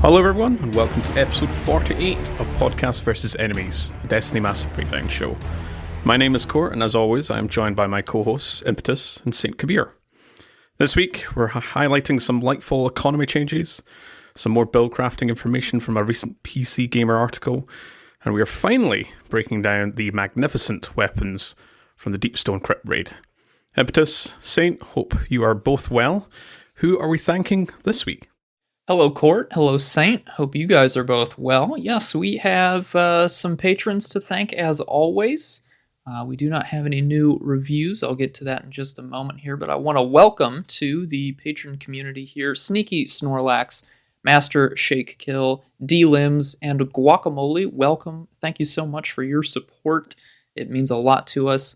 Hello everyone, and welcome to episode 48 of Podcast vs. Enemies, a Destiny Massive Breakdown show. My name is Court, and as always, I am joined by my co-hosts, Impetus and St. Kabir. This week, we're highlighting some Lightfall economy changes, some more build crafting information from a recent PCGamer article, and we are finally breaking down the magnificent weapons from the Deep Stone Crypt raid. Impetus, Saint, hope you are both well. Who are we thanking this week? Hello, Court. Hello, Saint. Hope you guys are both well. Yes, we have some patrons to thank as always. We do not have any new reviews. I'll get to that in just a moment here, but I want to welcome to the patron community here Sneaky Snorlax, Master Shake Kill, D-Limbs, and Guacamole. Welcome. Thank you so much for your support. It means a lot to us.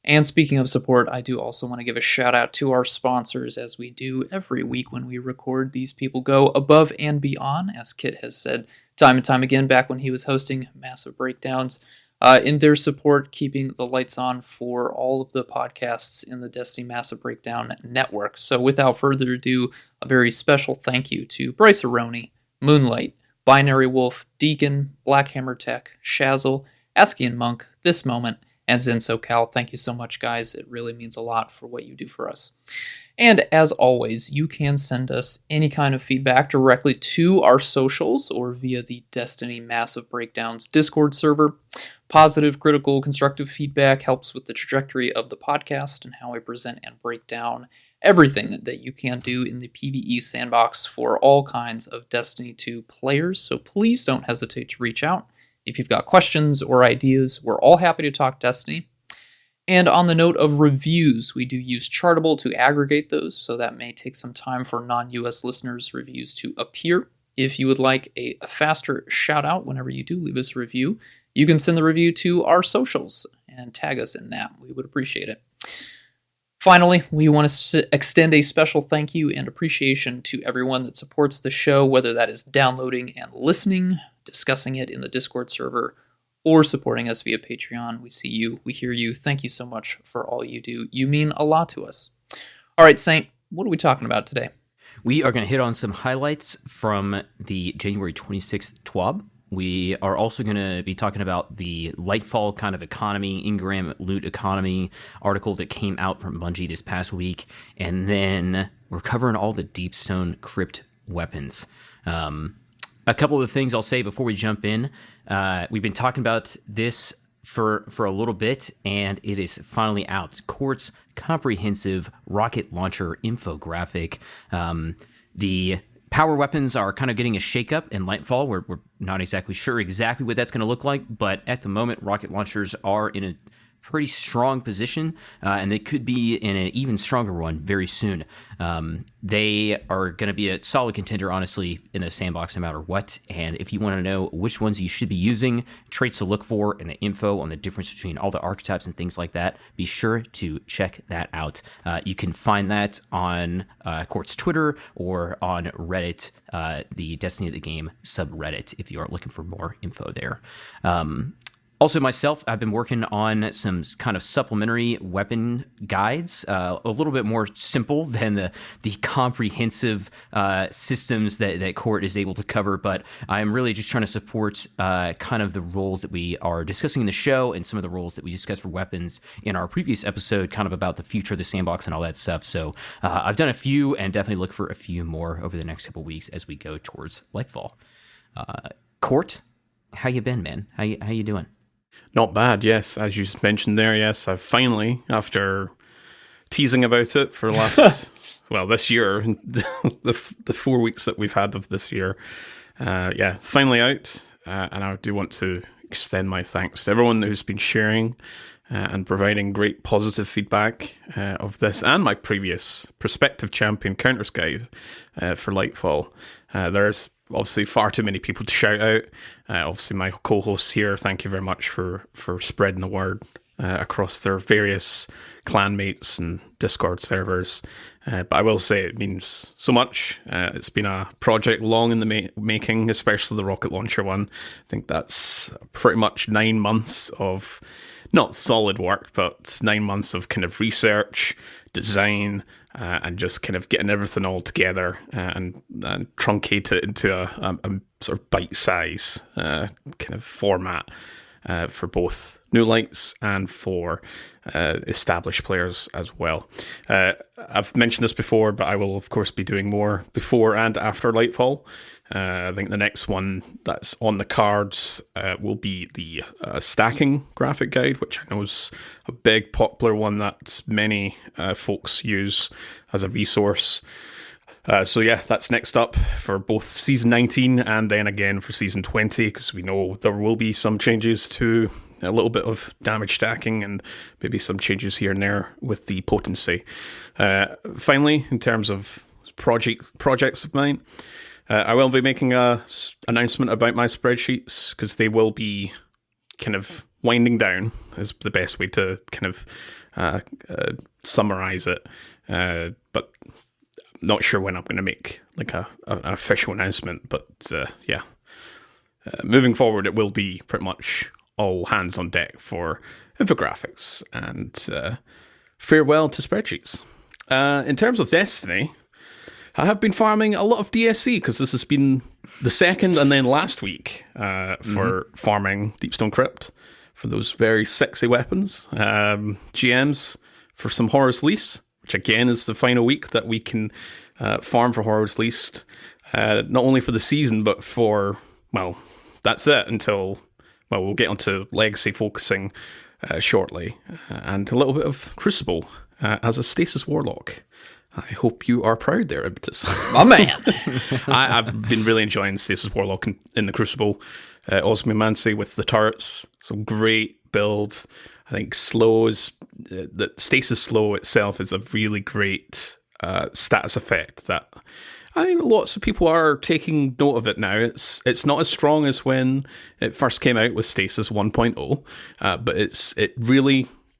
And speaking of support, I do also want to give a shout out to our sponsors, as we do every week when we record. These people go above and beyond, as Kit has said time and time again back when he was hosting Massive Breakdowns, in their support, keeping the lights on for all of the podcasts in the Destiny Massive Breakdown network. So without further ado, a very special thank you to Bryce Aroni, Moonlight, Binary Wolf, Deacon, Blackhammer Tech, Shazzle, Askian Monk, This Moment, and Zen SoCal. Thank you so much, guys. It really means a lot for what you do for us. And as always, you can send us any kind of feedback directly to our socials or via the Destiny Massive Breakdowns Discord server. Positive, critical, constructive feedback helps with the trajectory of the podcast and how I present and break down everything that you can do in the PvE sandbox for all kinds of Destiny 2 players. So please don't hesitate to reach out. If you've got questions or ideas, we're all happy to talk Destiny. And on the note of reviews, we do use Chartable to aggregate those, so that may take some time for non-US listeners' reviews to appear. If you would like a faster shout-out whenever you do leave us a review, you can send the review to our socials and tag us in that. We would appreciate it. Finally, we want to extend a special thank you and appreciation to everyone that supports the show, whether that is downloading and listening, discussing it in the Discord server, or supporting us via Patreon. We see you, we hear you. Thank you so much for all you do. You mean a lot to us. All right, Saint, what are we talking about today? We are going to hit on some highlights from the January 26th TWAB. We are also going to be talking about the Lightfall kind of economy, Ingram loot economy article that came out from Bungie this past week. And then we're covering all the Deep Stone Crypt Weapons. A couple of the things I'll say before we jump in. We've been talking about this for a little bit, and it is finally out. Court's comprehensive rocket launcher infographic. The power weapons are kind of getting a shakeup in Lightfall. We're not exactly sure what that's going to look like, but at the moment, rocket launchers are in a pretty strong position, and they could be in an even stronger one very soon. They are going to be a solid contender, honestly, in a sandbox no matter what. And if you want to know which ones you should be using, traits to look for, and the info on the difference between all the archetypes and things like that, be sure to check that out. You can find that on Court's Twitter or on Reddit, the Destiny of the Game subreddit, if you are looking for more info there. Also, myself, I've been working on some kind of supplementary weapon guides, a little bit more simple than the comprehensive systems that Court is able to cover, but I'm really just trying to support kind of the roles that we are discussing in the show and some of the roles that we discussed for weapons in our previous episode, kind of about the future of the sandbox and all that stuff. So I've done a few and definitely look for a few more over the next couple of weeks as we go towards Lightfall. Court, how you been, man? How you doing? Not bad, yes. As you mentioned there, yes, I've finally, after teasing about it for last, this year, the 4 weeks that we've had of this year, it's finally out, and I do want to extend my thanks to everyone who's been sharing and providing great positive feedback of this and my previous Prospective Champion Counters Guide for Lightfall. There's obviously far too many people to shout out. Obviously, my co-hosts here, thank you very much for spreading the word across their various clanmates and Discord servers. But I will say it means so much. It's been a project long in the making, especially the rocket launcher one. I think that's pretty much 9 months of, not solid work, but 9 months of kind of research, design, and just kind of getting everything all together and truncate it into a sort of bite-size kind of format for both new lights and for established players as well. I've mentioned this before, but I will of course be doing more before and after Lightfall. I think the next one that's on the cards will be the stacking graphic guide, which I know is a big popular one that many folks use as a resource. So yeah, that's next up for both Season 19 and then again for Season 20, because we know there will be some changes to a little bit of damage stacking and maybe some changes here and there with the potency. Finally, in terms of projects of mine, I will be making a announcement about my spreadsheets, because they will be kind of winding down is the best way to kind of summarize it. But not sure when I'm going to make like an official announcement, but moving forward, it will be pretty much all hands on deck for Infographics and farewell to spreadsheets. In terms of Destiny, I have been farming a lot of DSC, because this has been the second and then last week for farming Deep Stone Crypt for those very sexy weapons. GMs for some Horror's Lease, which again is the final week that we can farm for Horror's Lease, not only for the season, but for, well, that's it until, well, we'll get onto Legacy focusing shortly, and a little bit of Crucible as a Stasis Warlock. I hope you are proud there, Impetus. My man. I've been really enjoying Stasis Warlock in the Crucible. Osmomancy with the turrets, some great builds. I think the Stasis Slow itself is a really great status effect that I think lots of people are taking note of it now. It's not as strong as when it first came out with Stasis 1.0, but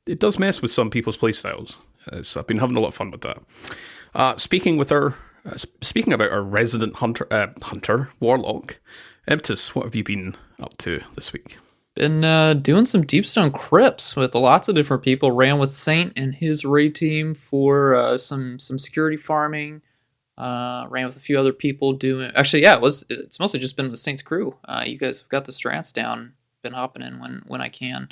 it does mess with some people's playstyles. So I've been having a lot of fun with that. Speaking about our resident hunter Warlock, Impetus, what have you been up to this week? Been doing some Deep Stone Crypts with lots of different people. Ran with Saint and his raid team for some security farming. Ran with a few other people doing. Actually, yeah, it's mostly just been with Saint's crew. You guys have got the strats down. Been hopping in when I can.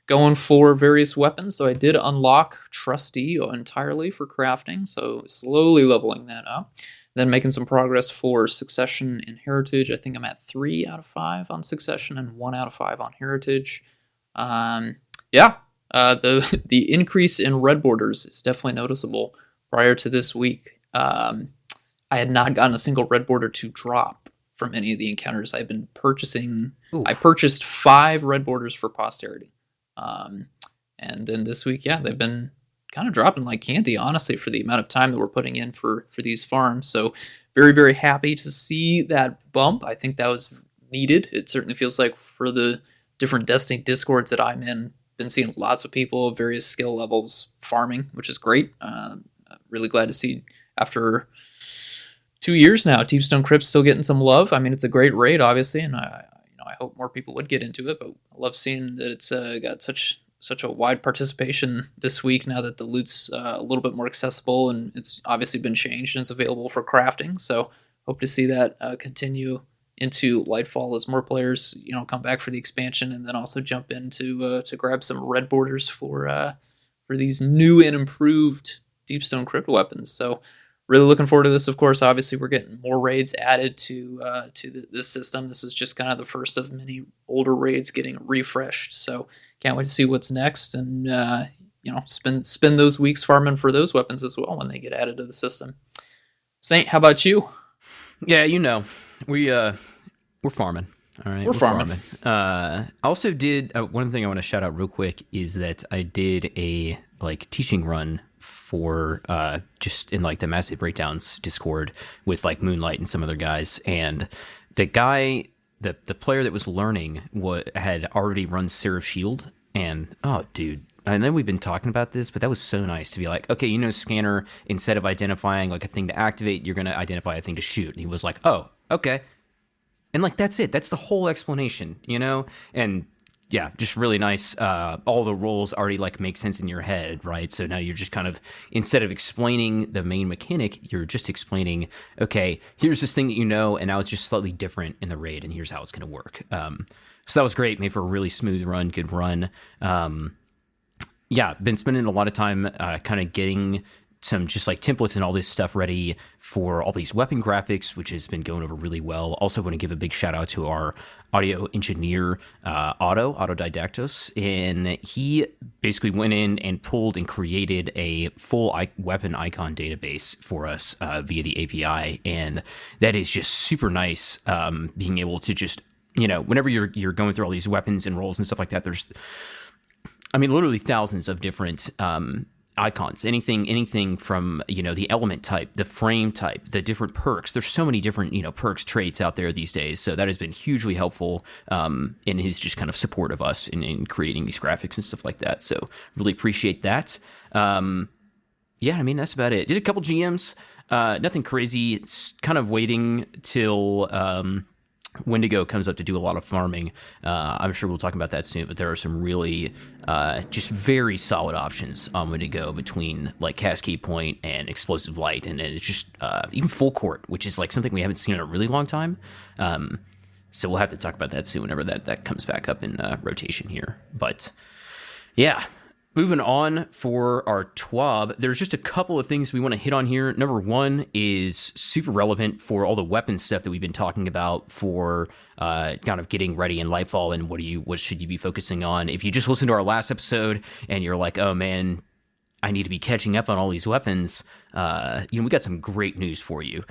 Going for various weapons, so I did unlock Trustee entirely for crafting, so slowly leveling that up. Then making some progress for Succession and Heritage. I think I'm at 3 out of 5 on Succession and 1 out of 5 on Heritage. The increase in red borders is definitely noticeable. Prior to this week, I had not gotten a single red border to drop from any of the encounters I've been purchasing. Ooh. I purchased 5 red borders for Posterity. And then this week, they've been kind of dropping like candy, honestly, for the amount of time that we're putting in for these farms. So very, very happy to see that bump. I think that was needed. It certainly feels like for the different Destiny Discords that I'm in, been seeing lots of people of various skill levels farming, which is great. Really glad to see after 2 years now, Deep Stone Crypt still getting some love. I mean, it's a great raid, obviously, and I hope more people would get into it, but I love seeing that it's got such a wide participation this week now that the loot's a little bit more accessible, and it's obviously been changed and it's available for crafting. So hope to see that continue into Lightfall as more players come back for the expansion, and then also jump in to grab some red borders for these new and improved Deep Stone Crypt Weapons. So really looking forward to this. Of course, obviously we're getting more raids added to this system. This is just kind of the first of many older raids getting refreshed. So can't wait to see what's next, and spend those weeks farming for those weapons as well when they get added to the system. Saint, how about you? Yeah, we're farming. All right, we're farming. I also did one thing I want to shout out real quick is that I did a teaching run for just in the Massive Breakdowns Discord with Moonlight and some other guys, and the guy, the player that was learning had already run Seraph Shield, and oh dude, I know we've been talking about this, but that was so nice to be like, okay, scanner, instead of identifying a thing to activate, you're going to identify a thing to shoot. And he was like, oh, okay. And that's it. That's the whole explanation, and yeah, just really nice. All the roles already like make sense in your head, right? So now you're just kind of, instead of explaining the main mechanic, you're just explaining, okay, here's this thing that you know, and now it's just slightly different in the raid, and here's how it's going to work. So that was great. Made for a really smooth run, good run. Yeah, been spending a lot of time kind of getting some just like templates and all this stuff ready for all these weapon graphics, which has been going over really well. Also want to give a big shout out to our audio engineer, Autodidaktos, and he basically went in and pulled and created a full weapon icon database for us via the API, and that is just super nice, being able to just, you know, whenever you're going through all these weapons and roles and stuff like that, there's, I mean, literally thousands of different icons, anything from, you know, the element type, the frame type, the different perks. There's so many different, you know, perks, traits out there these days. So that has been hugely helpful in his just kind of support of us in creating these graphics and stuff like that. So really appreciate that. Yeah, I mean, that's about it. Did a couple GMs, nothing crazy. It's kind of waiting till Wendigo comes up to do a lot of farming. I'm sure we'll talk about that soon, but there are some really just very solid options on Wendigo between like Cascade Point and Explosive Light, and it's just even Full Court, which is like something we haven't seen in a really long time. So we'll have to talk about that soon whenever that comes back up in rotation here. But yeah. Moving on for our TWAB, there's just a couple of things we want to hit on here. Number one is super relevant for all the weapon stuff that we've been talking about for kind of getting ready in Lightfall, and what should you be focusing on. If you just listened to our last episode and you're like, oh man, I need to be catching up on all these weapons, we got some great news for you.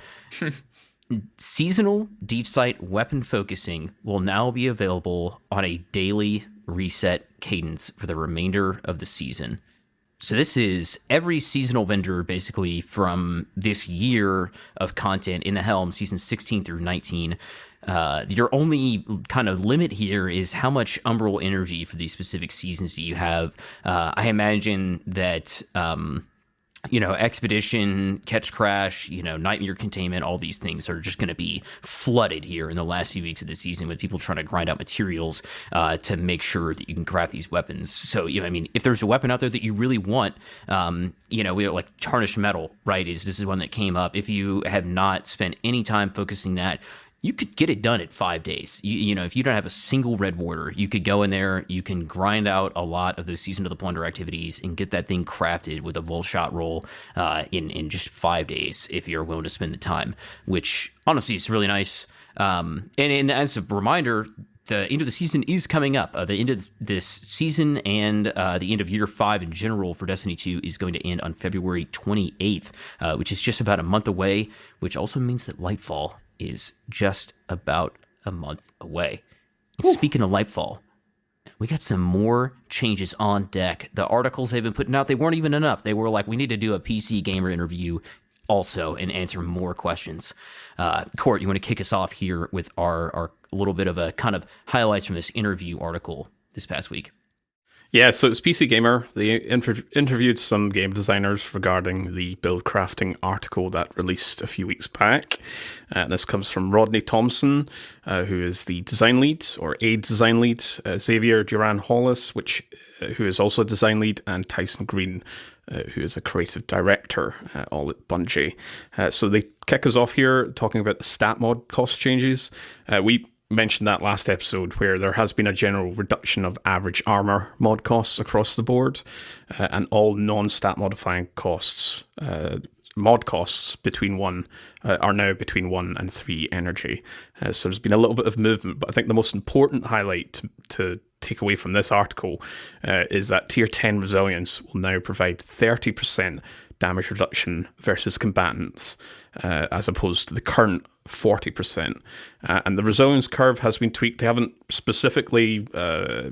Seasonal deep sight weapon focusing will now be available on a daily reset cadence for the remainder of the season. So this is every seasonal vendor basically from this year of content in the Helm, season 16 through 19. Your only kind of limit here is how much umbral energy for these specific seasons do you have. I imagine that Expedition, Catch Crash, Nightmare Containment, all these things are just going to be flooded here in the last few weeks of the season with people trying to grind out materials to make sure that you can craft these weapons. So, if there's a weapon out there that you really want, we like Tarnished Metal, right? This is one that came up. If you have not spent any time focusing that, you could get it done at 5 days. If you don't have a single Red Warder, you could go in there, you can grind out a lot of those Season of the Plunder activities and get that thing crafted with a Volshot roll in just 5 days if you're willing to spend the time, which honestly is really nice. And as a reminder, the end of the season is coming up. The end of this season and the end of Year 5 in general for Destiny 2 is going to end on February 28th, which is just about a month away, which also means that Lightfall is just about a month away. And speaking of Lightfall, we got some more changes on deck. The articles they've been putting out, they weren't even enough. They were like, we need to do a PCGamer interview also and answer more questions. Court, you want to kick us off here with our little bit of a kind of highlights from this interview article this past week? Yeah, so it's PC Gamer. They interviewed some game designers regarding the build crafting article that released a few weeks back. This comes from Rodney Thompson, who is the design lead, or aid design lead, Xavier Duran Hollis, who is also a design lead, and Tyson Green, who is a creative director, all at Bungie. So they kick us off here talking about the stat mod cost changes. We mentioned that last episode where there has been a general reduction of average armor mod costs across the board, and all non-stat modifying costs, mod costs are now between 1 and 3 energy. So there's been a little bit of movement, but I think the most important highlight to take away from this article is that Tier 10 Resilience will now provide 30% damage reduction versus combatants, as opposed to the current 40%. And the resilience curve has been tweaked. They haven't specifically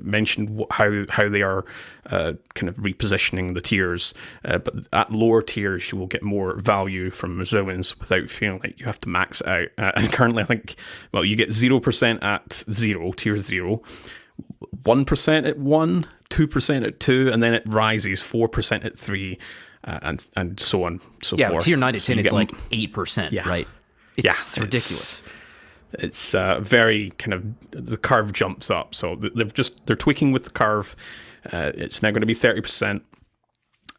mentioned how they are kind of repositioning the tiers, but at lower tiers you will get more value from resilience without feeling like you have to max it out. And currently I think, you get 0% at 0, tier 0, 1% at 1, 2% at 2, and then it rises 4% at 3, and so on, so forth. Tier 9 to 10 is like 8%, right? It's ridiculous. it's very kind of, the carve jumps up. So they're tweaking with the carve. It's now going to be 30%.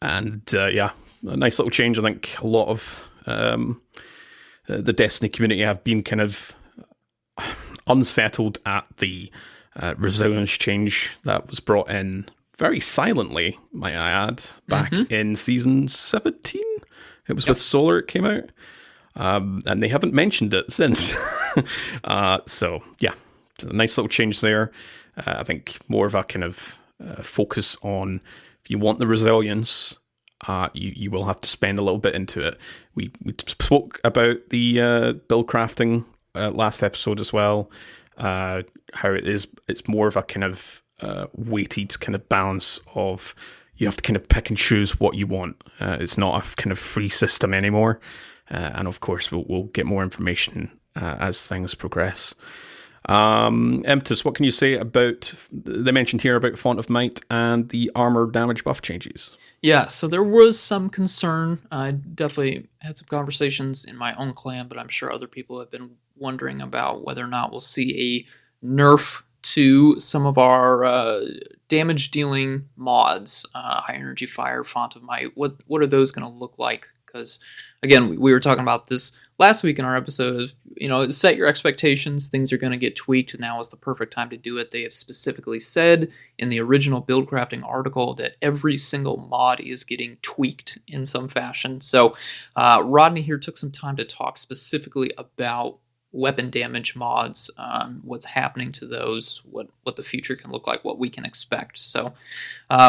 And a nice little change. I think a lot of the Destiny community have been kind of unsettled at the resilience change that was brought in very silently, might I add, back in season 17. It was with Solar it came out. And they haven't mentioned it since. So, yeah, it's a nice little change there. I think more of a kind of focus on, if you want the resilience, you will have to spend a little bit into it. We spoke about the build crafting last episode as well, how it's more of a kind of weighted kind of balance of, you have to kind of pick and choose what you want. It's not a kind of free system anymore. And of course, we'll get more information as things progress. Impetus, what can you say about, they mentioned here about Font of Might and the armor damage buff changes? Yeah, so there was some concern. I definitely had some conversations in my own clan, but I'm sure other people have been wondering about whether or not we'll see a nerf to some of our damage dealing mods, High Energy Fire, Font of Might. What are those going to look like? Because again, we were talking about this last week in our episode. Set your expectations. Things are going to get tweaked. Now is the perfect time to do it. They have specifically said in the original build crafting article that every single mod is getting tweaked in some fashion. So Rodney here took some time to talk specifically about weapon damage mods, what's happening to those, what the future can look like, what we can expect. So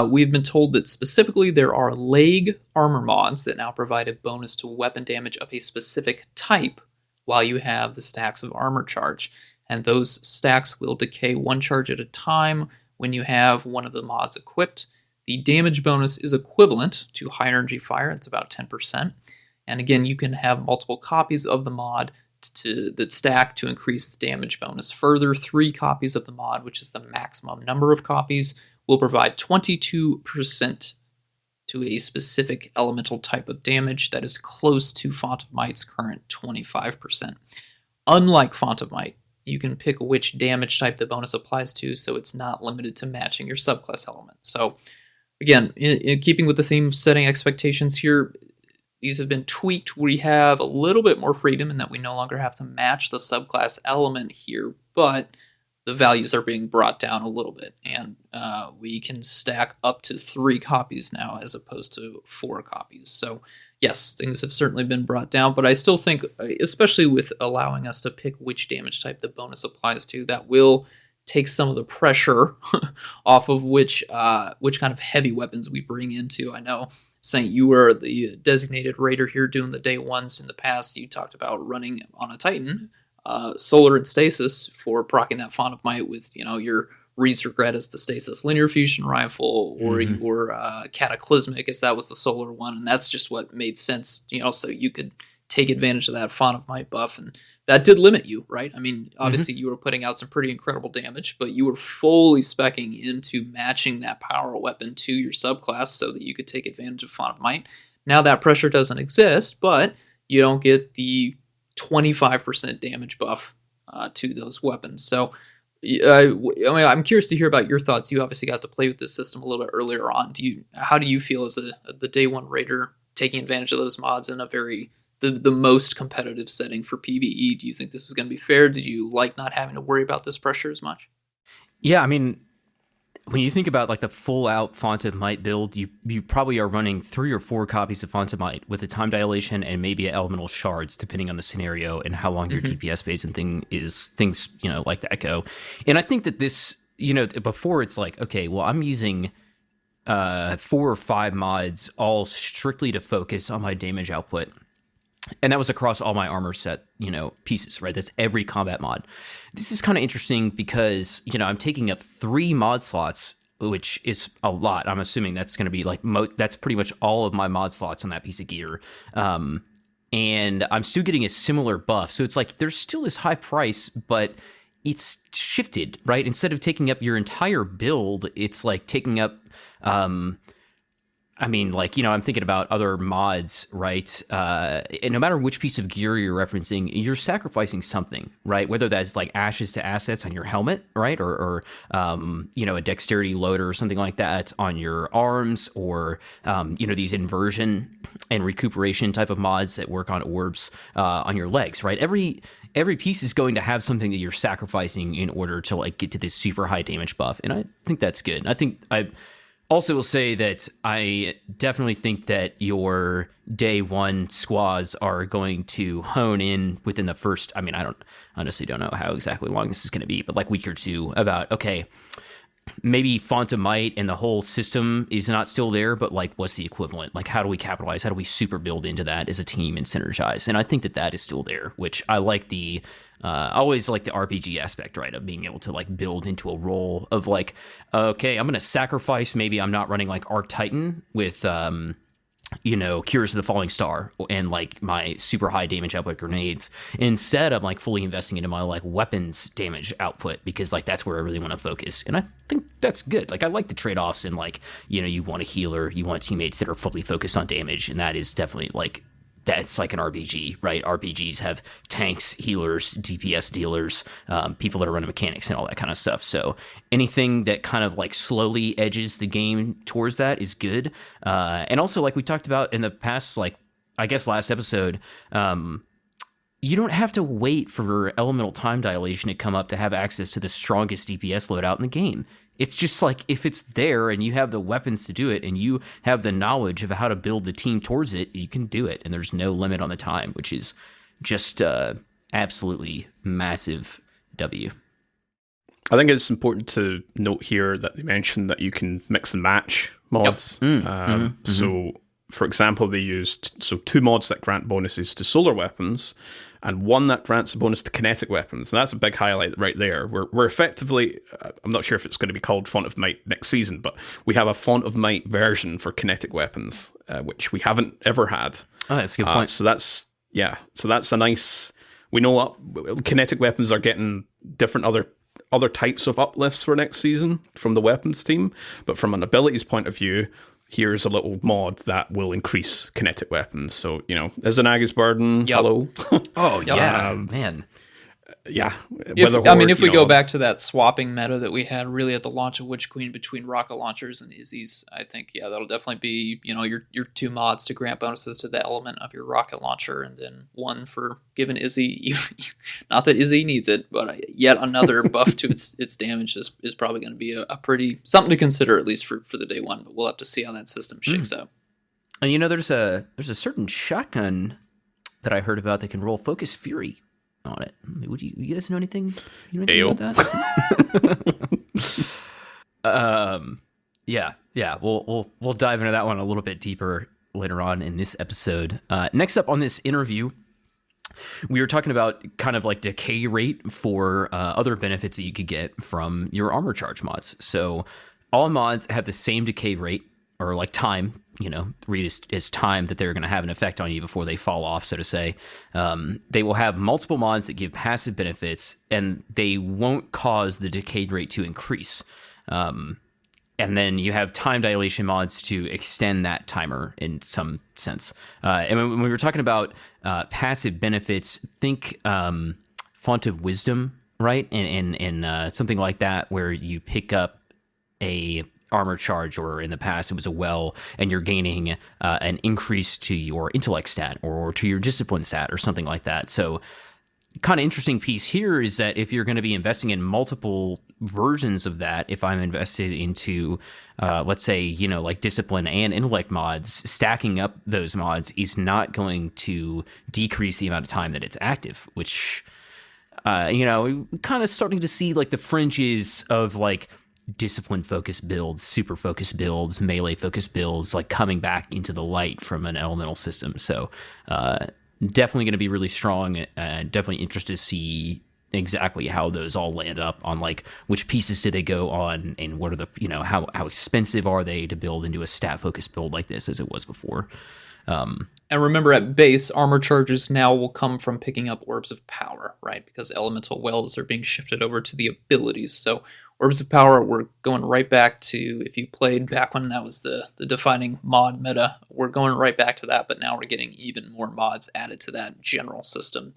we've been told that specifically there are leg armor mods that now provide a bonus to weapon damage of a specific type while you have the stacks of armor charge. And those stacks will decay one charge at a time when you have one of the mods equipped. The damage bonus is equivalent to High Energy Fire. It's about 10%. And again, you can have multiple copies of the mod that stack to increase the damage bonus further. 3 copies of the mod, which is the maximum number of copies, will provide 22% to a specific elemental type of damage that is close to Font of Might's current 25%. Unlike Font of Might, you can pick which damage type the bonus applies to, so it's not limited to matching your subclass element. So again, in keeping with the theme of setting expectations here, these have been tweaked. We have a little bit more freedom in that we no longer have to match the subclass element here, but the values are being brought down a little bit, and we can stack up to 3 copies now as opposed to 4 copies. So yes, things have certainly been brought down, but I still think, especially with allowing us to pick which damage type the bonus applies to, that will take some of the pressure off of which kind of heavy weapons we bring into. I know, Saint, you were the designated raider here doing the day ones in the past. You talked about running on a Titan, Solar and Stasis for proccing that Font of Might with, your Reed's Regret as the Stasis Linear Fusion Rifle, or your Cataclysmic as that was the Solar one, and that's just what made sense, so you could take advantage of that Font of Might buff, and that did limit you, right? I mean, obviously you were putting out some pretty incredible damage, but you were fully speccing into matching that power weapon to your subclass so that you could take advantage of Font of Might. Now that pressure doesn't exist, but you don't get the 25% damage buff to those weapons. So I'm curious to hear about your thoughts. You obviously got to play with this system a little bit earlier on. How do you feel as the day one raider taking advantage of those mods in a very the most competitive setting for PvE? Do you think this is going to be fair? Did you like not having to worry about this pressure as much? Yeah, I mean, when you think about like the full out Font of Might build, you probably are running 3 or 4 copies of Font of Might with a time dilation and maybe elemental shards, depending on the scenario and how long your DPS base and things like that go. And I think that this, before it's like, okay, well, I'm using 4 or 5 mods all strictly to focus on my damage output. And that was across all my armor set, pieces, right? That's every combat mod. This is kind of interesting because, I'm taking up 3 mod slots, which is a lot. I'm assuming that's going to be like, that's pretty much all of my mod slots on that piece of gear. And I'm still getting a similar buff. So it's like, there's still this high price, but it's shifted, right? Instead of taking up your entire build, it's like taking up, I mean, like, I'm thinking about other mods, right? And no matter which piece of gear you're referencing, you're sacrificing something, right? Whether that's like ashes to assets on your helmet, right? Or a dexterity loader or something like that on your arms, or, these inversion and recuperation type of mods that work on orbs on your legs, right? Every piece is going to have something that you're sacrificing in order to like get to this super high damage buff. And I think that's good. I also will say that I definitely think that your day one squads are going to hone in within the first, I mean, I honestly don't know how exactly long this is going to be, but like week or two about, okay, maybe Font of Might and the whole system is not still there, but like what's the equivalent? Like how do we capitalize? How do we super build into that as a team and synergize? And I think that is still there, which I like I always like the RPG aspect, right, of being able to like build into a role of like, okay, I'm going to sacrifice. Maybe I'm not running like Arc Titan with, Cures of the Falling Star and like my super high damage output grenades. Instead, I'm like fully investing into my like weapons damage output because like that's where I really want to focus. And I think that's good. Like I like the trade-offs and like, you want a healer, you want teammates that are fully focused on damage. And that is definitely like, that's like an RPG, right? RPGs have tanks, healers, DPS dealers, people that are running mechanics and all that kind of stuff. So anything that kind of like slowly edges the game towards that is good. And also, like we talked about in the past, like I guess last episode, you don't have to wait for elemental time dilation to come up to have access to the strongest DPS loadout in the game. It's just like if it's there and you have the weapons to do it and you have the knowledge of how to build the team towards it, you can do it. And there's no limit on the time, which is just absolutely massive W. I think it's important to note here that they mentioned that you can mix and match mods. Yep. So, for example, they used two mods that grant bonuses to solar weapons and one that grants a bonus to kinetic weapons. And that's a big highlight right there. We're effectively, I'm not sure if it's going to be called Font of Might next season, but we have a Font of Might version for kinetic weapons, which we haven't ever had. Oh, that's a good point. So that's a nice, we know kinetic weapons are getting different other types of uplifts for next season from the weapons team, but from an abilities point of view, here's a little mod that will increase kinetic weapons. So, as an Aegis Burden, hello. Oh, yeah, man. Yeah. If we go back to that swapping meta that we had really at the launch of Witch Queen between rocket launchers and Izzy's, I think, that'll definitely be, your two mods to grant bonuses to the element of your rocket launcher, and then one for giving Izzy, not that Izzy needs it, but yet another buff to its damage is probably going to be a pretty, something to consider at least for the day one, but we'll have to see how that system shakes out. And there's a certain shotgun that I heard about that can roll Focus Fury on it. Would you guys know anything? About that? Yeah. We'll dive into that one a little bit deeper later on in this episode. Next up on this interview, we were talking about kind of like decay rate for other benefits that you could get from your armor charge mods. So all mods have the same decay rate, or like time, read as time that they're going to have an effect on you before they fall off, so to say. They will have multiple mods that give passive benefits, and they won't cause the decay rate to increase. And then you have time dilation mods to extend that timer in some sense. And when we were talking about passive benefits, think Font of Wisdom, right? And something like that, where you pick up a armor charge, or in the past it was a well, and you're gaining an increase to your intellect stat or to your discipline stat or something like that. So kind of interesting piece here is that if you're going to be investing in multiple versions of that, if I'm invested into let's say like discipline and intellect mods, stacking up those mods is not going to decrease the amount of time that it's active, which kind of starting to see like the fringes of like discipline focused builds, super focused builds, melee focused builds, like coming back into the light from an elemental system. So definitely going to be really strong. Definitely interested to see exactly how those all land up on like which pieces do they go on, and what are the how expensive are they to build into a stat focused build like this as it was before. And remember, at base, armor charges now will come from picking up Orbs of Power, right? Because elemental wells are being shifted over to the abilities. So Orbs of Power, we're going right back to, if you played back when that was the defining mod meta, we're going right back to that, but now we're getting even more mods added to that general system.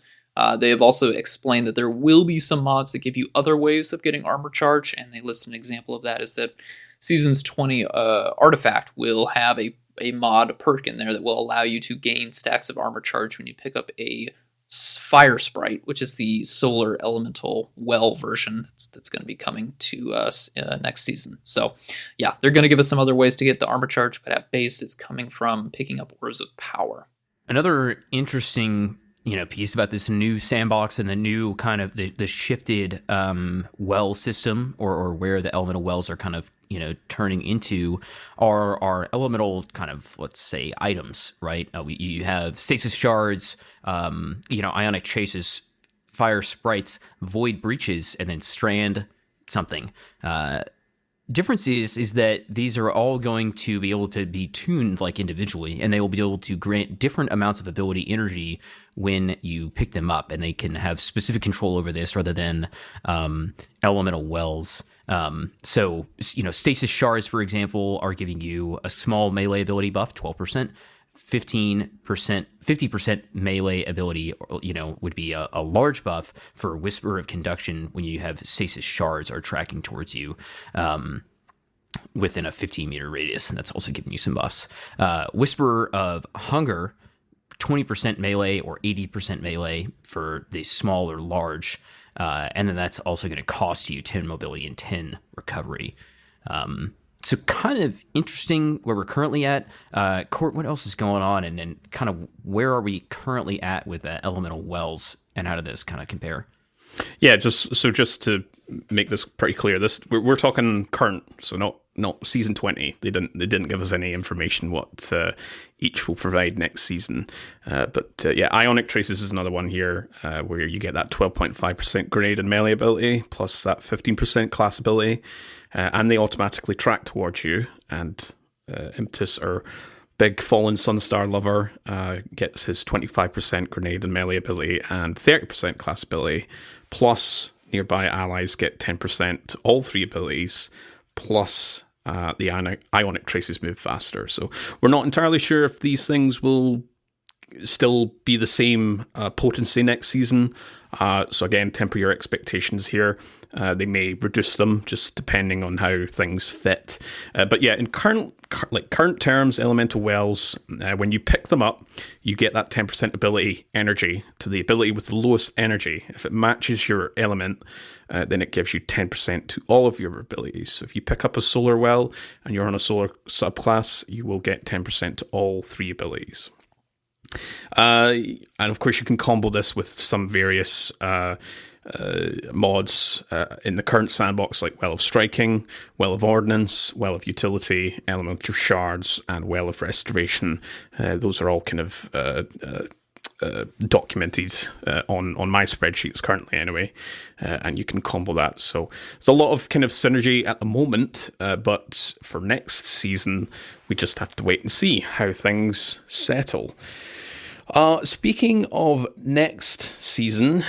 They have also explained that there will be some mods that give you other ways of getting armor charge, and they list an example of that is that Seasons 20 Artifact will have a mod perk in there that will allow you to gain stacks of armor charge when you pick up a Fire Sprite, which is the solar elemental well version that's going to be coming to us next season. So yeah, they're going to give us some other ways to get the armor charge, but at base it's coming from picking up Orbs of Power. Another interesting piece about this new sandbox and the new kind of the shifted well system or where the elemental wells are kind of turning into are elemental kind of, let's say, items, right? You have stasis shards, ionic chases, fire sprites, void breaches, and then strand something. Difference is that these are all going to be able to be tuned like individually, and they will be able to grant different amounts of ability energy when you pick them up, and they can have specific control over this rather than elemental wells. So stasis shards, for example, are giving you a small melee ability buff, 12%, 15%, 50% melee ability, would be a large buff for Whisper of Conduction when you have stasis shards are tracking towards you within a 15-meter radius, and that's also giving you some buffs. Whisper of Hunger, 20% melee or 80% melee for the small or large, and then that's also going to cost you 10 mobility and 10 recovery. So kind of interesting where we're currently at. Court, what else is going on? And then kind of where are we currently at with elemental wells, and how do those kind of compare? Yeah, just to make this pretty clear, we're talking current, so not season 20. They didn't give us any information what each will provide next season. But Ionic Traces is another one here where you get that 12.5% grenade and melee ability plus that 15% class ability, and they automatically track towards you. And Impetus, or Big Fallen Sunstar Lover, gets his 25% grenade and melee ability and 30% class ability, plus nearby allies get 10% all three abilities, plus the Ionic Traces move faster. So we're not entirely sure if these things will still be the same potency next season. So again, temper your expectations here. They may reduce them just depending on how things fit. But yeah, in current terms, elemental wells, when you pick them up, you get that 10% ability energy to the ability with the lowest energy. If it matches your element, then it gives you 10% to all of your abilities. So if you pick up a solar well and you're on a solar subclass, you will get 10% to all three abilities. And of course, you can combo this with some various mods in the current sandbox, like Well of Striking, Well of Ordnance, Well of Utility, Elemental Shards, and Well of Restoration. Those are all kind of documented on my spreadsheets currently anyway, and you can combo that. So there's a lot of kind of synergy at the moment, but for next season, we just have to wait and see how things settle. Speaking of next season,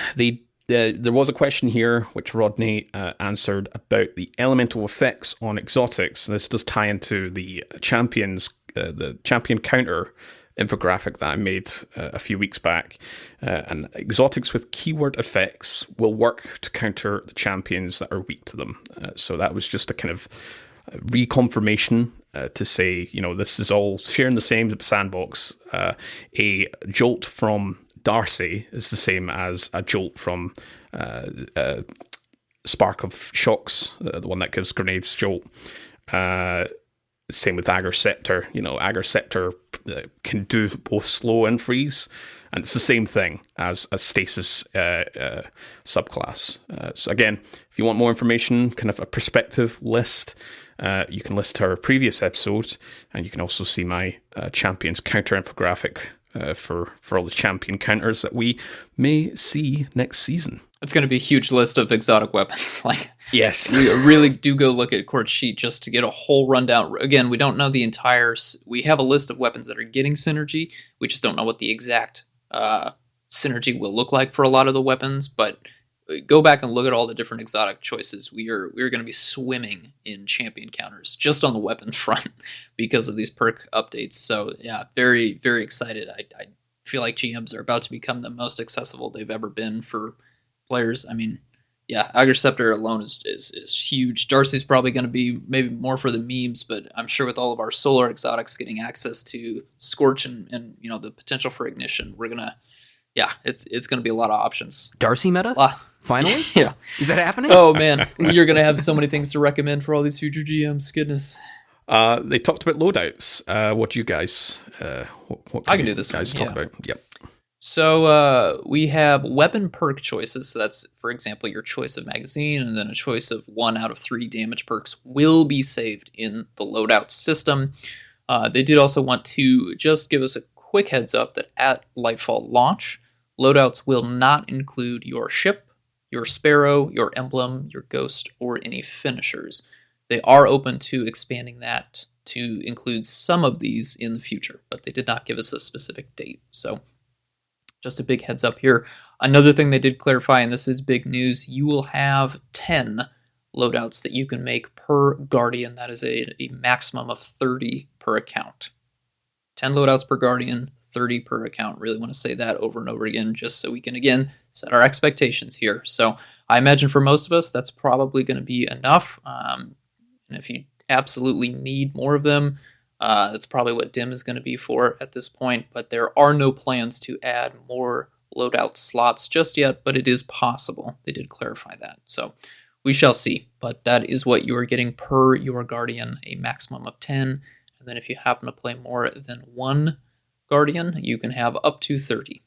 there was a question here which Rodney answered about the elemental effects on exotics. This does tie into the champion counter infographic that I made a few weeks back. And exotics with keyword effects will work to counter the champions that are weak to them. So that was just a kind of reconfirmation to say, this is all sharing the same sandbox. A jolt from Darcy is the same as a jolt from Spark of Shocks, the one that gives grenades jolt. Same with Agar Scepter. Agar Scepter can do both slow and freeze, and it's the same thing as a stasis subclass. So again, if you want more information, kind of a perspective list, you can listen to our previous episode, and you can also see my Champions Counter infographic for all the champion counters that we may see next season. It's going to be a huge list of exotic weapons. Like, Yes. we really do go look at Court's sheet just to get a whole rundown. Again, we don't know the entire. We have a list of weapons that are getting synergy. We just don't know what the exact synergy will look like for a lot of the weapons. But go back and look at all the different exotic choices. We are going to be swimming in champion counters just on the weapon front because of these perk updates. So yeah, very, very excited. I feel like GMs are about to become the most accessible they've ever been for players. I mean, yeah, Agar Scepter alone is huge. Darcy's probably going to be maybe more for the memes, but I'm sure with all of our solar exotics getting access to Scorch and you know, the potential for Ignition, we're gonna, yeah, it's gonna be a lot of options. Darcy meta? Finally? Yeah. Is that happening? Oh man, you're gonna have so many things to recommend for all these future GMs. Goodness. They talked about loadouts. What do you guys? What I can do this guys one, talk yeah. about? Yep. So we have weapon perk choices. So that's, for example, your choice of magazine, and then a choice of 1 out of 3 damage perks will be saved in the loadout system. They did also want to just give us a quick heads up that at Lightfall launch, loadouts will not include your ship, your sparrow, your emblem, your ghost, or any finishers. They are open to expanding that to include some of these in the future, but they did not give us a specific date. So just a big heads up here. Another thing they did clarify, and this is big news, you will have 10 loadouts that you can make per Guardian. That is a maximum of 30 per account. 10 loadouts per Guardian, 30 per account. Really want to say that over and over again, just so we can, again, set our expectations here. So I imagine for most of us, that's probably going to be enough. And if you absolutely need more of them, that's probably what DIM is going to be for at this point, but there are no plans to add more loadout slots just yet, but it is possible. They did clarify that. So we shall see, but that is what you are getting per your Guardian, a maximum of 10. And then if you happen to play more than 1 Guardian, you can have up to 30.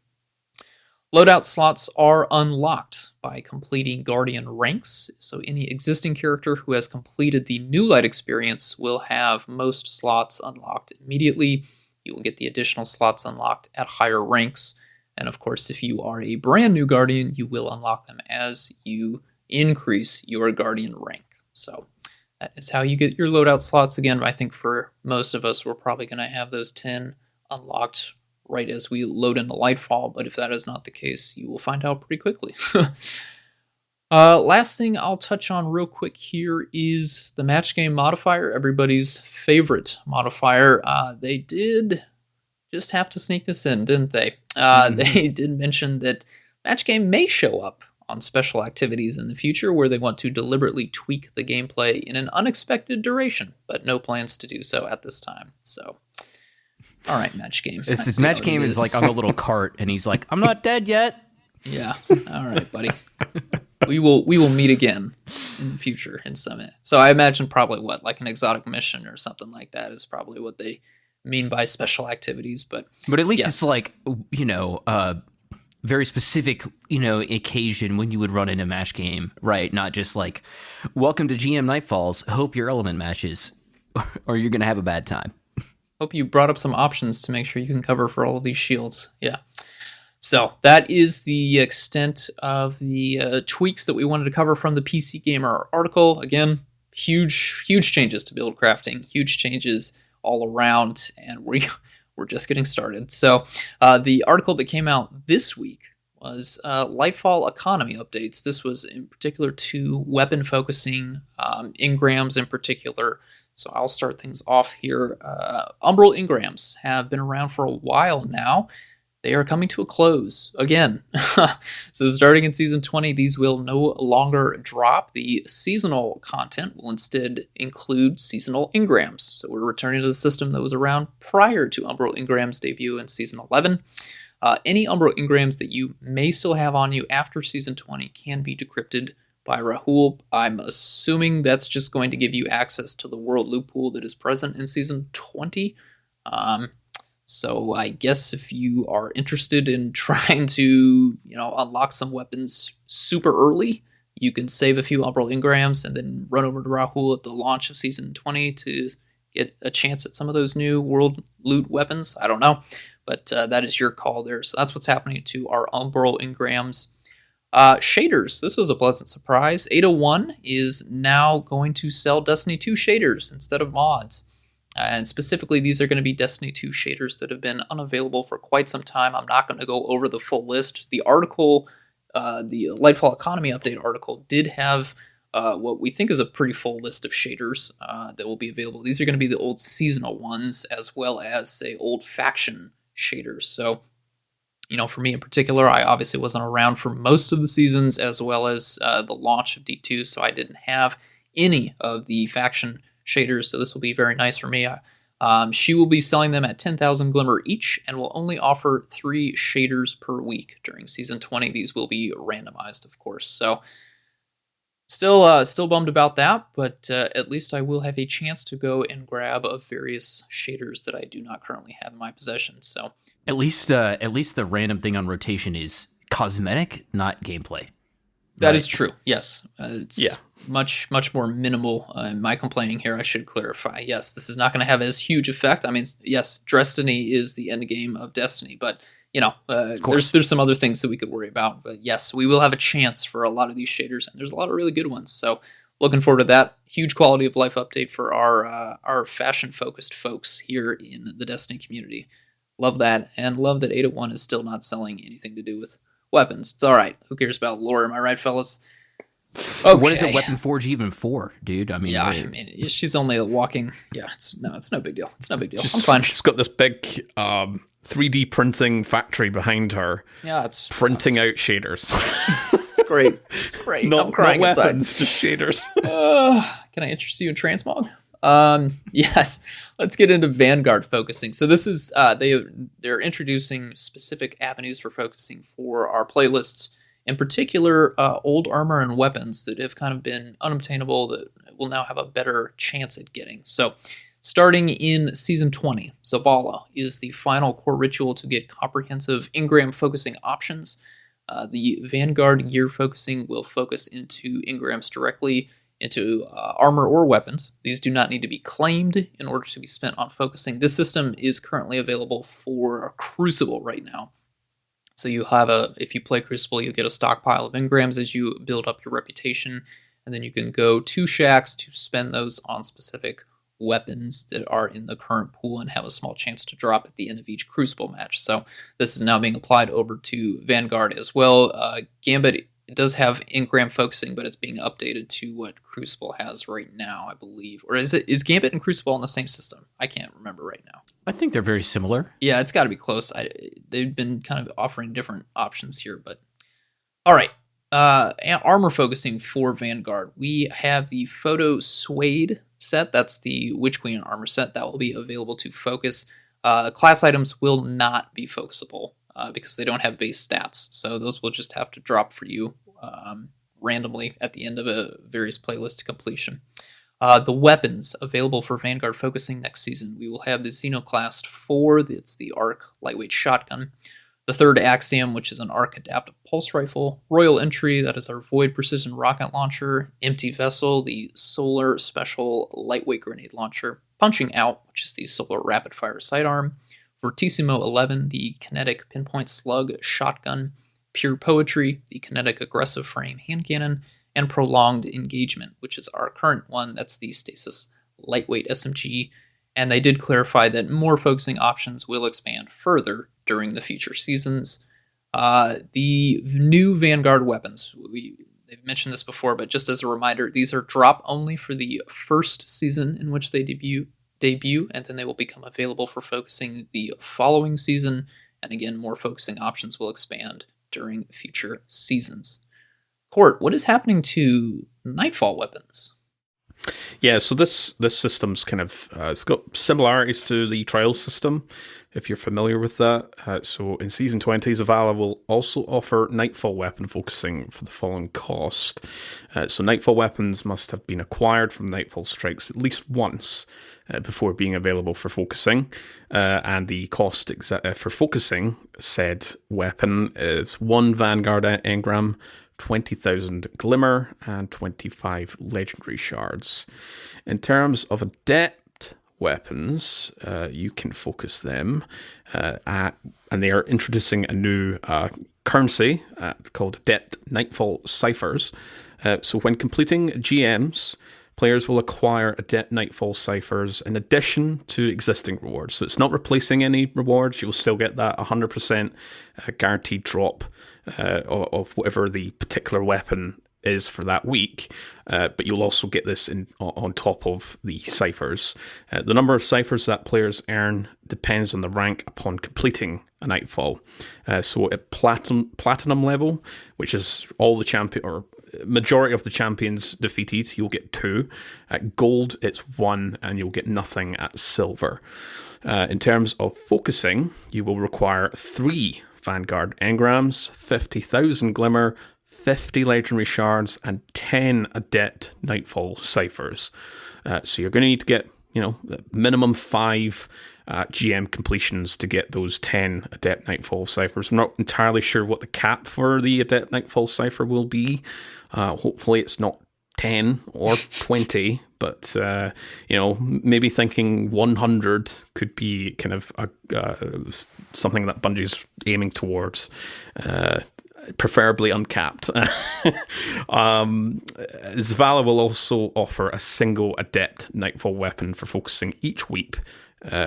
Loadout slots are unlocked by completing Guardian ranks, so any existing character who has completed the New Light experience will have most slots unlocked immediately. You will get the additional slots unlocked at higher ranks, and of course if you are a brand new Guardian, you will unlock them as you increase your Guardian rank. So that is how you get your loadout slots. Again, I think for most of us, we're probably going to have those 10 unlocked right as we load into Lightfall, but if that is not the case, you will find out pretty quickly. Last thing I'll touch on real quick here is the match game modifier, everybody's favorite modifier. They did just have to sneak this in, didn't they? They did mention that match game may show up on special activities in the future where they want to deliberately tweak the gameplay in an unexpected duration, but no plans to do so at this time. So all right, match game. This match game is like on a little cart, and he's like, "I'm not dead yet." Yeah. All right, buddy. We will meet again in the future in some. So I imagine probably like an exotic mission or something like that is probably what they mean by special activities. But at least yes. It's like, you know, very specific, you know, occasion when you would run in a match game, right? Not just like, "Welcome to GM Nightfalls. Hope your element matches, or you're gonna have a bad time." Hope you brought up some options to make sure you can cover for all of these shields. Yeah. So that is the extent of the tweaks that we wanted to cover from the PCGamer article. Again, huge changes to build crafting, huge changes all around, and we're just getting started. So the article that came out this week was Lightfall economy updates. This was in particular to weapon focusing, engrams in particular. So I'll start things off here. Umbral engrams have been around for a while now. They are coming to a close again. So starting in Season 20, these will no longer drop. The seasonal content will instead include seasonal engrams. So we're returning to the system that was around prior to Umbral engrams debut in Season 11. Any Umbral engrams that you may still have on you after Season 20 can be decrypted by Rahul. I'm assuming that's just going to give you access to the world loot pool that is present in Season 20. So I guess if you are interested in trying to, unlock some weapons super early, you can save a few Umbral engrams and then run over to Rahul at the launch of Season 20 to get a chance at some of those new world loot weapons. I don't know. but that is your call there. So that's what's happening to our Umbral engrams. Shaders. This was a pleasant surprise. 801 is now going to sell Destiny 2 shaders instead of mods. And specifically, these are going to be Destiny 2 shaders that have been unavailable for quite some time. I'm not going to go over the full list. The article, the Lightfall Economy Update article, did have what we think is a pretty full list of shaders that will be available. These are going to be the old seasonal ones, as well as, say, old faction shaders. So, for me in particular, I obviously wasn't around for most of the seasons, as well as the launch of D2, so I didn't have any of the faction shaders, so this will be very nice for me. She will be selling them at 10,000 Glimmer each, and will only offer 3 shaders per week during Season 20. These will be randomized, of course, so still bummed about that, but at least I will have a chance to go and grab of various shaders that I do not currently have in my possession, so... At least the random thing on rotation is cosmetic, not gameplay. That is true. Yes, it's much more minimal. My complaining here, I should clarify. Yes, this is not going to have as huge effect. I mean, yes, Destiny is the end game of Destiny, but there's some other things that we could worry about. But yes, we will have a chance for a lot of these shaders, and there's a lot of really good ones. So looking forward to that. Huge quality of life update for our fashion focused folks here in the Destiny community. Love that, and love that 801 is still not selling anything to do with weapons. It's all right. Who cares about lore? Am I right, fellas? Okay. What is a Weapon Forge even for, dude? I mean, she's only a walking. Yeah, it's no big deal. It's no big deal. I'm fine. She's got this big 3D printing factory behind her. Yeah, it's printing out shaders. It's great. It's great. I'm crying not weapons, just shaders. Can I interest you in transmog? Yes, let's get into Vanguard focusing. So this is they're introducing specific avenues for focusing for our playlists, in particular old armor and weapons that have kind of been unobtainable that will now have a better chance at getting. So starting in Season 20, Zavala is the final core ritual to get comprehensive engram focusing options. The Vanguard gear focusing will focus into engrams directly into armor or weapons. These do not need to be claimed in order to be spent on focusing. This system is currently available for Crucible right now. So you have if you play Crucible, you'll get a stockpile of engrams as you build up your reputation, and then you can go to Shacks to spend those on specific weapons that are in the current pool and have a small chance to drop at the end of each Crucible match. So this is now being applied over to Vanguard as well. Gambit, it does have engram focusing, but it's being updated to what Crucible has right now, I believe. Or is Gambit and Crucible on the same system? I can't remember right now. I think they're very similar. Yeah, it's got to be close. They've been kind of offering different options here, but all right. Armor focusing for Vanguard. We have the Photo Suede set. That's the Witch Queen armor set that will be available to focus. Class items will not be focusable because they don't have base stats, so those will just have to drop for you randomly at the end of a various playlist completion. The weapons available for Vanguard focusing next season. We will have the Xenoclast 4, that's the ARC lightweight shotgun. The third Axiom, which is an ARC adaptive pulse rifle. Royal Entry, that is our Void precision rocket launcher. Empty Vessel, the Solar special lightweight grenade launcher. Punching Out, which is the Solar rapid fire sidearm. Fortissimo 11, the kinetic pinpoint slug shotgun. Pure Poetry, the kinetic aggressive frame hand cannon. And Prolonged Engagement, which is our current one. That's the Stasis lightweight SMG. And they did clarify that more focusing options will expand further during the future seasons. The new Vanguard weapons. They've mentioned this before, but just as a reminder, these are drop only for the first season in which they debut, and then they will become available for focusing the following season. And again, more focusing options will expand during future seasons. Court, what is happening to Nightfall weapons? Yeah, so this system's kind of it's got similarities to the trial system, if you're familiar with that. So in Season 20, Zavala will also offer Nightfall weapon focusing for the following cost. So Nightfall weapons must have been acquired from Nightfall strikes at least once before being available for focusing. And the cost for focusing said weapon is 1 Vanguard engram, 20,000 Glimmer, and 25 Legendary Shards. In terms of Adept weapons, you can focus them and they are introducing a new currency called Adept Nightfall Ciphers. So when completing GMs, players will acquire Adept Nightfall Ciphers in addition to existing rewards. So it's not replacing any rewards. You'll still get that 100% guaranteed drop of whatever the particular weapon is for that week, but you'll also get this on top of the ciphers. The number of ciphers that players earn depends on the rank upon completing a Nightfall. So at platinum level, which is all the champion or majority of the champions defeated, you'll get 2. At gold, it's 1, and you'll get nothing at silver. In terms of focusing, you will require 3 Vanguard engrams, 50,000 glimmer, 50 legendary shards, and 10 Adept Nightfall ciphers. So you're going to need to get, minimum 5 GM completions to get those 10 Adept Nightfall ciphers. I'm not entirely sure what the cap for the Adept Nightfall cipher will be. Hopefully it's not 10 or 20, but maybe thinking 100 could be kind of something that Bungie's aiming towards. Preferably uncapped. Zavala will also offer a single Adept Nightfall weapon for focusing each week,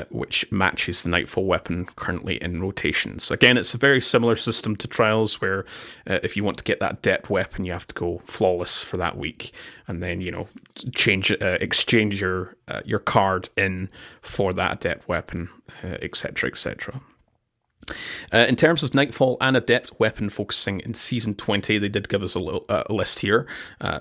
which matches the Nightfall weapon currently in rotation. So again, it's a very similar system to Trials, where if you want to get that Adept weapon, you have to go flawless for that week, and then exchange your card in for that Adept weapon, etc., etc. In terms of Nightfall and Adept weapon focusing in Season 20, they did give us a list here.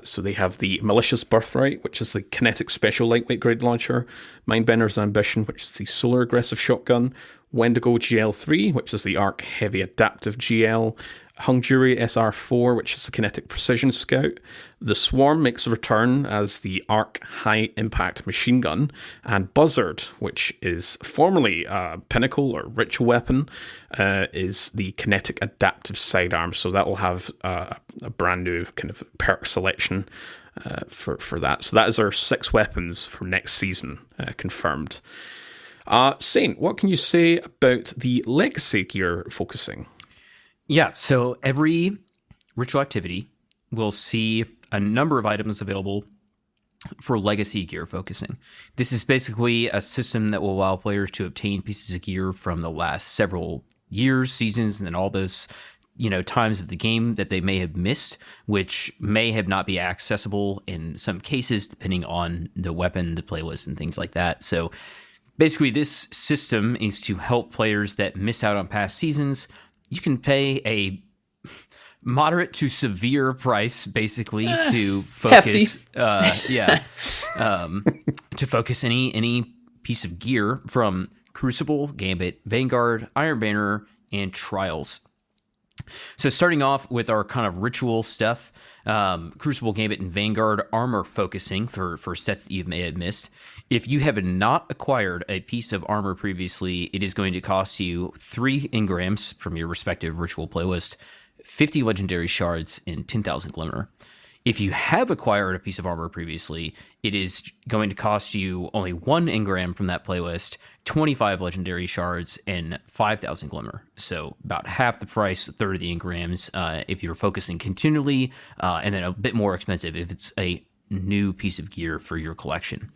So they have the Malicious Birthright, which is the Kinetic Special Lightweight Grade Launcher, Mindbender's Ambition, which is the Solar Aggressive Shotgun, Wendigo GL3, which is the Arc Heavy Adaptive GL, Hungjury SR4, which is the Kinetic Precision Scout. The Swarm makes a return as the Arc High Impact Machine Gun, and Buzzard, which is formerly a Pinnacle or Ritual Weapon, is the Kinetic Adaptive Sidearm. So that will have a brand new kind of perk selection for that. So that is our 6 weapons for next season confirmed. Saint, what can you say about the Legacy gear focusing? Yeah, so every ritual activity will see a number of items available for legacy gear focusing. This is basically a system that will allow players to obtain pieces of gear from the last several years, seasons, and then all those times of the game that they may have missed, which may have not be accessible in some cases, depending on the weapon, the playlist, and things like that. So basically, this system is to help players that miss out on past seasons. You can pay a moderate to severe price, basically, to focus. To focus any piece of gear from Crucible, Gambit, Vanguard, Iron Banner, and Trials. So starting off with our kind of ritual stuff, Crucible, Gambit, and Vanguard armor focusing for sets that you may have missed. If you have not acquired a piece of armor previously, it is going to cost you 3 engrams from your respective ritual playlist, 50 legendary shards, and 10,000 glimmer. If you have acquired a piece of armor previously, it is going to cost you only 1 engram from that playlist, 25 legendary shards, and 5,000 glimmer. So about half the price, 30 of the engrams, if you're focusing continually, and then a bit more expensive if it's a new piece of gear for your collection.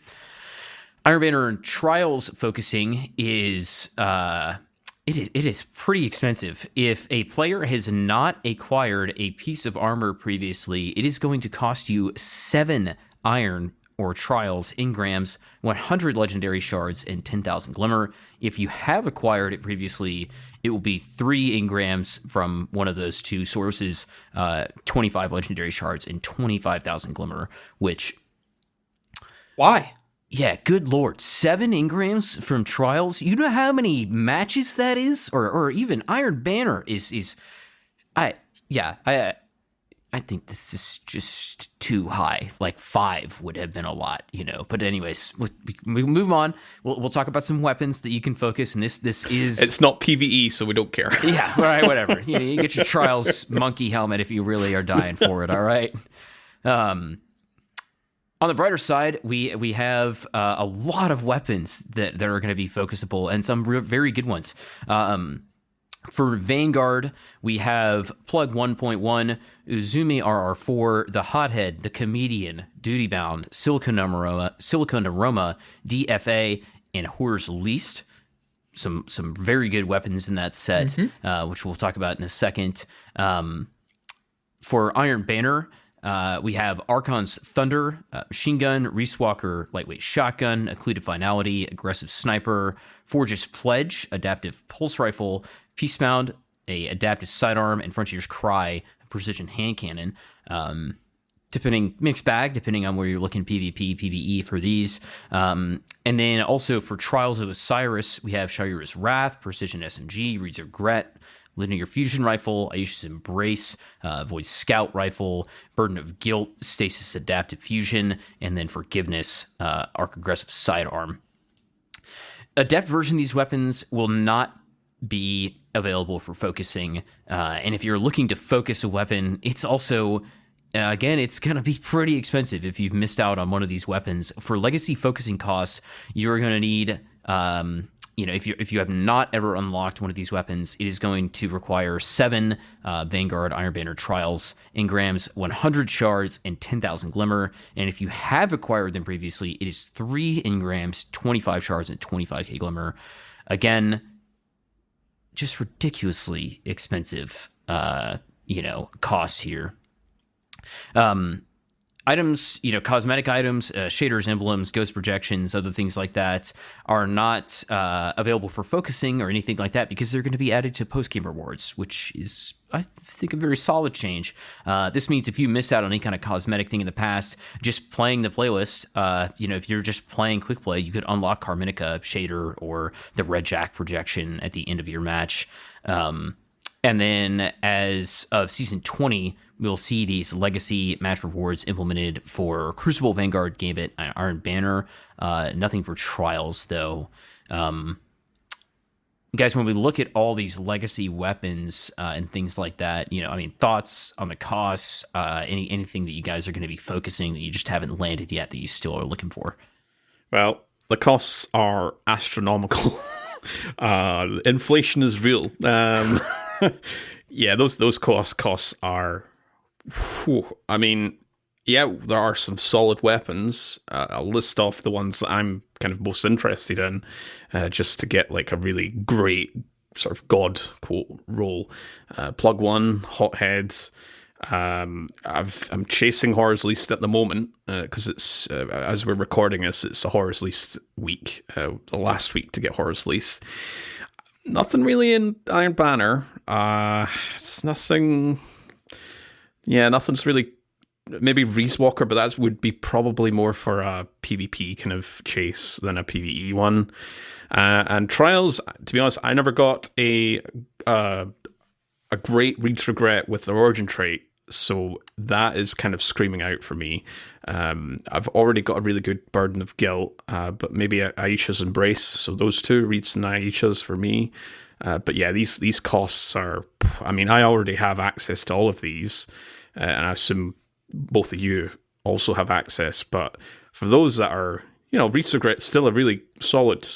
Iron Banner and Trials focusing is it is pretty expensive. If a player has not acquired a piece of armor previously, it is going to cost you 7 iron or Trials engrams, 100 legendary shards, and 10,000 glimmer. If you have acquired it previously, it will be 3 engrams from one of those 2 sources, 25 legendary shards, and 25,000 glimmer, which... Why? Yeah, good lord. 7 engrams from Trials? You know how many matches that is? Or even Iron Banner is I think this is just too high. Like 5 would have been a lot, But anyways, we move on. We'll talk about some weapons that you can focus, and this is... It's not PvE, so we don't care. Yeah, all right, whatever. You get your Trials monkey helmet if you really are dying for it, all right? On the brighter side, we have a lot of weapons that are going to be focusable, and some very good ones. For Vanguard, we have Plug 1.1, Uzumi RR4, the Hothead, the Comedian, Duty Bound, Silicon Aroma, DFA, and Horror's Least. Some very good weapons in that set, which we'll talk about in a second. For Iron Banner, we have Archon's Thunder, Machine Gun, Reeswalker, Lightweight Shotgun, Occluded Finality, Aggressive Sniper, Forge's Pledge, Adaptive Pulse Rifle, Peacebound, a Adaptive Sidearm, and Frontier's Cry, Precision Hand Cannon. Mixed bag, depending on where you're looking PvP, PvE for these. And then also for Trials of Osiris, we have Shayura's Wrath, Precision SMG, Reed's Regret, Linear Fusion Rifle, Aisha's Embrace, Void's Scout Rifle, Burden of Guilt, Stasis Adaptive Fusion, and then Forgiveness, Arc Aggressive Sidearm. Adept version of these weapons will not be available for focusing. And if you're looking to focus a weapon, it's also... again, it's going to be pretty expensive if you've missed out on one of these weapons. For legacy focusing costs, you're going to need, if you have not ever unlocked one of these weapons, it is going to require 7 Vanguard Iron Banner Trials engrams, 100 shards, and 10,000 glimmer. And if you have acquired them previously, it is 3 engrams, 25 shards, and 25k glimmer. Again, just ridiculously expensive, costs here. Items, cosmetic items, shaders, emblems, ghost projections, other things like that are not available for focusing or anything like that because they're going to be added to post-game rewards, which is, I think, a very solid change. This means if you missed out on any kind of cosmetic thing in the past, just playing the playlist, if you're just playing quick play, you could unlock Carminica shader or the Red Jack projection at the end of your match. And then as of Season 20, we'll see these legacy match rewards implemented for Crucible, Vanguard, Gambit, and Iron Banner. Nothing for Trials, though. Guys, when we look at all these legacy weapons and things like that, thoughts on the costs, anything that you guys are going to be focusing that you just haven't landed yet that you still are looking for? Well, the costs are astronomical. Inflation is real. Yeah, those costs are. There are some solid weapons. I'll list off the ones that I'm kind of most interested in, just to get like a really great sort of god quote roll. Plug 1, Hotheads. I'm chasing Horror's Least at the moment because it's as we're recording this, it's a Horror's Least week, the last week to get Horror's Least. Nothing really in Iron Banner. It's nothing. Yeah, nothing's really. Maybe Reeswalker, but that would be probably more for a PvP kind of chase than a PvE one. And Trials, to be honest, I never got a great Reed's Regret with the Origin trait, so that is kind of screaming out for me. I've already got a really good Burden of Guilt, but maybe Aisha's Embrace. So those two, Reed's and Aisha's for me. But yeah, these costs are. I already have access to all of these, and I assume both of you also have access. But for those that are, Reed's Regret's still a really solid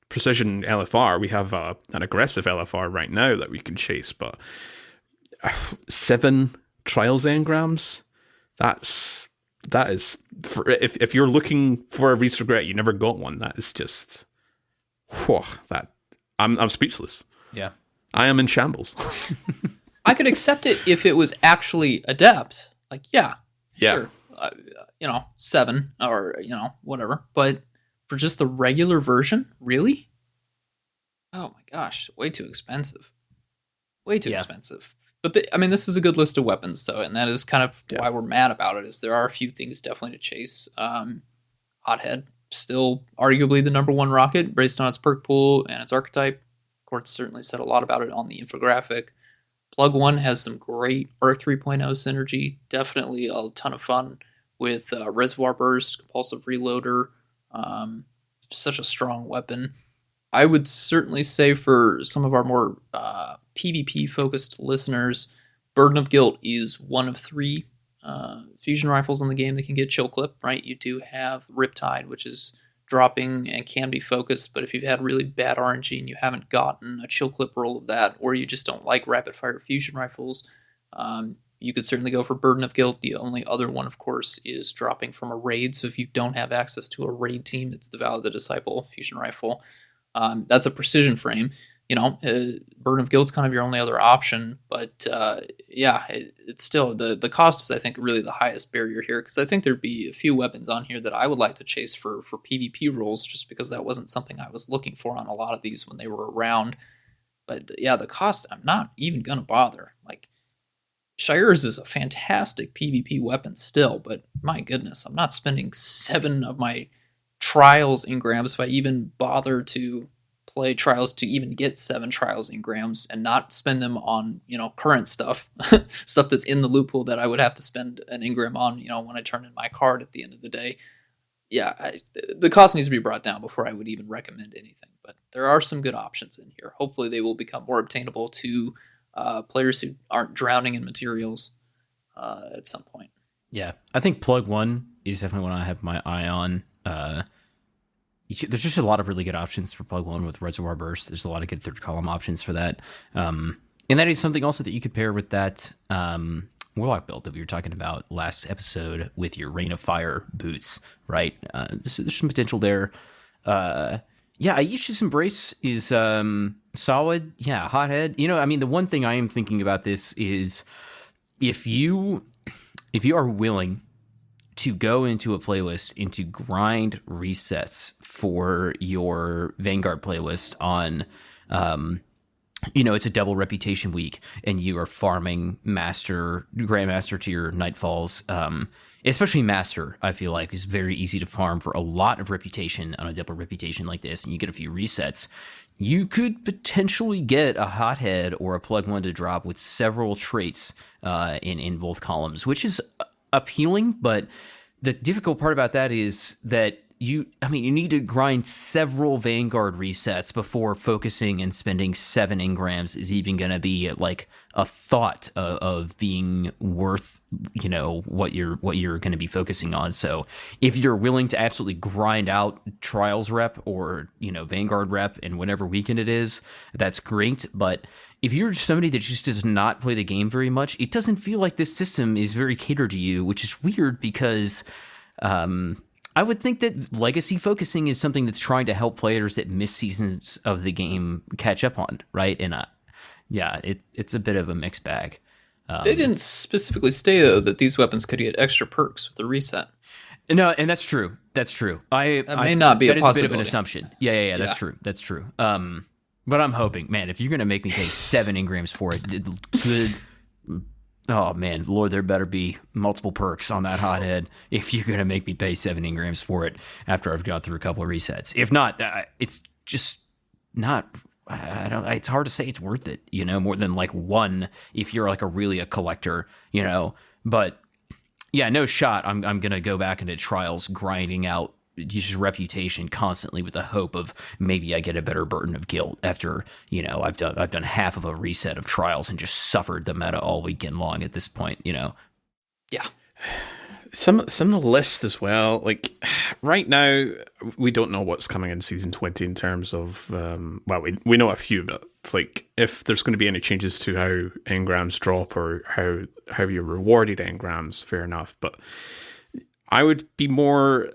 precision LFR. We have an aggressive LFR right now that we can chase, but 7 Trials engrams. That is for, if you're looking for a Reed's Regret, you never got one. That is just, I'm speechless. Yeah, I am in shambles. I could accept it if it was actually adept. Like, yeah. Sure. 7 or whatever. But for just the regular version, really? Oh my gosh, way too expensive. Way too expensive. But this is a good list of weapons, though, and that is kind of why we're mad about it. Is there are a few things definitely to chase. Hothead, still arguably the number 1 rocket based on its perk pool and its archetype. Courts certainly said a lot about it on the infographic. Plug 1 has some great Arc 3.0 synergy. Definitely a ton of fun with Reservoir Burst, Compulsive Reloader. Such a strong weapon. I would certainly say for some of our more PvP-focused listeners, Burden of Guilt is one of 3 fusion rifles in the game that can get chill clip, right? You do have Riptide, which is dropping and can be focused, but if you've had really bad RNG and you haven't gotten a chill clip roll of that, or you just don't like rapid fire fusion rifles, you could certainly go for Burden of Guilt. The only other one, of course, is dropping from a raid. So if you don't have access to a raid team, it's the Vow of the Disciple fusion rifle. That's a precision frame. Burden of Guilt's kind of your only other option, but it's still the cost is, I think, really the highest barrier here, because I think there'd be a few weapons on here that I would like to chase for PvP roles, just because that wasn't something I was looking for on a lot of these when they were around. But yeah, the cost, I'm not even gonna bother. Like, Shire's is a fantastic PvP weapon still, but my goodness, I'm not spending 7 of my trials engrams if I even bother to play trials to even get 7 trials engrams, and not spend them on, current stuff, stuff that's in the loot pool that I would have to spend an engram on, when I turn in my card at the end of the day. Yeah, the cost needs to be brought down before I would even recommend anything, but there are some good options in here. Hopefully they will become more obtainable to players who aren't drowning in materials at some point. Yeah, I think Plug 1 is definitely one I have my eye on. There's just a lot of really good options for Plug 1 with Reservoir Burst. There's a lot of good third column options for that. And that is something also that you could pair with that Warlock build that we were talking about last episode with your Rain of Fire boots, right? There's some potential there. Aisha's Embrace is solid. Yeah, Hothead. The one thing I am thinking about this is if you are willing to go into a playlist and to grind resets for your Vanguard playlist on, it's a double reputation week and you are farming Grandmaster to your Nightfalls, especially Master, I feel like is very easy to farm for a lot of reputation on a double reputation like this, and you get a few resets. You could potentially get a Hothead or a Plug 1 to drop with several traits in both columns, which is appealing, but the difficult part about that is that you need to grind several Vanguard resets before focusing and spending 7 engrams is even going to be like a thought of being worth, what you're going to be focusing on. So if you're willing to absolutely grind out Trials rep or, Vanguard rep and whatever weekend it is, that's great. But if you're just somebody that just does not play the game very much, it doesn't feel like this system is very catered to you, which is weird because I would think that legacy focusing is something that's trying to help players that miss seasons of the game catch up on, right? And it's a bit of a mixed bag. They didn't specifically state, though, that these weapons could get extra perks with the reset. No, and that's true. That's true. That may not be a possibility. That is a bit of an assumption. Yeah. That's true. That's true. But I'm hoping, man, if you're going to make me pay 7 engrams for it, good. Oh, man, Lord, there better be multiple perks on that Hothead if you're going to make me pay 7 engrams for it after I've gone through a couple of resets. If not, it's just not, it's hard to say it's worth it, more than like 1 if you're like a collector, But yeah, no shot. I'm going to go back into Trials grinding out just reputation constantly with the hope of maybe I get a better Burden of Guilt after, I've done half of a reset of Trials and just suffered the meta all weekend long at this point, Yeah. Some of the lists as well, like right now, we don't know what's coming in Season 20 in terms of, we know a few, but it's like if there's going to be any changes to how engrams drop or how you're rewarded engrams, fair enough. But I would be more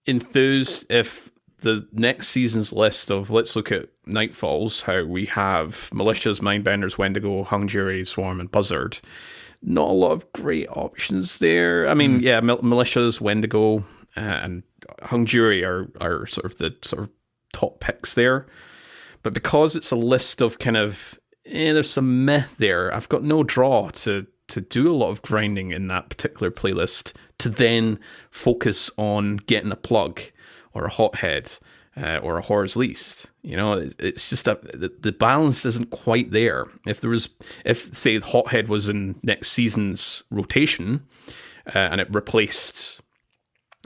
enthused if the next season's list of, let's look at Nightfalls, how we have Militias, Mindbenders, Wendigo, Hung Jury, Swarm, and Buzzard. Not a lot of great options there. Militias, Wendigo, and Hung Jury are sort of top picks there. But because it's a list of kind of, there's some myth there, I've got no draw to do a lot of grinding in that particular playlist to then focus on getting a plug or a hothead or a horror's least. It's just the balance isn't quite there. If say hothead was in next season's rotation and it replaced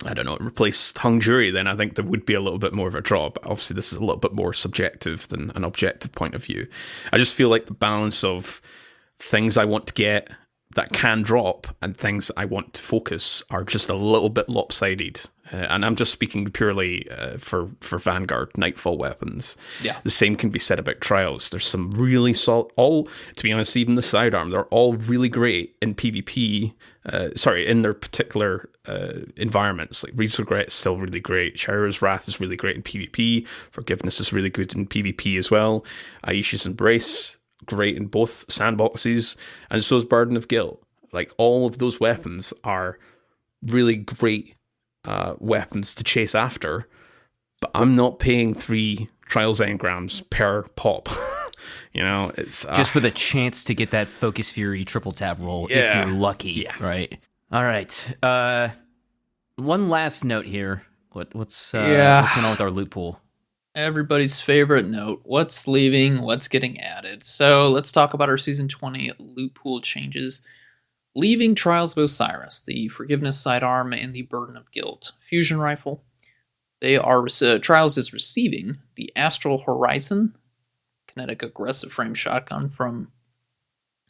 Hung Jury, then I think there would be a little bit more of a draw. But obviously this is a little bit more subjective than an objective point of view. I just feel like the balance of things I want to get that can drop and things I want to focus are just a little bit lopsided. And I'm just speaking purely for Vanguard Nightfall weapons. Yeah. The same can be said about Trials. There's some really solid, to be honest, even the sidearm, they're all really great in PvP, in their particular environments. Like Reed's Regret is still really great. Shira's Wrath is really great in PvP. Forgiveness is really good in PvP as well. Aisha's Embrace, great in both sandboxes, and so is Burden of Guilt. Like, all of those weapons are really great weapons to chase after, but I'm not paying 3 Trials engrams per pop. It's just for the chance to get that Focus Fury triple tap roll if you're lucky, right? All right. One last note here. What's going on with our loot pool? Everybody's favorite note. What's leaving? What's getting added? So let's talk about our Season 20 loot pool changes. Leaving Trials of Osiris, the Forgiveness sidearm, and the Burden of Guilt fusion rifle. Trials is receiving the Astral Horizon kinetic aggressive frame shotgun from,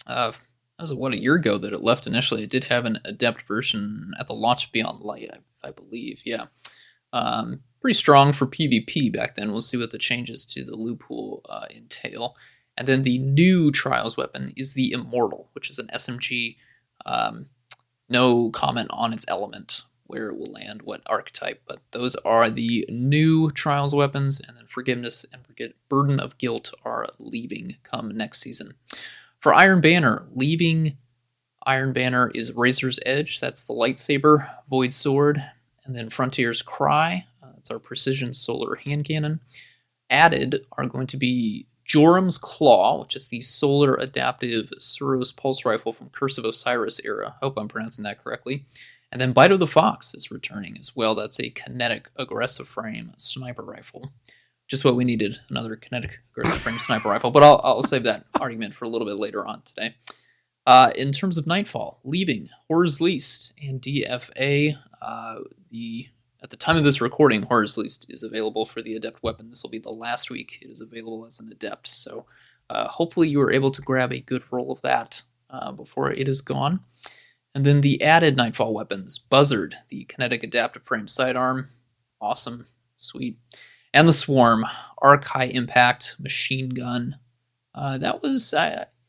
that was a year ago that it left initially. It did have an adept version at the launch of Beyond Light, I believe. Yeah. Pretty strong for PvP back then. We'll see what the changes to the loot pool entail. And then the new Trials weapon is the Immortal, which is an SMG. No comment on its element, where it will land, what archetype, but those are the new Trials weapons, and then Forgiveness and Burden of Guilt are leaving come next season. For Iron Banner, leaving Iron Banner is Razor's Edge, that's the lightsaber, Void Sword, and then Frontier's Cry, that's our precision solar hand cannon. Added are going to be Joram's Claw, which is the solar adaptive Suros pulse rifle from Curse of Osiris era. Hope I'm pronouncing that correctly. And then Bite of the Fox is returning as well. That's a kinetic aggressive frame sniper rifle. Just what we needed, another kinetic aggressive frame sniper rifle. But I'll save that argument for a little bit later on today. In terms of Nightfall, leaving Horror's Least and DFA. At the time of this recording, Horror's Least is available for the Adept weapon. This will be the last week it is available as an Adept. So hopefully you were able to grab a good roll of that before it is gone. And then the added Nightfall weapons, Buzzard, the kinetic adaptive frame sidearm, awesome, sweet. And the Swarm, Arc High Impact Machine Gun. That was,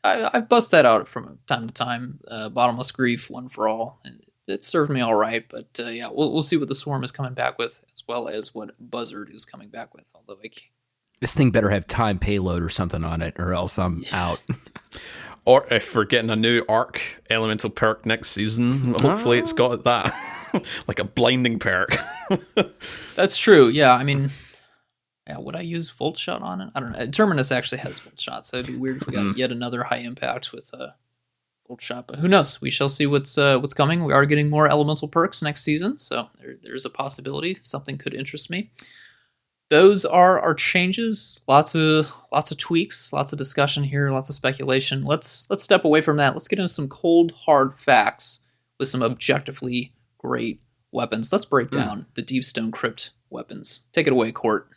I've bust that out from time to time. Bottomless Grief, One for All. It served me all right, but we'll see what the Swarm is coming back with, as well as what Buzzard is coming back with. Although this thing better have time payload or something on it, or else I'm out. Or if we're getting a new Arc Elemental perk next season, hopefully it's got that. Like a blinding perk. That's true, yeah. I mean, would I use Volt Shot on it? I don't know. Terminus actually has Volt Shot, so it'd be weird if we got yet another high impact with Volt Shot. But who knows? We shall see what's coming. We are getting more Elemental perks next season, so there's a possibility. Something could interest me. Those are our changes. Lots of tweaks, lots of discussion here, lots of speculation. Let's step away from that. Let's get into some cold, hard facts with some objectively great weapons. Let's break down the Deep Stone Crypt weapons. Take it away, Court.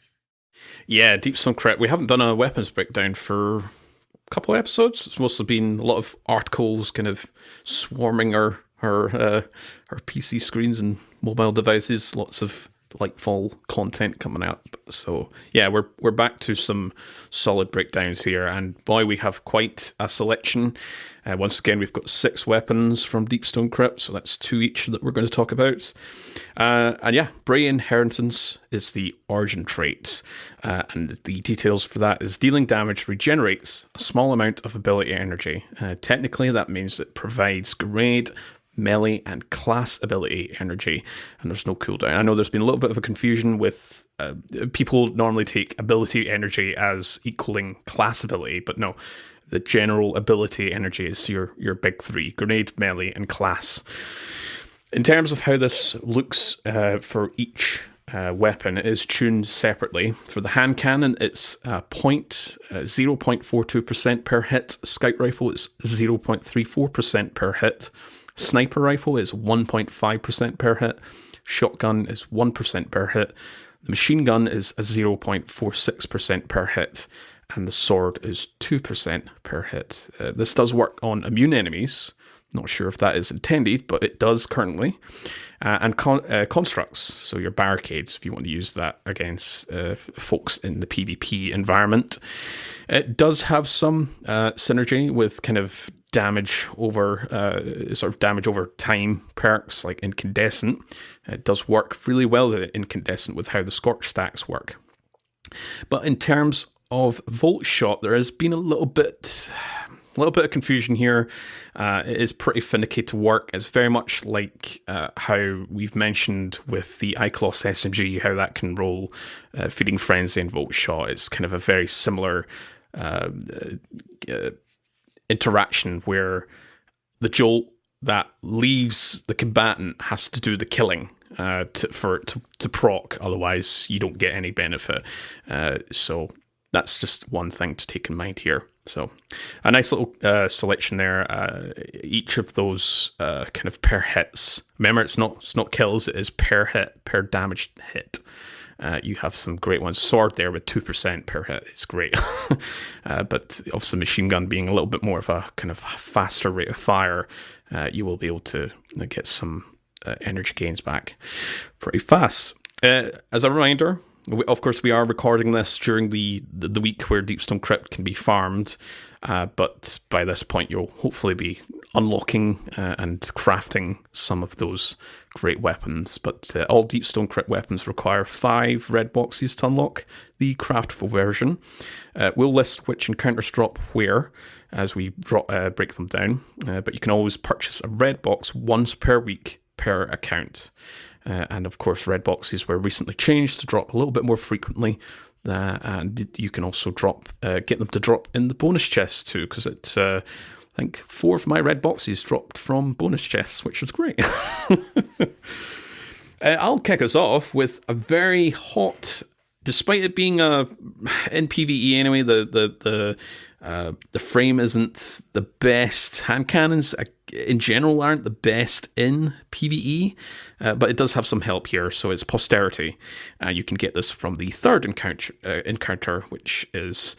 Yeah, Deep Stone Crypt. We haven't done a weapons breakdown for a couple of episodes. It's mostly been a lot of articles kind of swarming our PC screens and mobile devices. Lots of Lightfall content coming up. So yeah, we're back to some solid breakdowns here, and boy, we have quite a selection. Once again, we've got 6 weapons from Deep Stone Crypt, so that's 2 each that we're going to talk about. And yeah, Bray Inheritance is the origin trait, and the details for that is dealing damage regenerates a small amount of ability energy. Technically, that means it provides grade, melee, and class ability energy, and there's no cooldown. I know there's been a little bit of a confusion with people normally take ability energy as equaling class ability, but no, the general ability energy is your big 3: grenade, melee, and class. In terms of how this looks for each weapon, it is tuned separately. For the hand cannon, it's 0.42% per hit. Scout rifle is 0.34% per hit. Sniper rifle is 1.5% per hit. Shotgun is 1% per hit. The machine gun is a 0.46% per hit. And the sword is 2% per hit. This does work on immune enemies. Not sure if that is intended, but it does currently. And constructs, so your barricades, if you want to use that against folks in the PvP environment. It does have some synergy with kind of damage over time perks like Incandescent. It does work really well with Incandescent with how the Scorch stacks work. But in terms of Volt Shot, there has been a little bit of confusion here. It is pretty finicky to work. It's very much like how we've mentioned with the Iclos SMG, how that can roll Feeding Frenzy and Volt Shot. It's kind of a very similar interaction where the jolt that leaves the combatant has to do the killing for it to proc. Otherwise, you don't get any benefit. So that's just one thing to take in mind here. So a nice little selection there. Each of those kind of per hits. Remember, it's not kills. It is per hit, per damaged hit. You have some great ones. Sword there with 2% per hit is great. But obviously machine gun being a little bit more of a kind of faster rate of fire, you will be able to get some energy gains back pretty fast. As a reminder, of course, we are recording this during the week where Deep Stone Crypt can be farmed, but by this point you'll hopefully be unlocking and crafting some of those great weapons. But all Deep Stone Crypt weapons require 5 red boxes to unlock the craftable version. We'll list which encounters drop where as we break them down, but you can always purchase a red box once per week per account. And of course, red boxes were recently changed to drop a little bit more frequently. And you can also get them to drop in the bonus chest too, because it's I think 4 of my red boxes dropped from bonus chests, which was great. I'll kick us off with a very hot, despite it being in PvE anyway, the frame isn't the best. Hand cannons in general aren't the best in PvE, but it does have some help here. So it's Posterity. You can get this from the third encounter, which is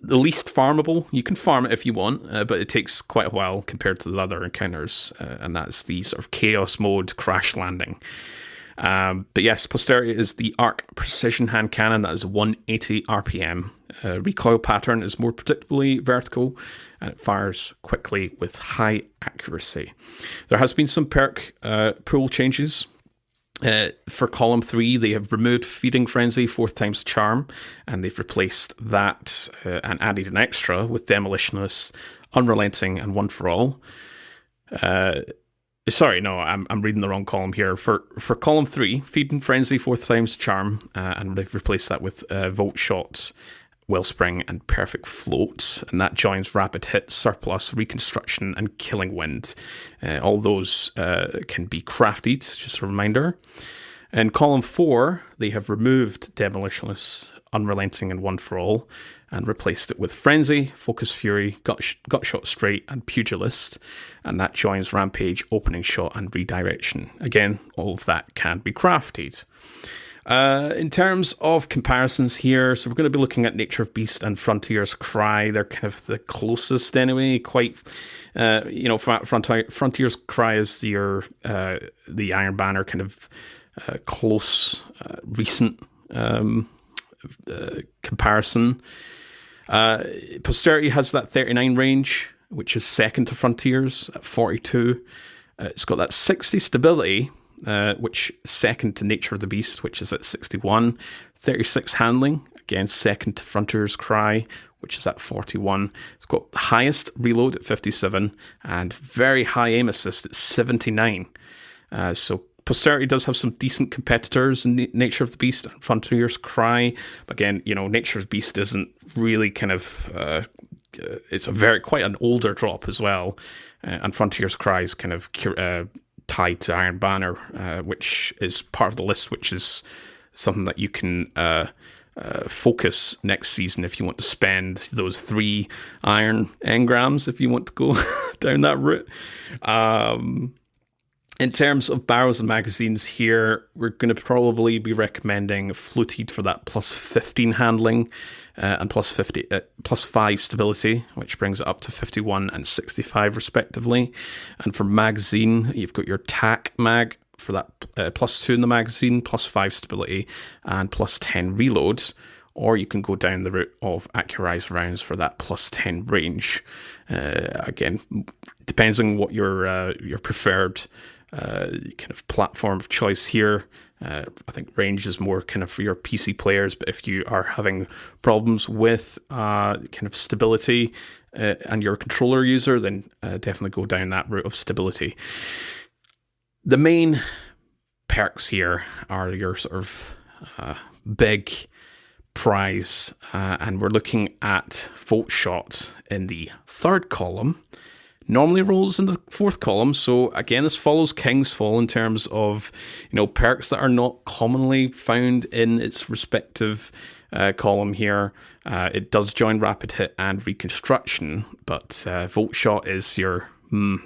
the least farmable. You can farm it if you want, but it takes quite a while compared to the other encounters, and that's the sort of chaos mode crash landing. But yes, Posterity is the arc precision hand cannon that is 180 RPM. Recoil pattern is more predictably vertical, and it fires quickly with high accuracy. There has been some perk pool changes. For column 3, they have removed Feeding Frenzy 4th times Charm, and they've replaced that and added an extra with Demolitionist, Unrelenting, and One for All. Sorry, no, I'm reading the wrong column here. For column 3, Feeding Frenzy 4th times Charm, and they've replaced that with Volt Shots, Wellspring, and Perfect Float, and that joins Rapid Hit, Surplus, Reconstruction, and Killing Wind. All those can be crafted, just a reminder. In column 4, they have removed Demolitionist, Unrelenting, and One for All, and replaced it with Frenzy, Focus Fury, Gut Shot Straight, and Pugilist, and that joins Rampage, Opening Shot, and Redirection. Again, all of that can be crafted. In terms of comparisons here, so we're going to be looking at Nature of Beast and Frontier's Cry. They're kind of the closest anyway. Quite, Frontier's Cry is the Iron Banner kind of close, recent comparison. Posterity has that 39 range, which is second to Frontiers at 42. It's got that 60 stability, which is second to Nature of the Beast, which is at 61. 36 handling, again second to Frontier's Cry, which is at 41. It's got the highest reload at 57 and very high aim assist at 79. So Posterity does have some decent competitors in Nature of the Beast and Frontier's Cry. But again, Nature of the Beast isn't really kind of... it's quite an older drop as well. And Frontier's Cry is kind of tied to Iron Banner, which is part of the list, which is something that you can focus next season if you want to spend those 3 iron engrams, if you want to go down that route. In terms of barrels and magazines here, we're going to probably be recommending Fluted for that plus 15 handling and plus 5 stability, which brings it up to 51 and 65 respectively. And for magazine, you've got your TAC mag for that plus 2 in the magazine, plus 5 stability, and plus 10 reload. Or you can go down the route of accurized rounds for that plus 10 range. Again, depends on what your preferred kind of platform of choice here. I think range is more kind of for your PC players, but if you are having problems with kind of stability and you're a controller user, then definitely go down that route of stability. The main perks here are your sort of big prize, and we're looking at Volt Shot in the third column. Normally rolls in the fourth column, so again, this follows King's Fall in terms of, perks that are not commonly found in its respective column here. It does join Rapid Hit and Reconstruction, but Volt Shot is your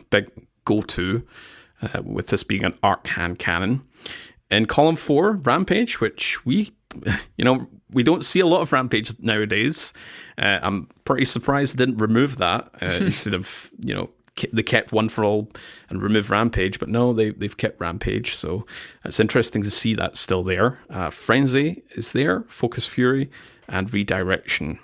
big go-to, with this being an arc hand cannon. In column 4, Rampage, which we don't see a lot of Rampage nowadays. I'm pretty surprised they didn't remove that instead of, they kept One for All and remove Rampage, but no, they've kept Rampage, so it's interesting to see that still there. Frenzy is there, Focus Fury, and Redirection.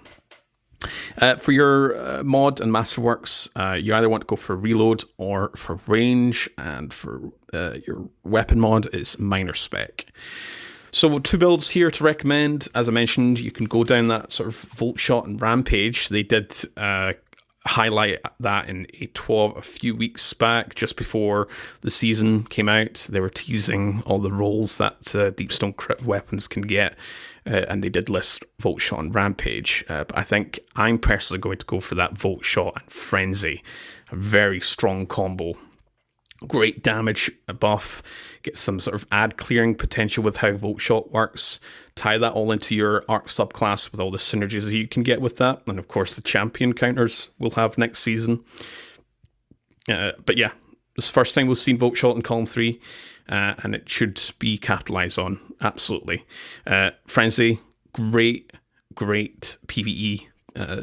For your mod and Masterworks, you either want to go for reload or for range, and for your weapon mod, it's minor spec. So 2 builds here to recommend. As I mentioned, you can go down that sort of Volt Shot and Rampage. They did highlight that in a TWAB a few weeks back, just before the season came out. They were teasing all the roles that Deep Stone Crypt Weapons can get, and they did list Volt Shot and Rampage. But I think I'm personally going to go for that Volt Shot and Frenzy. A very strong combo. Great damage buff, get some sort of ad clearing potential with how Volt Shot works. Tie that all into your arc subclass with all the synergies you can get with that. And of course, the champion counters we'll have next season. But yeah, this is the first time we've seen Volt Shot in column 3, and it should be capitalized on. Absolutely. Frenzy, great PvE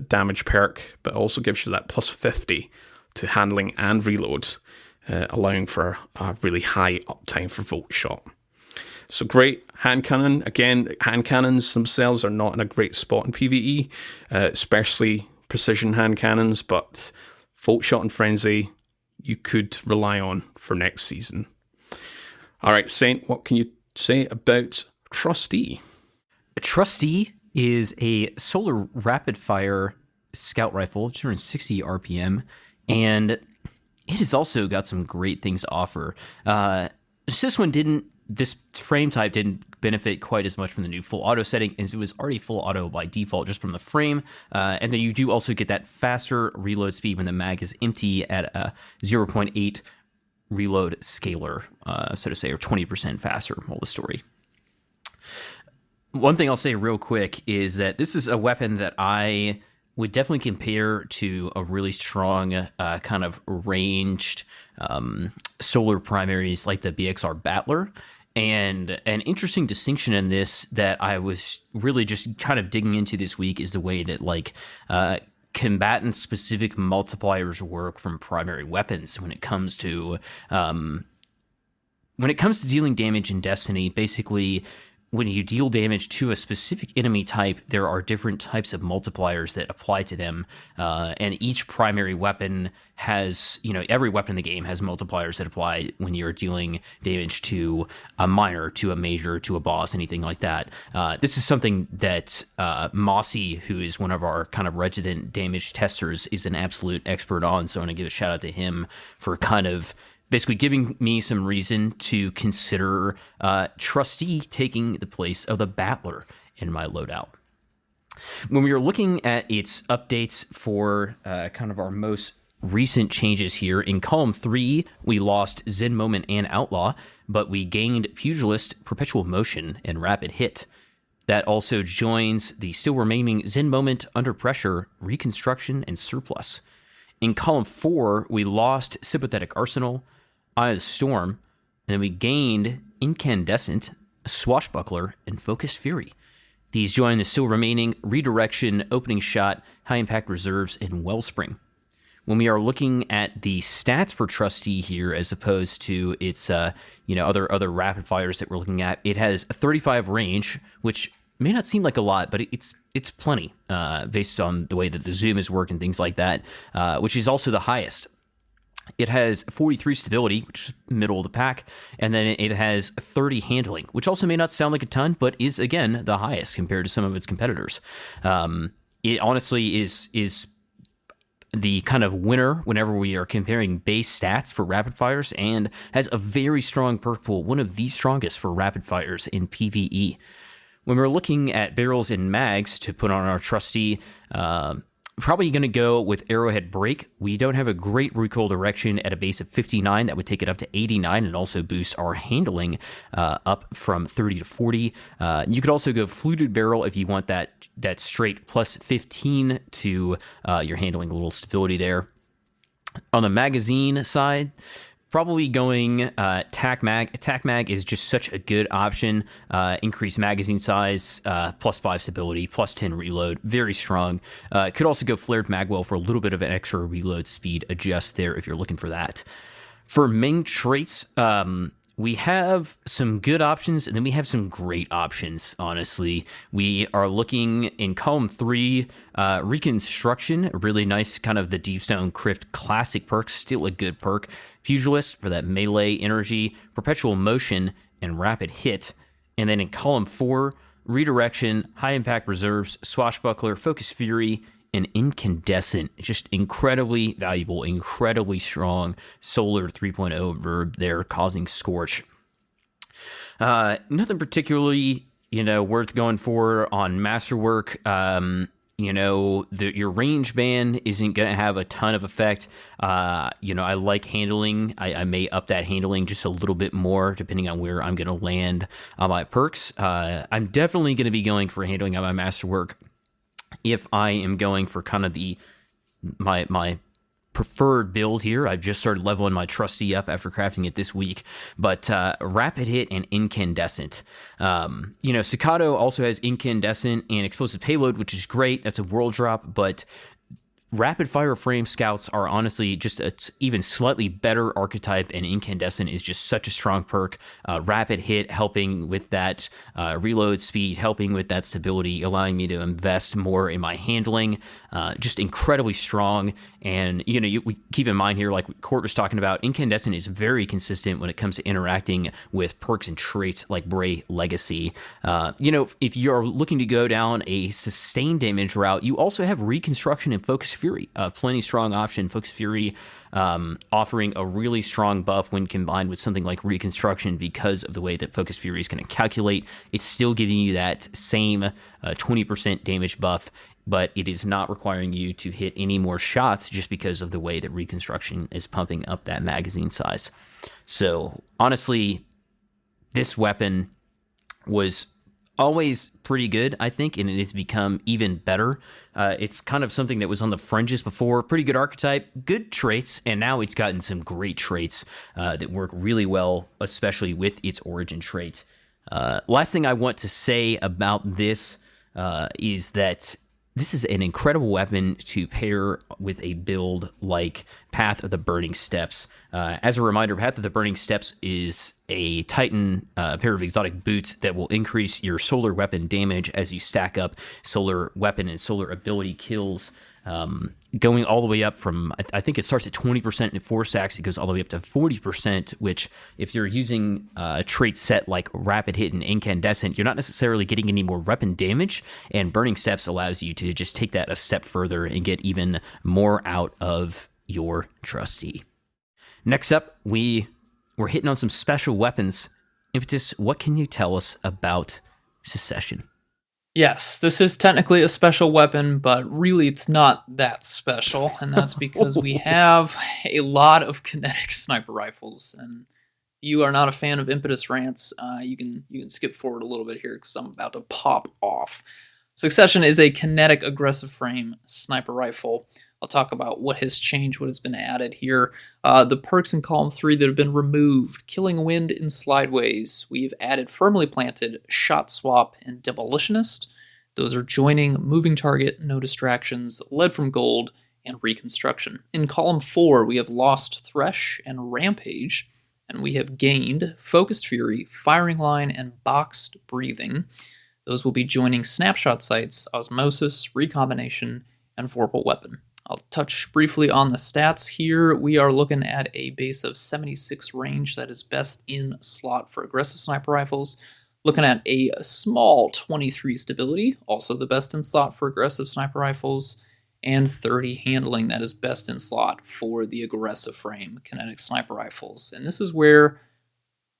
damage perk, but also gives you that plus 50 to handling and reload. Allowing for a really high uptime for Volt Shot. So great hand cannon. Again, hand cannons themselves are not in a great spot in PvE, especially precision hand cannons, but Volt Shot and Frenzy you could rely on for next season. All right, Saint, what can you say about Trustee? Trustee is a solar rapid fire scout rifle, 260 RPM, and it has also got some great things to offer. This frame type didn't benefit quite as much from the new full auto setting, as it was already full auto by default just from the frame. And then you do also get that faster reload speed when the mag is empty at a 0.8 reload scaler, so to say, or 20% faster, moral of the story. One thing I'll say real quick is that this is a weapon that I would definitely compare to a really strong kind of ranged solar primaries like the BXR Battler. And an interesting distinction in this that I was really just kind of digging into this week is the way that combatant-specific multipliers work from primary weapons when it comes to dealing damage in Destiny. Basically, when you deal damage to a specific enemy type, there are different types of multipliers that apply to them. And each primary weapon has, every weapon in the game has multipliers that apply when you're dealing damage to a minor, to a major, to a boss, anything like that. This is something that Mossy, who is one of our kind of resident damage testers, is an absolute expert on. So I want to give a shout out to him for kind of basically giving me some reason to consider Trustee taking the place of the Battler in my loadout. When we were looking at its updates for kind of our most recent changes here, in column 3, we lost Zen Moment and Outlaw, but we gained Pugilist, Perpetual Motion, and Rapid Hit. That also joins the still remaining Zen Moment, Under Pressure, Reconstruction, and Surplus. In column 4, we lost Sympathetic Arsenal, Eye of the Storm, And then we gained Incandescent, Swashbuckler, and Focused Fury. These join the still remaining Redirection, Opening Shot, High Impact Reserves, and Wellspring. When we are looking at the stats for Trustee here, as opposed to its other rapid fires that we're looking at, it has a 35 range, which may not seem like a lot, but it's plenty based on the way that the zoom is working, things like that, which is also the highest. It has 43 stability, which is middle of the pack, and then it has 30 handling, which also may not sound like a ton, but is, again, the highest compared to some of its competitors. It honestly is the kind of winner whenever we are comparing base stats for rapid fires, and has a very strong perk pool, one of the strongest for rapid fires in PvE. When we're looking at barrels and mags to put on our Trustee, probably going to go with Arrowhead Break. We don't have a great recoil direction at a base of 59. That would take it up to 89 and also boost our handling up from 30 to 40. You could also go Fluted Barrel if you want that straight plus 15 to your handling, a little stability there. On the magazine side, probably going Tac Mag. Tac Mag is just such a good option. Increased magazine size, plus 5 stability, plus 10 reload. Very strong. Could also go Flared Magwell for a little bit of an extra reload speed adjust there if you're looking for that. For main traits, we have some good options, and then we have some great options, honestly. We are looking in column 3, Reconstruction, a really nice kind of the Deep Stone Crypt classic perk, still a good perk. Pugilist for that melee energy, Perpetual Motion, and Rapid Hit. And then in column 4, Redirection, High Impact Reserves, Swashbuckler, Focus Fury, and Incandescent. Just incredibly valuable, incredibly strong Solar 3.0 verb there, causing Scorch. Nothing particularly, worth going for on Masterwork. Your range band isn't going to have a ton of effect. I like handling. I may up that handling just a little bit more depending on where I'm going to land on my perks. I'm definitely going to be going for handling on my Masterwork if I am going for kind of my preferred build here. I've just started leveling my Trustee up after crafting it this week, but Rapid Hit and Incandescent. Staccato also has Incandescent and Explosive Payload, which is great. That's a world drop, but Rapid Fire Frame Scouts are honestly just an even slightly better archetype, and Incandescent is just such a strong perk. Rapid Hit helping with that reload speed, helping with that stability, allowing me to invest more in my handling. Just incredibly strong. And, we keep in mind here, like Court was talking about, Incandescent is very consistent when it comes to interacting with perks and traits like Bray Legacy. If you're looking to go down a sustained damage route, you also have Reconstruction and Focus Fury. Plenty strong option. Focus Fury offering a really strong buff when combined with something like Reconstruction because of the way that Focus Fury is going to calculate. It's still giving you that same 20% damage buff, but it is not requiring you to hit any more shots just because of the way that Reconstruction is pumping up that magazine size. So honestly, this weapon was always pretty good, I think, and it has become even better. It's kind of something that was on the fringes before. Pretty good archetype, good traits, and now it's gotten some great traits that work really well, especially with its origin trait. Last thing I want to say about this is that this is an incredible weapon to pair with a build like Path of the Burning Steps. As a reminder, Path of the Burning Steps is a Titan pair of exotic boots that will increase your solar weapon damage as you stack up solar weapon and solar ability kills, going all the way up from, I think it starts at 20% in 4 stacks. It goes all the way up to 40%, which if you're using a trait set like Rapid Hit and Incandescent, you're not necessarily getting any more weapon damage, and Burning Steps allows you to just take that a step further and get even more out of your Trustee. Next up, we're hitting on some special weapons. Impetus, what can you tell us about Secession? Yes, this is technically a special weapon, but really it's not that special, and that's because we have a lot of kinetic sniper rifles. And if you are not a fan of Impetus rants, you can skip forward a little bit here because I'm about to pop off. Succession is a kinetic aggressive frame sniper rifle I'll talk about what has changed, what has been added here. The perks in column 3 that have been removed: Killing Wind and Slideways. We've added Firmly Planted, Shot Swap, and Demolitionist. Those are joining, moving target, no distractions, lead from gold, and reconstruction. In column 4, we have lost Thresh and Rampage, and we have gained Focused Fury, Firing Line, and Boxed Breathing. Those will be joining Snapshot Sights, Osmosis, Recombination, and Vorpal Weapon. I'll touch briefly on the stats here. We are looking at a base of 76 range, that is best in slot for aggressive sniper rifles. Looking at a small 23 stability, also the best in slot for aggressive sniper rifles, and 30 handling, that is best in slot for the aggressive frame kinetic sniper rifles. And this is where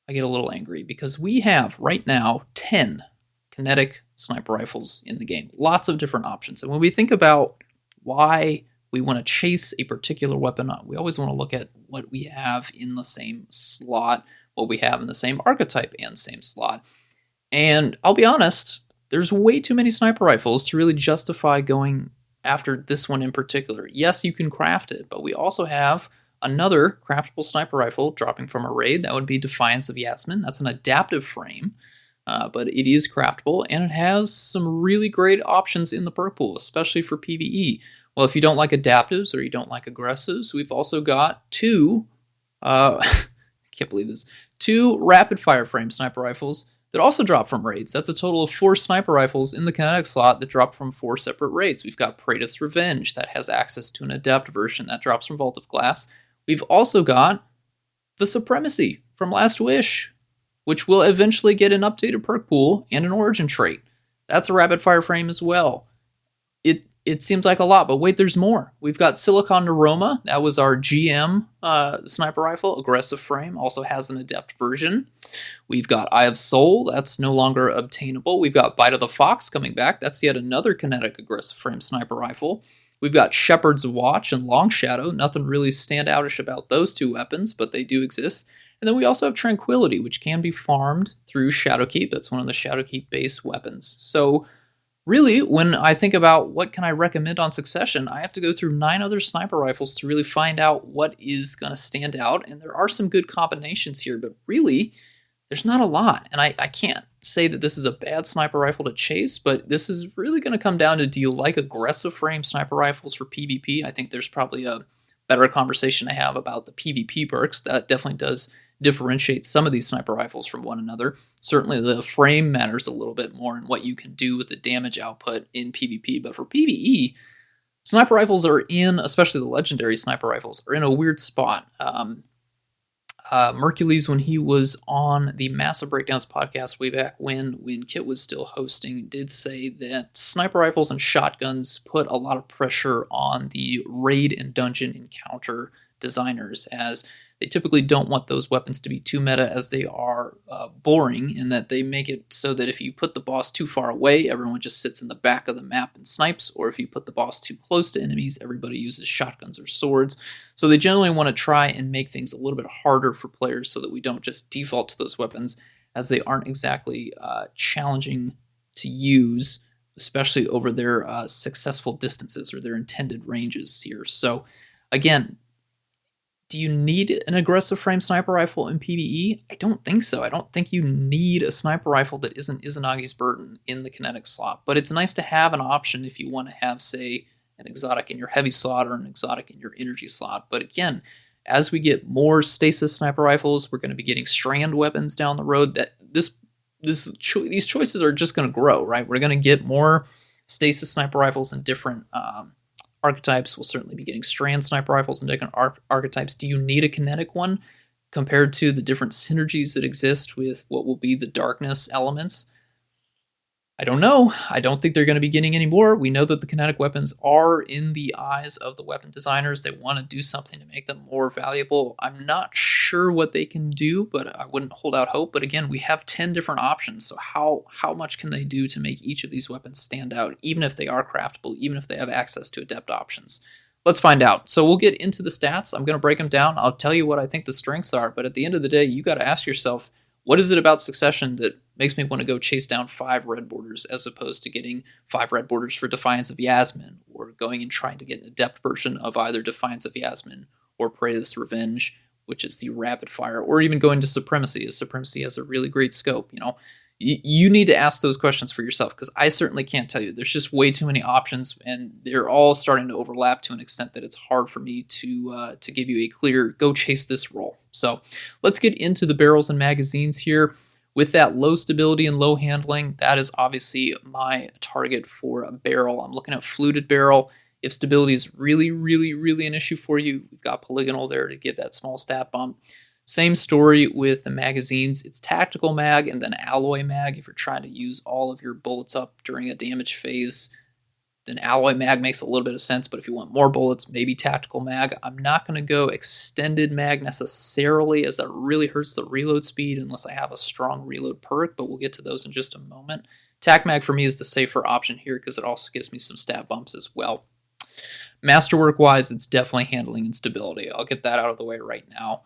I get a little angry, because we have right now 10 kinetic sniper rifles in the game. Lots of different options. And when we think about why we want to chase a particular weapon, we always want to look at what we have in the same slot, what we have in the same archetype and same slot. And I'll be honest, there's way too many sniper rifles to really justify going after this one in particular. Yes, you can craft it, but we also have another craftable sniper rifle dropping from a raid. That would be Defiance of Yasmin. That's an adaptive frame, but it is craftable, and it has some really great options in the perk pool, especially for PvE. Well, if you don't like adaptives or you don't like aggressives, we've also got two, I can't believe this, 2 rapid fire frame sniper rifles that also drop from raids. That's a total of 4 sniper rifles in the kinetic slot that drop from 4 separate raids. We've got Praedyth's Revenge, that has access to an adept version that drops from Vault of Glass. We've also got the Supremacy from Last Wish, which will eventually get an updated perk pool and an origin trait. That's a rapid fire frame as well. It seems like a lot, but wait, there's more. We've got Silicon Neuroma. That was our GM sniper rifle, aggressive frame, also has an adept version. We've got Eye of Soul. That's no longer obtainable. We've got Bite of the Fox coming back. That's yet another kinetic aggressive frame sniper rifle. We've got Shepherd's Watch and Long Shadow. Nothing really standoutish about those 2 weapons, but they do exist. And then we also have Tranquility, which can be farmed through Shadowkeep. That's one of the Shadowkeep base weapons. So really, when I think about what can I recommend on Succession, I have to go through 9 other sniper rifles to really find out what is going to stand out. And there are some good combinations here, but really, there's not a lot. And I can't say that this is a bad sniper rifle to chase, but this is really going to come down to, do you like aggressive frame sniper rifles for PvP? I think there's probably a better conversation to have about the PvP perks. That definitely does differentiate some of these sniper rifles from one another. Certainly the frame matters a little bit more in what you can do with the damage output in PvP, but for PvE, sniper rifles are in, especially the legendary sniper rifles, are in a weird spot. Mercules, when he was on the Massive Breakdowns podcast way back when Kit was still hosting, did say that sniper rifles and shotguns put a lot of pressure on the raid and dungeon encounter designers, as they typically don't want those weapons to be too meta, as they are boring, in that they make it so that if you put the boss too far away, everyone just sits in the back of the map and snipes, or if you put the boss too close to enemies, everybody uses shotguns or swords. So they generally want to try and make things a little bit harder for players so that we don't just default to those weapons, as they aren't exactly challenging to use, especially over their successful distances or their intended ranges here. So again, do you need an aggressive frame sniper rifle in PvE? I don't think so. I don't think you need a sniper rifle that isn't Izanagi's Burden in the kinetic slot, but it's nice to have an option if you want to have, say, an exotic in your heavy slot or an exotic in your energy slot. But again, as we get more stasis sniper rifles, we're going to be getting strand weapons down the road. That these choices are just going to grow, right? We're going to get more stasis sniper rifles in different archetypes. We'll certainly be getting strand sniper rifles in different archetypes. Do you need a kinetic one compared to the different synergies that exist with what will be the darkness elements? I don't know. I don't think they're going to be getting any more. We know that the kinetic weapons are in the eyes of the weapon designers. They want to do something to make them more valuable. I'm not sure what they can do, but I wouldn't hold out hope. But again, we have 10 different options. So how much can they do to make each of these weapons stand out, even if they are craftable, even if they have access to adept options? Let's find out. So we'll get into the stats. I'm going to break them down. I'll tell you what I think the strengths are. But at the end of the day, you got to ask yourself, what is it about Succession that makes me want to go chase down 5 red borders as opposed to getting 5 red borders for Defiance of Yasmin, or going and trying to get an adept version of either Defiance of Yasmin or Praetor's Revenge, which is the rapid fire, or even going to Supremacy, as Supremacy has a really great scope. You need to ask those questions for yourself, because I certainly can't tell you. There's just way too many options, and they're all starting to overlap to an extent that it's hard for me to give you a clear go chase this roll. So let's get into the barrels and magazines here. With that low stability and low handling, that is obviously my target for a barrel. I'm looking at fluted barrel. If stability is really, really, really an issue for you, we've got polygonal there to give that small stat bump. Same story with the magazines. It's tactical mag and then alloy mag. If you're trying to use all of your bullets up during a damage phase, then alloy mag makes a little bit of sense, but if you want more bullets, maybe tactical mag. I'm not going to go extended mag necessarily, as that really hurts the reload speed unless I have a strong reload perk, but we'll get to those in just a moment. Tac mag for me is the safer option here because it also gives me some stat bumps as well. Masterwork wise, it's definitely handling and stability. I'll get that out of the way right now.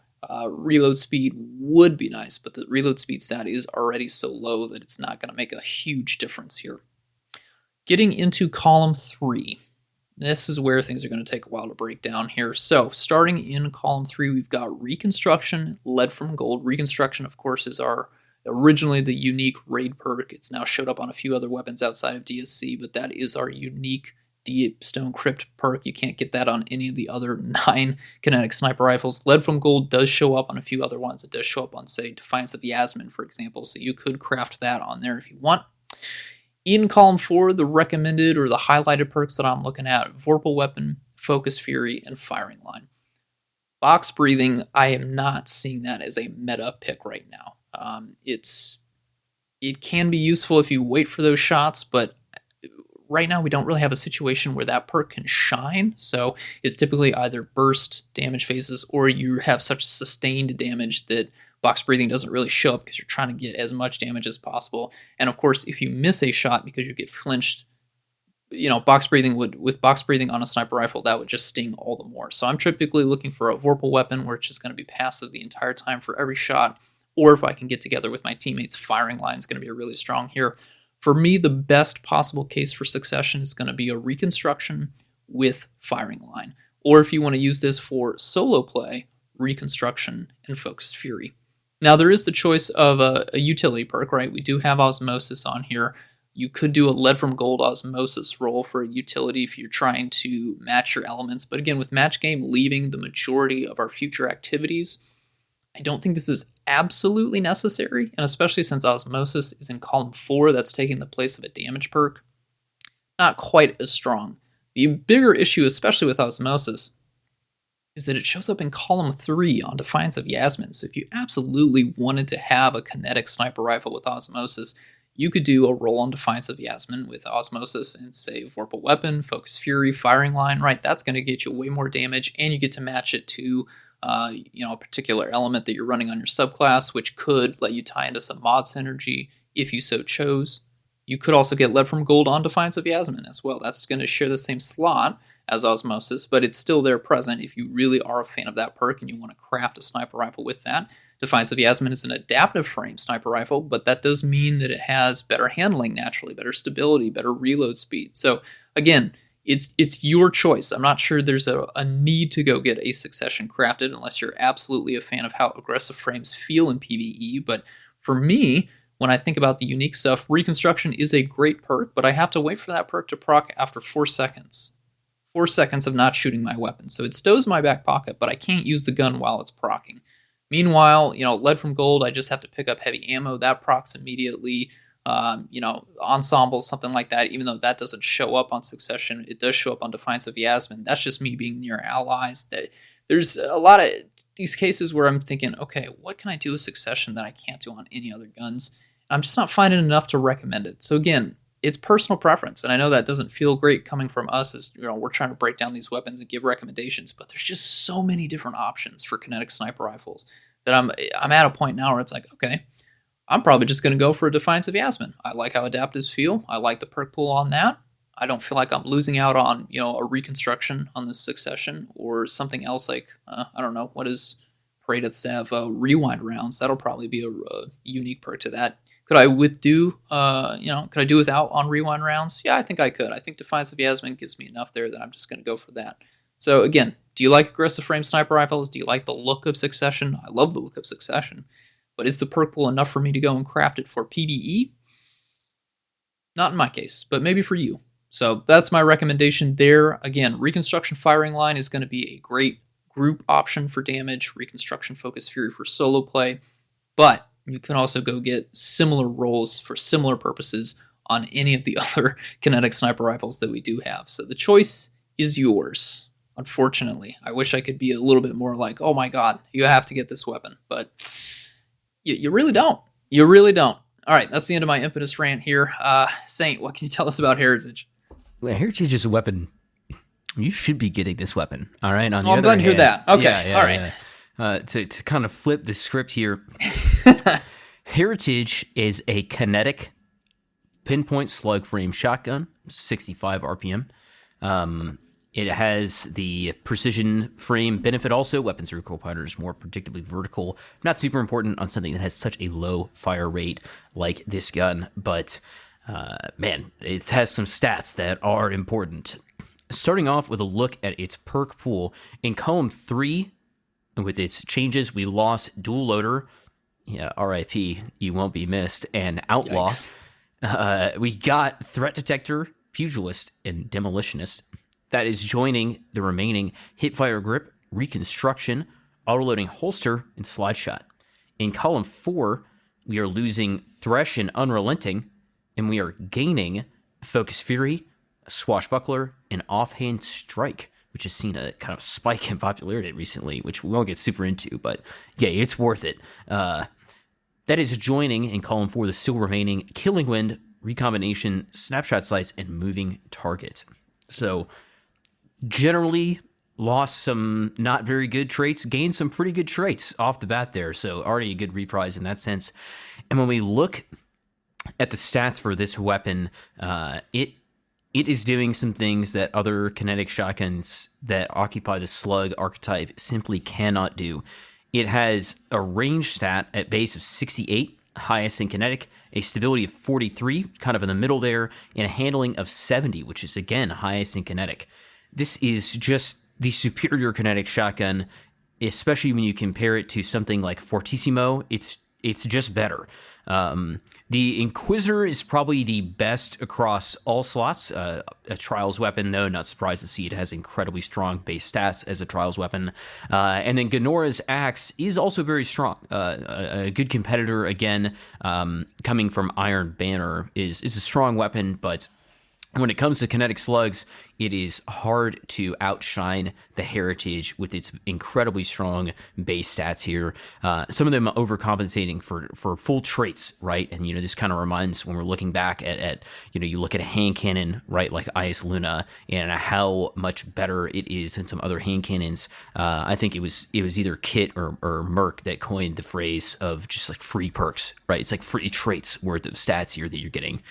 Reload speed would be nice, but the reload speed stat is already so low that it's not going to make a huge difference here. Getting into column 3. This is where things are going to take a while to break down here. So starting in column 3, we've got Reconstruction, Lead from Gold. Reconstruction, of course, is originally the unique raid perk. It's now showed up on a few other weapons outside of DSC, but that is our unique Deep Stone Crypt perk. You can't get that on any of the other 9 kinetic sniper rifles. Lead from Gold does show up on a few other ones. It does show up on, say, Defiance of Yasmin, for example, so you could craft that on there if you want. In column 4, the recommended or the highlighted perks that I'm looking at: Vorpal Weapon, Focus Fury, and Firing Line. Box Breathing, I am not seeing that as a meta pick right now. It can be useful if you wait for those shots, but right now we don't really have a situation where that perk can shine, so it's typically either burst damage phases or you have such sustained damage that box breathing doesn't really show up because you're trying to get as much damage as possible. And of course, if you miss a shot because you get flinched, box breathing with box breathing on a sniper rifle, that would just sting all the more. So I'm typically looking for a Vorpal Weapon where it's just going to be passive the entire time for every shot, or if I can get together with my teammates, Firing Line is going to be really strong here. For me, the best possible case for succession is going to be a Reconstruction with Firing Line. Or if you want to use this for solo play, Reconstruction and Focused Fury. Now, there is the choice of a utility perk, right? We do have Osmosis on here. You could do a Lead from Gold Osmosis roll for a utility if you're trying to match your elements. But again, with Match Game leaving the majority of our future activities, I don't think this is absolutely necessary, and especially since Osmosis is in column 4, that's taking the place of a damage perk, not quite as strong. The bigger issue, especially with Osmosis, is that it shows up in column 3 on Defiance of Yasmin. So if you absolutely wanted to have a kinetic sniper rifle with Osmosis, you could do a roll on Defiance of Yasmin with Osmosis and say Vorpal Weapon, Focus Fury, Firing Line, right? That's going to get you way more damage, and you get to match it to a particular element that you're running on your subclass, which could let you tie into some mod synergy if you so chose. You could also get Lead from Gold on Defiance of Yasmin as well. That's going to share the same slot as Osmosis, but it's still there present if you really are a fan of that perk and you want to craft a sniper rifle with that. Defiance of Yasmin is an adaptive frame sniper rifle, but that does mean that it has better handling naturally, better stability, better reload speed. So again, it's your choice. I'm not sure there's a need to go get a succession crafted unless you're absolutely a fan of how aggressive frames feel in PvE. But for me, when I think about the unique stuff, Reconstruction is a great perk, but I have to wait for that perk to proc after 4 seconds. 4 seconds of not shooting my weapon. So it stows my back pocket, but I can't use the gun while it's proccing. Meanwhile, Lead from Gold, I just have to pick up heavy ammo. That procs immediately. Ensemble, something like that, even though that doesn't show up on Succession, it does show up on Defiance of Yasmin. That's just me being near allies. There's a lot of these cases where I'm thinking, okay, what can I do with Succession that I can't do on any other guns? I'm just not finding enough to recommend it. So again, it's personal preference, and I know that doesn't feel great coming from us as we're trying to break down these weapons and give recommendations, but there's just so many different options for kinetic sniper rifles that I'm at a point now where it's like, okay, I'm probably just going to go for a Defiance of Yasmin. I like how adaptives feel. I like the perk pool on that. I don't feel like I'm losing out on, a Reconstruction on this Succession or something else like, I don't know, what is Praetor's have? Rewind rounds. That'll probably be a unique perk to that. Could I could I do without on rewind rounds? Yeah, I think I could. I think Defiance of Yasmin gives me enough there that I'm just going to go for that. So again, do you like aggressive frame sniper rifles? Do you like the look of Succession? I love the look of Succession. But is the perk pool enough for me to go and craft it for PvE? Not in my case, but maybe for you. So that's my recommendation there. Again, Reconstruction Firing Line is going to be a great group option for damage. Reconstruction Focus Fury for solo play. But you can also go get similar roles for similar purposes on any of the other kinetic sniper rifles that we do have. So the choice is yours. Unfortunately, I wish I could be a little bit more like, oh my god, you have to get this weapon. But you really don't. You really don't. All right, that's the end of my Impetus rant here. Saint, what can you tell us about Heritage? Well, Heritage is a weapon. You should be getting this weapon. All right. On the I'm other glad to hear hand, that. Okay. All right. To kind of flip the script here, Heritage is a kinetic pinpoint slug frame shotgun, 65 RPM. It has the precision frame benefit also. Weapons recoil patterns more predictably vertical. Not super important on something that has such a low fire rate like this gun, but man, it has some stats that are important. Starting off with a look at its perk pool. In column 3, with its changes, we lost dual loader. Yeah, RIP, you won't be missed. And outlaw. We got threat detector, pugilist, and demolitionist. That is joining the remaining hipfire grip, reconstruction, autoloading holster, and slide shot. In column 4, we are losing thresh and unrelenting, and we are gaining focus fury, swashbuckler, and offhand strike, which has seen a kind of spike in popularity recently, which we won't get super into, but yeah, it's worth it. That is joining in column 4 the still remaining killing wind, recombination, snapshot sights, and moving target. So generally lost some not very good traits, gained some pretty good traits off the bat there. So already a good reprise in that sense. And when we look at the stats for this weapon, it is doing some things that other kinetic shotguns that occupy the slug archetype simply cannot do. It has a range stat at base of 68, highest in kinetic, a stability of 43, kind of in the middle there, and a handling of 70, which is again highest in kinetic. This is just the superior kinetic shotgun, especially when you compare it to something like Fortissimo. It's just better. The Inquisitor is probably the best across all slots. A Trials weapon, though, not surprised to see it has incredibly strong base stats as a Trials weapon. And then Ganora's Axe is also very strong. A good competitor, again, coming from Iron Banner, is a strong weapon, but when it comes to kinetic slugs, it is hard to outshine the Heritage with its incredibly strong base stats here. Some of them overcompensating for full traits, right? And, this kind of reminds when we're looking back at you look at a hand cannon, right, like Ice Luna, and how much better it is than some other hand cannons. I think it was either Kit or Merc that coined the phrase of just like free perks, right? It's like free traits worth of stats here that you're getting.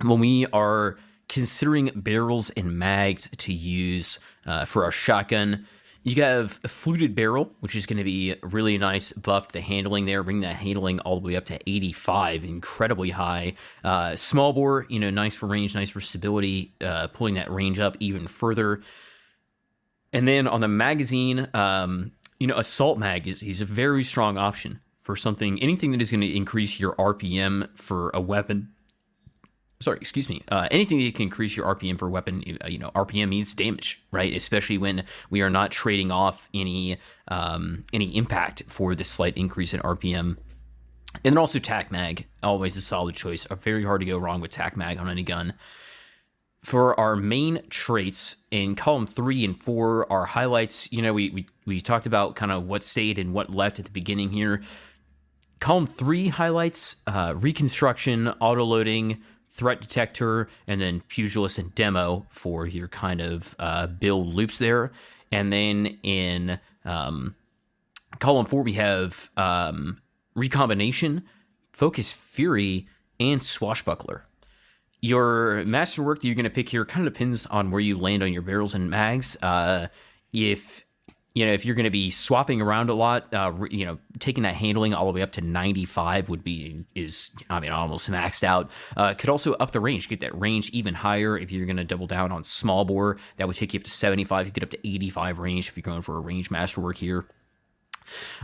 When we are considering barrels and mags to use for our shotgun, you have a fluted barrel, which is going to be really nice buff to the handling there, bring that handling all the way up to 85, incredibly high. Small bore, nice for range, nice for stability, pulling that range up even further. And then on the magazine, assault mag is a very strong option for anything that is going to increase your RPM for a weapon. Anything that can increase your RPM for a weapon, RPM means damage, right? Especially when we are not trading off any impact for this slight increase in RPM. And then also TAC Mag, always a solid choice. Very hard to go wrong with TAC Mag on any gun. For our main traits in column 3 and 4, our highlights, we talked about kind of what stayed and what left at the beginning here. Column 3 highlights, reconstruction, autoloading, threat detector, and then pugilist and demo for your kind of build loops there. And then in column 4, we have recombination, focus fury, and swashbuckler. Your masterwork that you're going to pick here kind of depends on where you land on your barrels and mags. If if you're going to be swapping around a lot, taking that handling all the way up to 95 is almost maxed out. Could also up the range, get that range even higher. If you're going to double down on small bore, that would take you up to 75. You get up to 85 range if you're going for a range masterwork here.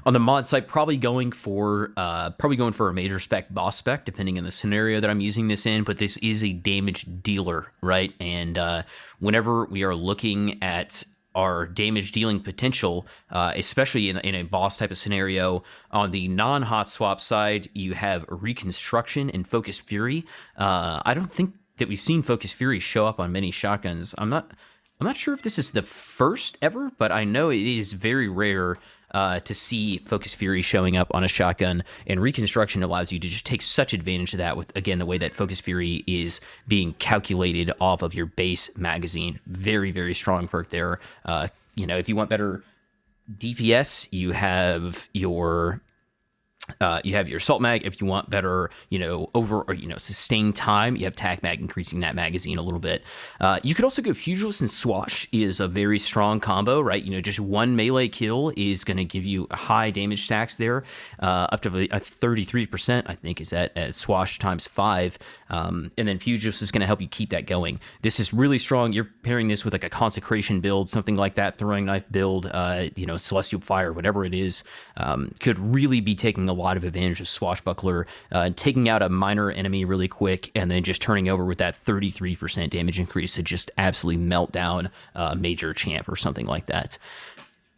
On the mod side, probably going for a major spec, boss spec, depending on the scenario that I'm using this in. But this is a damage dealer, right? And whenever we are looking at our damage dealing potential, especially in a boss type of scenario, on the non-hot swap side, you have Reconstruction and Focus Fury. I don't think that we've seen Focus Fury show up on many shotguns. I'm not sure if this is the first ever, but I know it is very rare to see Focus Fury showing up on a shotgun, and Reconstruction allows you to just take such advantage of that with, again, the way that Focus Fury is being calculated off of your base magazine. Very, very strong perk there. If you want better DPS, you have your assault mag. If you want better, sustained time, you have tac mag, increasing that magazine a little bit. You could also go Pugilist and Swash is a very strong combo, right? Just one melee kill is going to give you high damage stacks there, up to 33%, I think, is at Swash times 5. And then Pugilist is going to help you keep that going. This is really strong. You're pairing this with like a Consecration build, something like that, Throwing Knife build, Celestial Fire, whatever it is, could really be taking a lot of advantage of Swashbuckler, taking out a minor enemy really quick, and then just turning over with that 33% damage increase to just absolutely melt down a major champ or something like that.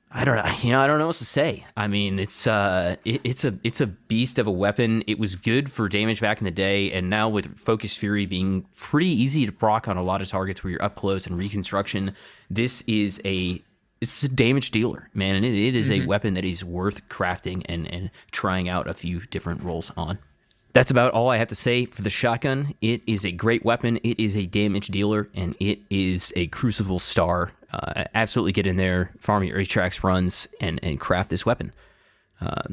I don't know what to say. I mean, it's a beast of a weapon. It was good for damage back in the day, and now with Focus Fury being pretty easy to proc on a lot of targets where you're up close, and Reconstruction, it's a damage dealer, man, and it is a weapon that is worth crafting and trying out a few different roles on. That's about all I have to say for the shotgun. It is a great weapon. It is a damage dealer, and it is a Crucible star. Absolutely get in there, farm your Atrax runs, and craft this weapon.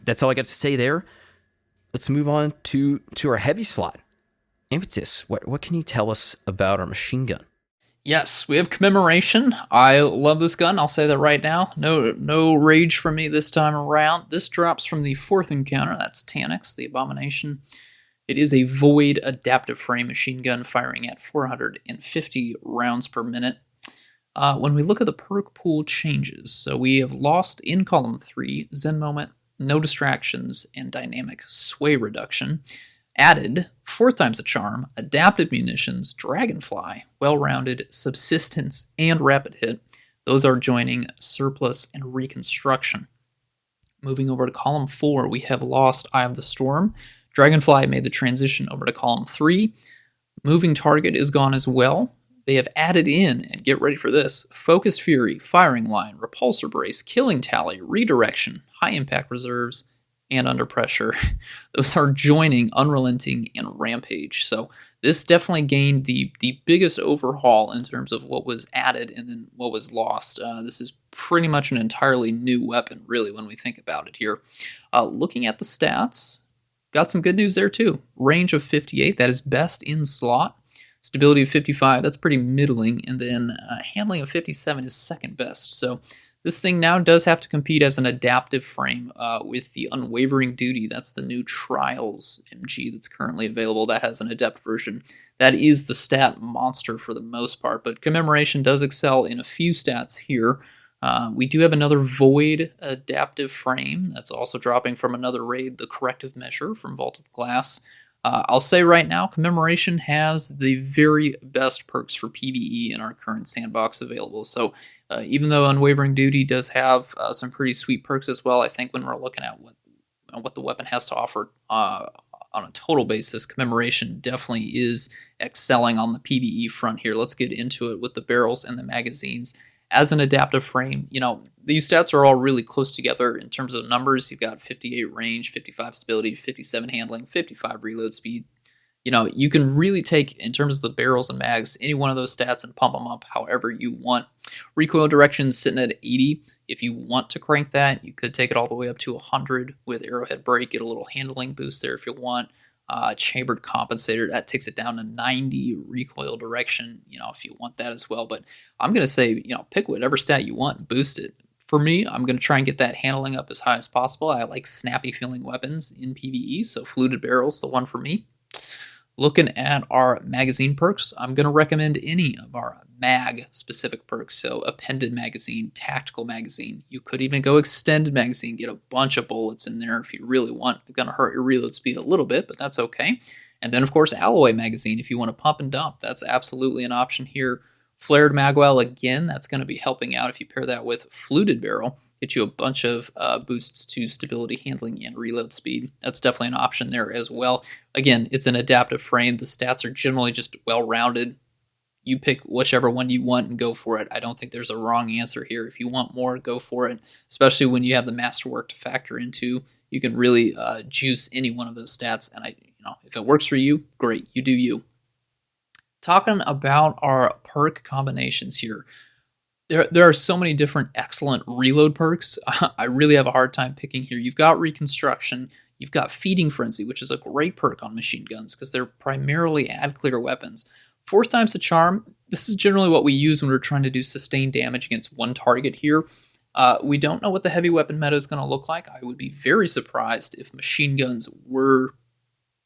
That's all I got to say there. Let's move on to our heavy slot. Impetus, what can you tell us about our machine gun? Yes, we have Commemoration. I love this gun. I'll say that right now. No rage from me this time around. This drops from the 4th encounter. That's Taniks, the Abomination. It is a Void adaptive frame machine gun firing at 450 rounds per minute. When we look at the perk pool changes, so we have lost in column 3 Zen Moment, No Distractions, and Dynamic Sway Reduction. Added 4 times a charm, adaptive munitions, dragonfly, well-rounded, subsistence, and rapid hit. Those are joining surplus and reconstruction. Moving over to column 4, we have lost Eye of the Storm. Dragonfly made the transition over to column 3. Moving target is gone as well. They have added in, and get ready for this, Focus Fury, Firing Line, Repulsor Brace, Killing Tally, Redirection, High Impact Reserves, and Under Pressure. Those are joining Unrelenting and Rampage. So this definitely gained the biggest overhaul in terms of what was added and then what was lost. This is pretty much an entirely new weapon, really, when we think about it here. Looking at the stats, got some good news there too. Range of 58, that is best in slot. Stability of 55, that's pretty middling. And then handling of 57 is second best. So this thing now does have to compete as an adaptive frame with the Unwavering Duty. That's the new Trials MG that's currently available. That has an adept version. That is the stat monster for the most part, but Commemoration does excel in a few stats here. We do have another Void adaptive frame that's also dropping from another raid, the Corrective Measure from Vault of Glass. I'll say right now, Commemoration has the very best perks for PvE in our current sandbox available. So even though Unwavering Duty does have some pretty sweet perks as well, I think when we're looking at what the weapon has to offer on a total basis, Commemoration definitely is excelling on the PvE front here. Let's get into it with the barrels and the magazines. As an adaptive frame, these stats are all really close together in terms of numbers. You've got 58 range, 55 stability, 57 handling, 55 reload speed. You can really take, in terms of the barrels and mags, any one of those stats and pump them up however you want. Recoil direction is sitting at 80. If you want to crank that, you could take it all the way up to 100 with Arrowhead Break, get a little handling boost there if you want. Chambered Compensator, that takes it down to 90. Recoil direction, if you want that as well. But I'm going to say, pick whatever stat you want and boost it. For me, I'm going to try and get that handling up as high as possible. I like snappy feeling weapons in PvE, so fluted barrel's the one for me. Looking at our magazine perks, I'm going to recommend any of our mag-specific perks. So appended magazine, tactical magazine. You could even go extended magazine, get a bunch of bullets in there if you really want. It's going to hurt your reload speed a little bit, but that's okay. And then, of course, alloy magazine if you want to pump and dump. That's absolutely an option here. Flared magwell, again, that's going to be helping out if you pair that with fluted barrel. Get you a bunch of boosts to stability, handling, and reload speed. That's definitely an option there as well. Again, it's an adaptive frame. The stats are generally just well-rounded. You pick whichever one you want and go for it. I don't think there's a wrong answer here. If you want more, go for it, especially when you have the masterwork to factor into. You can really juice any one of those stats, and if it works for you, great. You do you. Talking about our perk combinations here. There are so many different excellent reload perks. I really have a hard time picking here. You've got Reconstruction. You've got Feeding Frenzy, which is a great perk on machine guns because they're primarily ad-clear weapons. 4 times the charm. This is generally what we use when we're trying to do sustained damage against one target here. We don't know what the heavy weapon meta is going to look like. I would be very surprised if machine guns were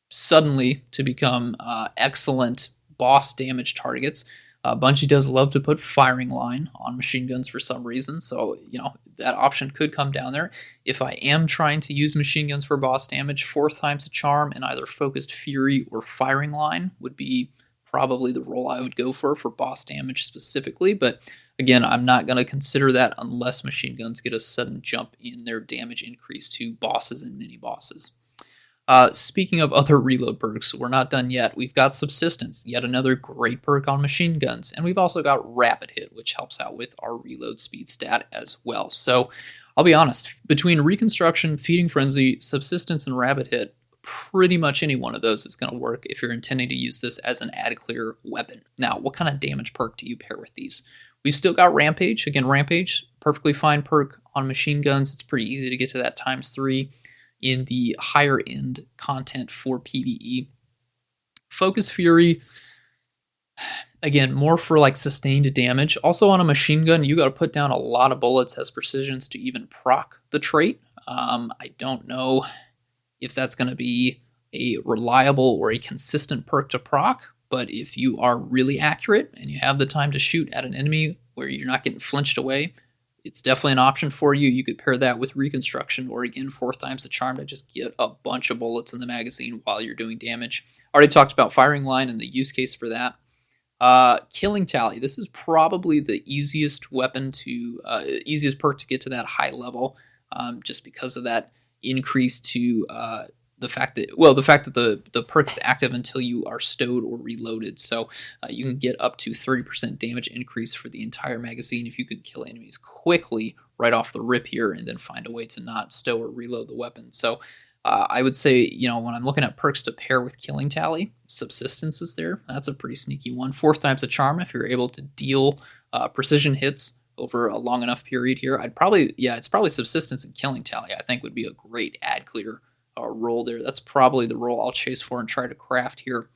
suddenly to become excellent boss damage targets. Bungie does love to put firing line on machine guns for some reason, so that option could come down there. If I am trying to use machine guns for boss damage, 4 times the charm and either focused fury or firing line would be probably the role I would go for boss damage specifically, but again, I'm not going to consider that unless machine guns get a sudden jump in their damage increase to bosses and mini bosses. Speaking of other reload perks, we're not done yet. We've got Subsistence, yet another great perk on machine guns, and we've also got Rapid Hit, which helps out with our reload speed stat as well. So I'll be honest, between Reconstruction, Feeding Frenzy, Subsistence, and Rapid Hit, pretty much any one of those is going to work if you're intending to use this as an ad-clear weapon. Now, what kind of damage perk do you pair with these? We've still got Rampage. Again, Rampage, perfectly fine perk on machine guns. It's pretty easy to get to that ×3 in the higher end content for PvE. Focus Fury, again, more for like sustained damage. Also on a machine gun, you got to put down a lot of bullets as precisions to even proc the trait. I don't know if that's going to be a reliable or a consistent perk to proc, but if you are really accurate and you have the time to shoot at an enemy where you're not getting flinched away, it's definitely an option for you. You could pair that with Reconstruction, or again, 4 times the charm to just get a bunch of bullets in the magazine while you're doing damage. Already talked about firing line and the use case for that. Killing Tally. This is probably the easiest easiest perk to get to that high level, just because of that increase to the fact that the perk is active until you are stowed or reloaded. So you can get up to 30% damage increase for the entire magazine if you could kill enemies quickly right off the rip here and then find a way to not stow or reload the weapon. So I would say, when I'm looking at perks to pair with Killing Tally, Subsistence is there. That's a pretty sneaky one. 4 times the charm if you're able to deal precision hits over a long enough period here. It's probably Subsistence and Killing Tally I think would be a great ad clear role there. That's probably the role I'll chase for and try to craft here.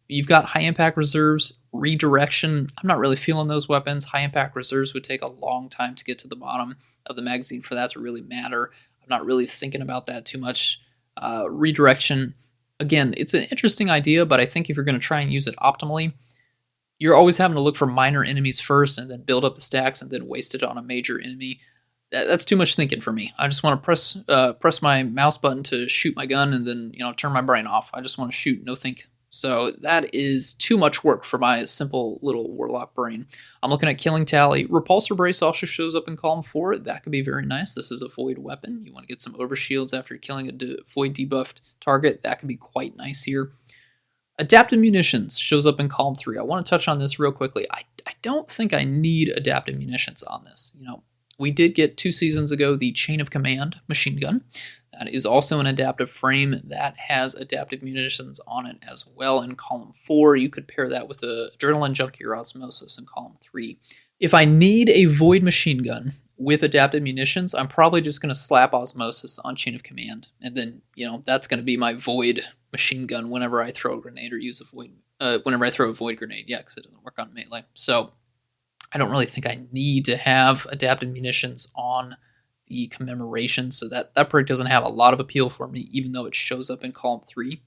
You've got high impact reserves, redirection. I'm not really feeling those weapons. High impact reserves would take a long time to get to the bottom of the magazine for that to really matter. I'm not really thinking about that too much. Redirection, again, it's an interesting idea, but I think if you're going to try and use it optimally, you're always having to look for minor enemies first and then build up the stacks and then waste it on a major enemy. That's too much thinking for me. I just want to press my mouse button to shoot my gun and then turn my brain off. I just want to shoot, no think. So that is too much work for my simple little warlock brain. I'm looking at Killing Tally. Repulsor Brace also shows up in column 4. That could be very nice. This is a void weapon. You want to get some overshields after killing a void debuffed target. That could be quite nice here. Adaptive Munitions shows up in column 3. I want to touch on this real quickly. I don't think I need adaptive munitions on this. We did get 2 seasons ago the Chain of Command machine gun. That is also an adaptive frame that has adaptive munitions on it as well in column 4. You could pair that with a Adrenaline Junkie or Osmosis in column 3. If I need a void machine gun with adaptive munitions, I'm probably just going to slap Osmosis on Chain of Command. And then, that's going to be my void machine gun whenever I throw a grenade or use a void, whenever I throw a void grenade. Yeah, because it doesn't work on melee. So I don't really think I need to have adaptive munitions on the Commemoration, so that perk doesn't have a lot of appeal for me, even though it shows up in column 3.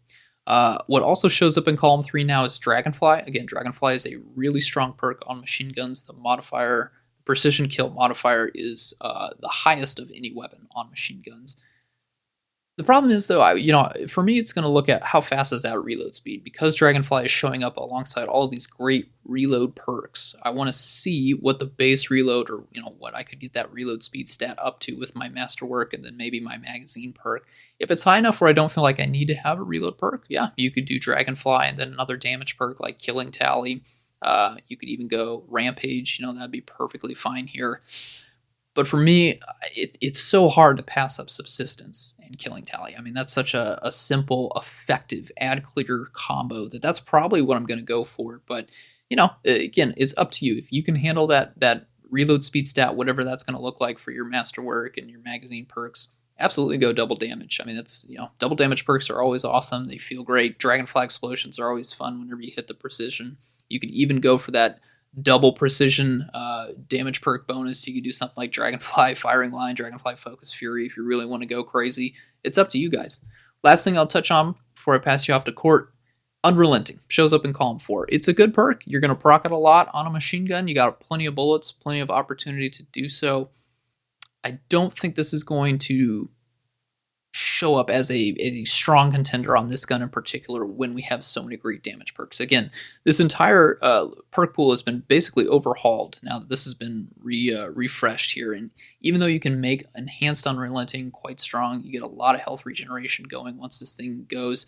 What also shows up in column 3 now is Dragonfly. Again, Dragonfly is a really strong perk on machine guns. The precision kill modifier is the highest of any weapon on machine guns. The problem is, though, for me, it's going to look at how fast is that reload speed. Because Dragonfly is showing up alongside all of these great reload perks, I want to see what the base reload, or what I could get that reload speed stat up to with my masterwork and then maybe my magazine perk. If it's high enough where I don't feel like I need to have a reload perk, yeah, you could do Dragonfly and then another damage perk like Killing Tally. You could even go Rampage. That'd be perfectly fine here. But for me, it's so hard to pass up Subsistence and Killing Tally. I mean, that's such a simple, effective, ad-clear combo that's probably what I'm going to go for. But, again, it's up to you. If you can handle that reload speed stat, whatever that's going to look like for your masterwork and your magazine perks, absolutely go double damage. I mean, double damage perks are always awesome. They feel great. Dragonfly explosions are always fun whenever you hit the precision. You could even go for that double precision damage perk bonus. You could do something like Dragonfly Firing Line, Dragonfly Focus Fury if you really want to go crazy. It's up to you guys. Last thing I'll touch on before I pass you off to Court, Unrelenting shows up in column 4. It's a good perk. You're going to proc it a lot on a machine gun. You got plenty of bullets, plenty of opportunity to do so. I don't think this is going to show up as a strong contender on this gun in particular when we have so many great damage perks. Again, this entire perk pool has been basically overhauled now that this has been refreshed here, and even though you can make Enhanced Unrelenting quite strong, you get a lot of health regeneration going once this thing goes.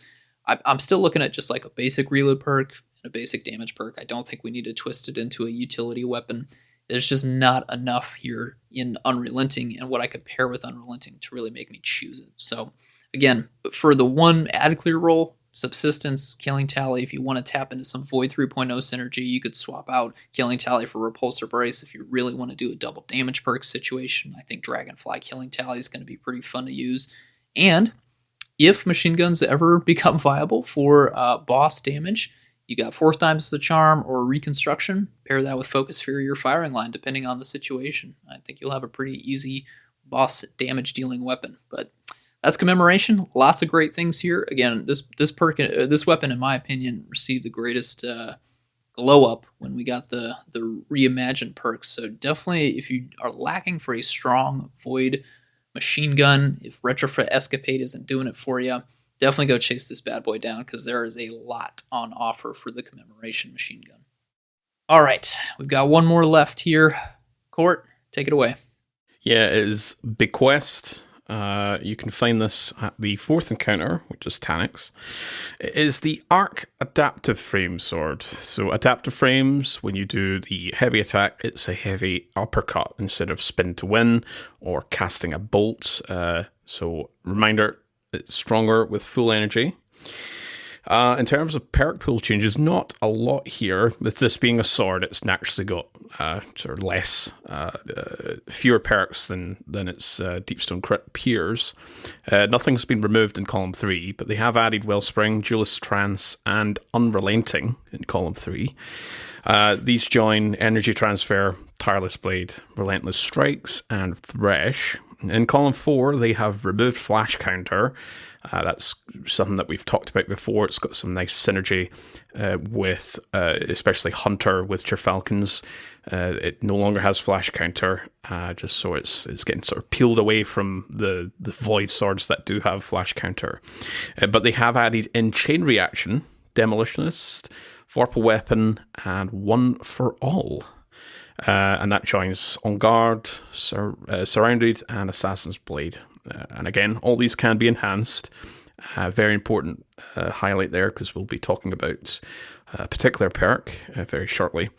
I'm still looking at just like a basic reload perk and a basic damage perk. I don't think we need to twist it into a utility weapon. There's just not enough here in Unrelenting and what I could pair with Unrelenting to really make me choose it. So, again, for the one ad clear role, Subsistence, Killing Tally, if you want to tap into some Void 3.0 synergy, you could swap out Killing Tally for Repulsor Brace. If you really want to do a double damage perk situation, I think Dragonfly Killing Tally is going to be pretty fun to use. And if machine guns ever become viable for boss damage, you got 4th Times the Charm or Reconstruction. Pair that with Focus Fury or Firing Line, depending on the situation. I think you'll have a pretty easy boss damage dealing weapon. But that's Commemoration. Lots of great things here. Again, this weapon, in my opinion, received the greatest glow up when we got the reimagined perks. So definitely, if you are lacking for a strong Void machine gun, if Retrofit Escapade isn't doing it for you, definitely go chase this bad boy down because there is a lot on offer for the Commemoration machine gun. All right, we've got one more left here. Court, take it away. Yeah, it is Bequest. You can find this at the 4th encounter, which is Tanix. It is the Arc Adaptive Frame Sword. So adaptive frames, when you do the heavy attack, it's a heavy uppercut instead of spin to win or casting a bolt. So reminder, it's stronger with full energy. In terms of perk pool changes, not a lot here. With this being a sword, it's naturally got sort of fewer perks than its Deep Stone Crypt peers. Nothing's been removed in column 3, but they have added Wellspring, Duelist Trance, and Unrelenting in column 3. These join Energy Transfer, Tireless Blade, Relentless Strikes, and Thresh. In column 4, they have removed Flash Counter. That's something that we've talked about before. It's got some nice synergy with, especially Hunter with Falcons. It no longer has Flash Counter, just so it's getting sort of peeled away from the Void swords that do have Flash Counter. But they have added in Chain Reaction, Demolitionist, Vorpal Weapon, and One for All. And that joins On Guard, Surrounded, and Assassin's Blade. And again, all these can be enhanced. Very important highlight there, because we'll be talking about a particular perk very shortly.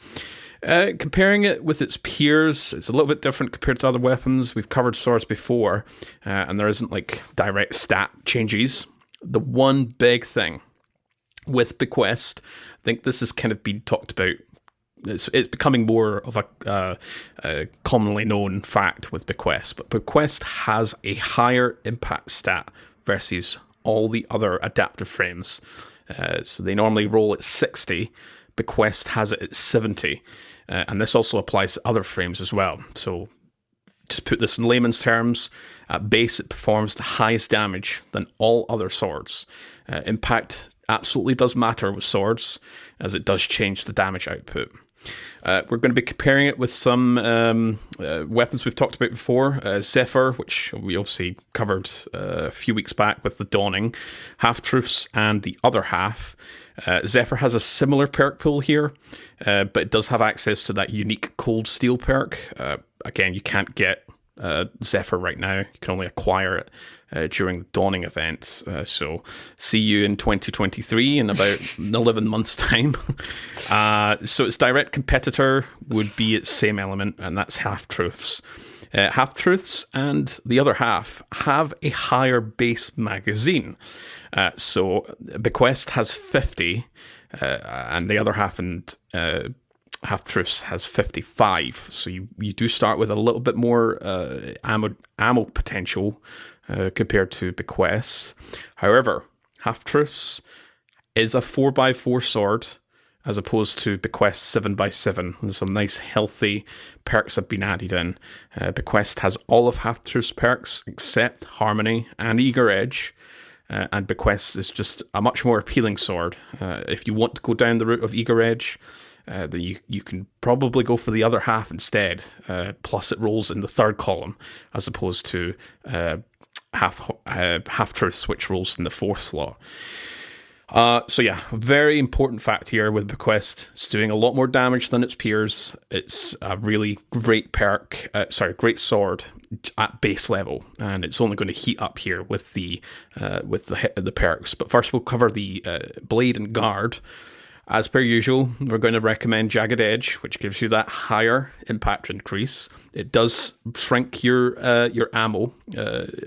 Comparing it with its peers, it's a little bit different compared to other weapons. We've covered swords before, and there isn't like direct stat changes. The one big thing with Bequest, I think this has kind of been talked about. It's becoming more of a commonly known fact with Bequest, but Bequest has a higher impact stat versus all the other adaptive frames. So they normally roll at 60, Bequest has it at 70, and this also applies to other frames as well. So just put this in layman's terms, at base it performs the highest damage than all other swords. Impact absolutely does matter with swords, as it does change the damage output. We're going to be comparing it with some weapons we've talked about before. Zephyr, which we obviously covered a few weeks back with the Dawning, Half-Truths, and the other half. Zephyr has a similar perk pool here, but it does have access to that unique Cold Steel perk. Again, you can't get Zephyr right now. You can only acquire it during the Dawning event. So see you in 2023 in about 11 months' time. So its direct competitor would be its same element, and that's Half-Truths. Half-Truths and the other half have a higher base magazine. So Bequest has 50, and the other half and Half-Truths has 55. So you do start with a little bit more ammo potential compared to Bequest. However, Half-Truths is a 4x4 sword as opposed to Bequest 7x7. There's some nice healthy perks have been added in. Bequest has all of Half-Truth's perks except Harmony and Eager Edge. And Bequest is just a much more appealing sword. If you want to go down the route of Eager Edge, then you can probably go for the other half instead. Plus it rolls in the third column as opposed to Half-Truths, which rolls in the fourth slot. So yeah, very important fact here with Bequest. It's doing a lot more damage than its peers. It's a really great perk, great sword at base level, and it's only going to heat up here with the perks. But first, we'll cover the blade and guard. As per usual, we're going to recommend Jagged Edge, which gives you that higher impact increase. It does shrink your ammo,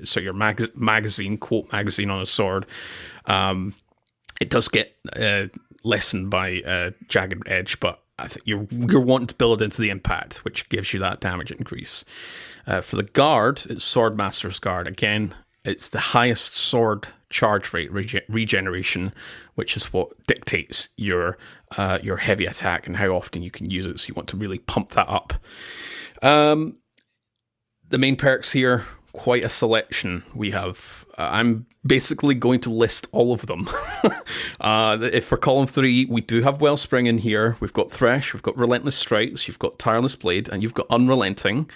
so your magazine, quote magazine on a sword. It does get lessened by Jagged Edge, but I think you're wanting to build into the impact, which gives you that damage increase. For the guard, it's Swordmaster's Guard. Again, it's the highest sword charge rate regeneration, which is what dictates your heavy attack and how often you can use it. So you want to really pump that up. The main perks here, quite a selection we have. I'm basically going to list all of them. If for column 3, we do have Wellspring in here. We've got Thresh, we've got Relentless Strikes, you've got Tireless Blade, and you've got Unrelenting.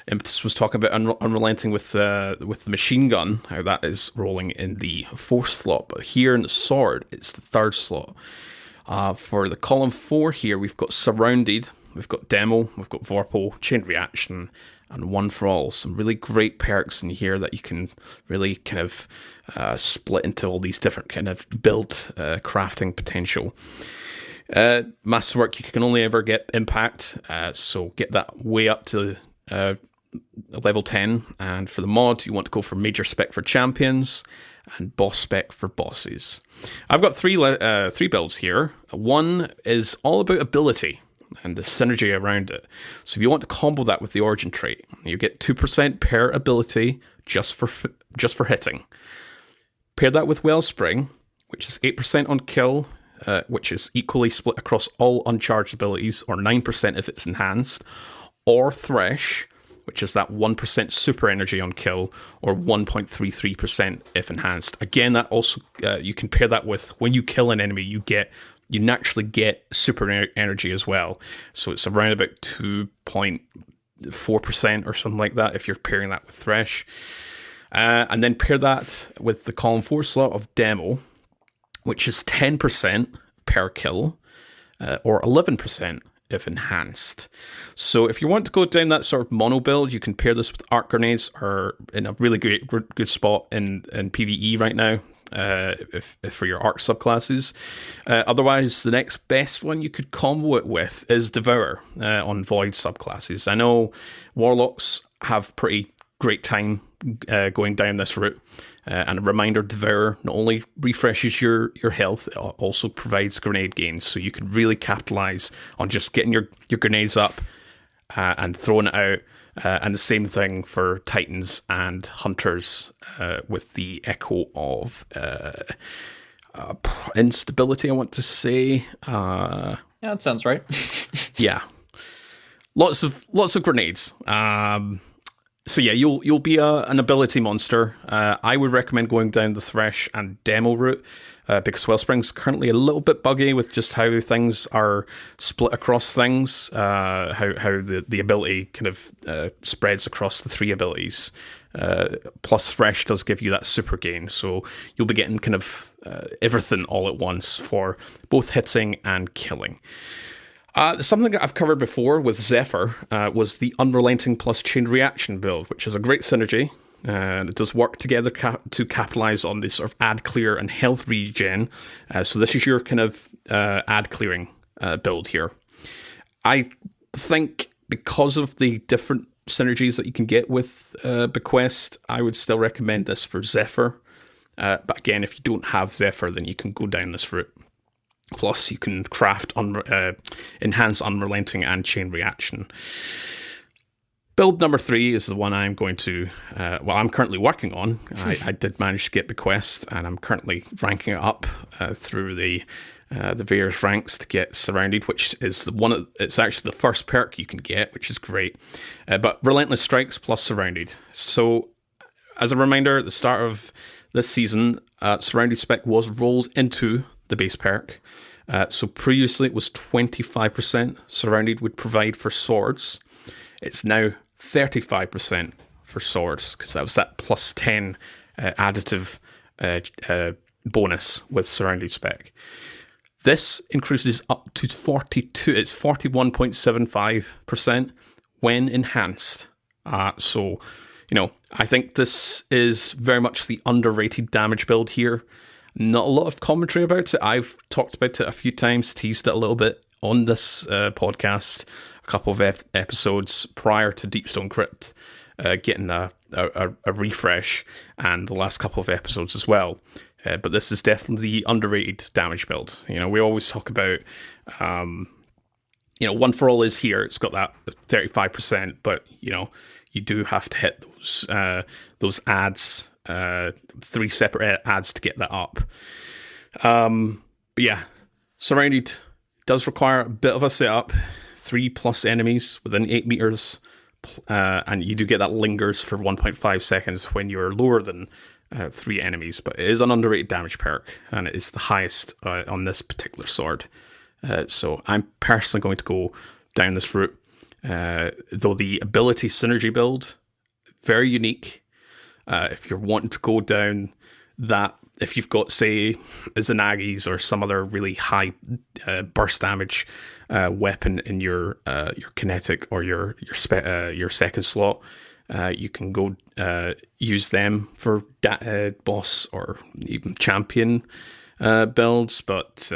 Impetus was talking about Unrelenting with the machine gun, how that is rolling in the 4th slot. But here in the sword, it's the 3rd slot. For the column 4 here, we've got Surrounded, we've got Demo, we've got Vorpal, Chain Reaction, and One for All. Some really great perks in here that you can really kind of split into all these different kind of build crafting potential. Masterwork, you can only ever get Impact, so get that way up to level 10. And for the mod, you want to go for Major Spec for champions and Boss Spec for bosses. I've got three builds here. One is all about ability and the synergy around it. So if you want to combo that with the origin trait, you get 2% per ability just for hitting. Pair that with Wellspring, which is 8% on kill, which is equally split across all uncharged abilities, or 9% if it's enhanced, or Thresh, which is that 1% super energy on kill, or 1.33% if enhanced. Again, that also you can pair that with when you kill an enemy, you naturally get super energy as well. So it's around about 2.4% or something like that if you're pairing that with Thresh. And then pair that with the column 4 slot of Demo, which is 10% per kill, or 11% if enhanced. So if you want to go down that sort of mono build, you can pair this with arc grenades, or in a really good spot in PvE right now, if for your arc subclasses. Otherwise, the next best one you could combo it with is Devour on Void subclasses. I know Warlocks have pretty great time going down this route. And a reminder, Devour not only refreshes your health, it also provides grenade gains. So you can really capitalize on just getting your grenades up and throwing it out. And the same thing for Titans and Hunters with the echo of instability, I want to say. Yeah, that sounds right. Yeah, lots of grenades. So yeah, you'll be an ability monster. I would recommend going down the Thresh and Demo route because Wellspring's currently a little bit buggy with just how things are split across things, how the ability kind of spreads across the 3 abilities. Plus Thresh does give you that super gain, so you'll be getting kind of everything all at once for both hitting and killing. Something that I've covered before with Zephyr was the Unrelenting plus Chain Reaction build, which is a great synergy, and it does work together to capitalize on this sort of ad clear and health regen. So this is your kind of ad clearing build here. I think because of the different synergies that you can get with Bequest, I would still recommend this for Zephyr. But again, if you don't have Zephyr, then you can go down this route. Plus, you can craft enhance Unrelenting and Chain Reaction. Build number 3 is the one I'm going to, I'm currently working on. I did manage to get Bequest, and I'm currently ranking it up through the various ranks to get Surrounded, which is it's actually the first perk you can get, which is great. But Relentless Strikes plus Surrounded. So, as a reminder, at the start of this season, Surrounded spec was rolled into the base perk. So previously it was 25% Surrounded would provide for swords. It's now 35% for swords, because that was that plus 10 additive bonus with Surrounded spec. This increases up to 41.75% when enhanced. So, I think this is very much the underrated damage build here. Not a lot of commentary about it. I've talked about it a few times, teased it a little bit on this podcast, a couple of episodes prior to Deep Stone Crypt getting a refresh, and the last couple of episodes as well. But this is definitely the underrated damage build. We always talk about, One For All is here. It's got that 35%, but, you do have to hit those ads, 3 separate ads to get that up. But yeah, Surrounded does require a bit of a setup. 3+ enemies within 8 meters, and you do get that lingers for 1.5 seconds when you're lower than 3 enemies. But it is an underrated damage perk, and it is the highest on this particular sword. So I'm personally going to go down this route. Though the ability synergy build, very unique. If you're wanting to go down that, if you've got, say, Zanagi's or some other really high burst damage weapon in your kinetic or your second slot, you can go use them for boss or even champion builds. But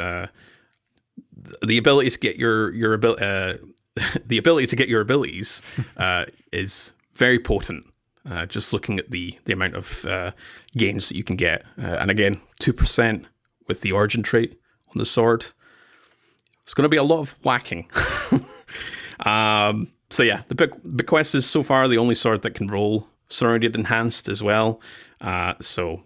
the ability to get your abilities is very potent. Just looking at the amount of gains that you can get. And again, 2% with the origin trait on the sword. It's going to be a lot of whacking. So yeah, the Bequest is so far the only sword that can roll Surrounded Enhanced as well. So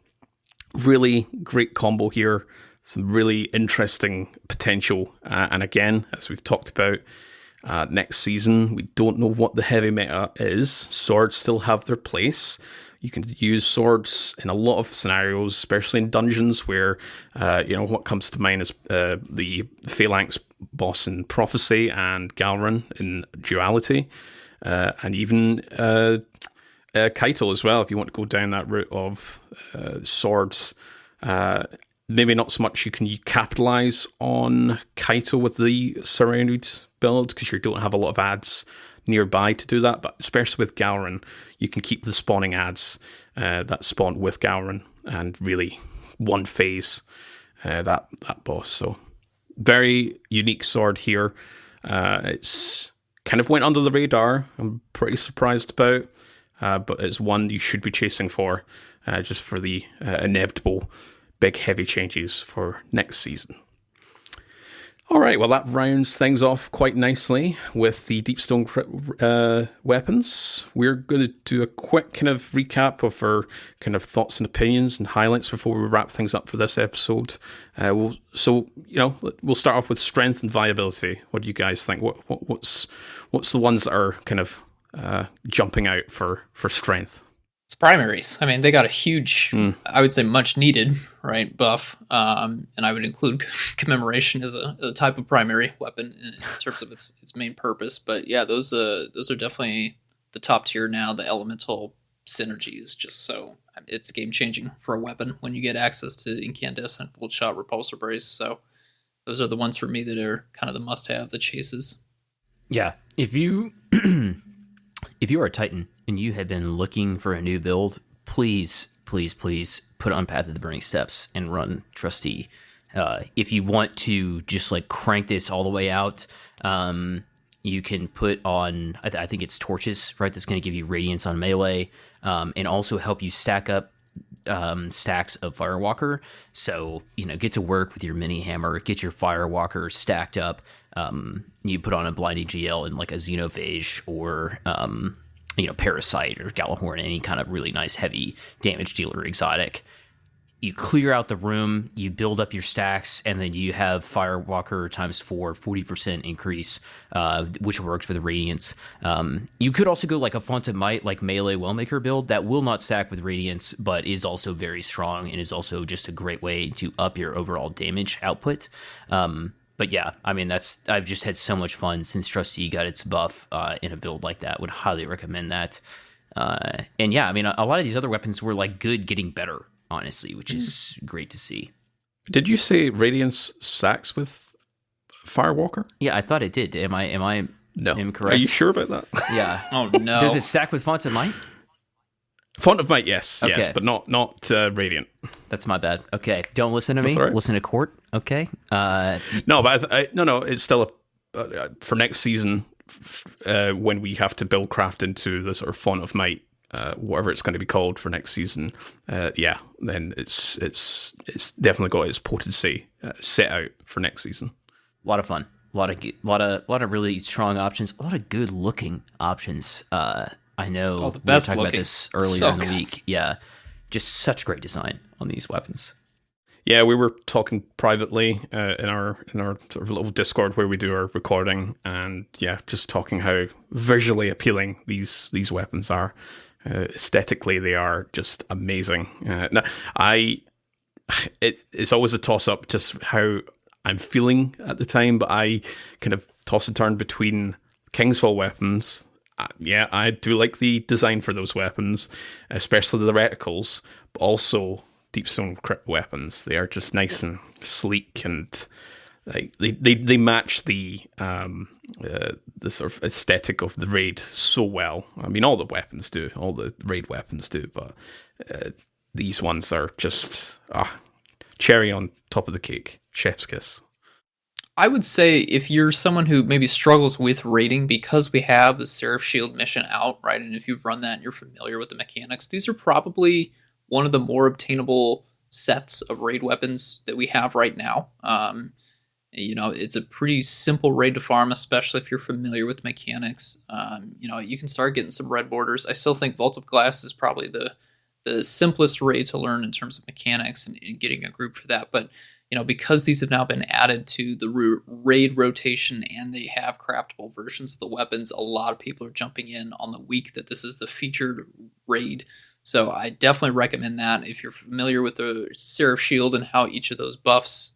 really great combo here. Some really interesting potential. And again, as we've talked about, next season, we don't know what the heavy meta is. Swords still have their place. You can use swords in a lot of scenarios, especially in dungeons where, what comes to mind is the Phalanx boss in Prophecy and Galran in Duality, and even Kaito as well, if you want to go down that route of swords. Maybe not so much you can capitalize on Kaito with the Surrounded build because you don't have a lot of ads nearby to do that, but especially with Galran, you can keep the spawning ads that spawn with Galran and really one phase that boss. So very unique sword here. It's kind of went under the radar. I'm pretty surprised about, but it's one you should be chasing for just for the inevitable big heavy changes for next season. All right, well, that rounds things off quite nicely with the Deep Stone Crypt Weapons. We're going to do a quick kind of recap of our kind of thoughts and opinions and highlights before we wrap things up for this episode. We'll start off with strength and viability. What do you guys think? What's the ones that are kind of jumping out for strength? It's primaries. I mean, they got a huge, I would say much needed, right, buff. And I would include Commemoration as a type of primary weapon in terms of its main purpose. But yeah, those are definitely the top tier now. The elemental synergy is just so, it's game changing for a weapon when you get access to incandescent, bolt shot, repulsor brace. So those are the ones for me that are kind of the must have, the chases. Yeah. If you are a Titan and you have been looking for a new build, please put on Path of the Burning Steps and run Trustee. If you want to just like crank this all the way out, you can put on, I think it's torches, right? That's going to give you radiance on melee, and also help you stack up stacks of Firewalker. So, get to work with your mini hammer, get your Firewalker stacked up. You put on a blinding GL and like a Xenophage or Parasite or Galahorn, any kind of really nice heavy damage dealer exotic. You clear out the room, you build up your stacks, and then you have Firewalker times 4, 40% increase, which works with Radiance. You could also go like a Font of Might, like melee Wellmaker build that will not stack with Radiance, but is also very strong and is also just a great way to up your overall damage output. But yeah, I mean, I've just had so much fun since Trustee got its buff in a build like that. Would highly recommend that. And yeah, I mean, a lot of these other weapons were like good getting better, honestly, which is great to see. Did you say Radiance stacks with Firewalker? Yeah, I thought it did. Am I no. incorrect? Are you sure about that? Yeah. Oh no. Does it stack with Font of Might? Font of Might, yes, Okay. yes, but not Radiant. That's my bad. Okay, don't listen to me. Right. Listen to Court. Okay. No, but no. It's still for next season when we have to build craft into the sort of Font of Might, whatever it's going to be called for next season. Then it's definitely got its potency set out for next season. A lot of fun. A lot of really strong options. A lot of good looking options. I know the best we were talking about looking. this earlier So in the good. week. Yeah, just such great design on these weapons. Yeah, we were talking privately in our sort of little Discord where we do our recording, and yeah, just talking how visually appealing these weapons are. Aesthetically, they are just amazing. It's always a toss up just how I'm feeling at the time, but I kind of toss and turn between Kingsfall weapons. I do like the design for those weapons, especially the reticles, but also Deep Stone Crypt Weapons. They are just nice and sleek, and like they match the sort of aesthetic of the raid so well. I mean, all the weapons do, all the raid weapons do, but these ones are just cherry on top of the cake, chef's kiss. I would say if you're someone who maybe struggles with raiding, because we have the Seraph Shield mission out, right, and if you've run that and you're familiar with the mechanics, these are probably one of the more obtainable sets of raid weapons that we have right now. It's a pretty simple raid to farm, especially if you're familiar with mechanics. You can start getting some red borders. I still think Vault of Glass is probably the simplest raid to learn in terms of mechanics and getting a group for that, but because these have now been added to the raid rotation and they have craftable versions of the weapons, a lot of people are jumping in on the week that this is the featured raid. So I definitely recommend that if you're familiar with the Seraph Shield and how each of those buffs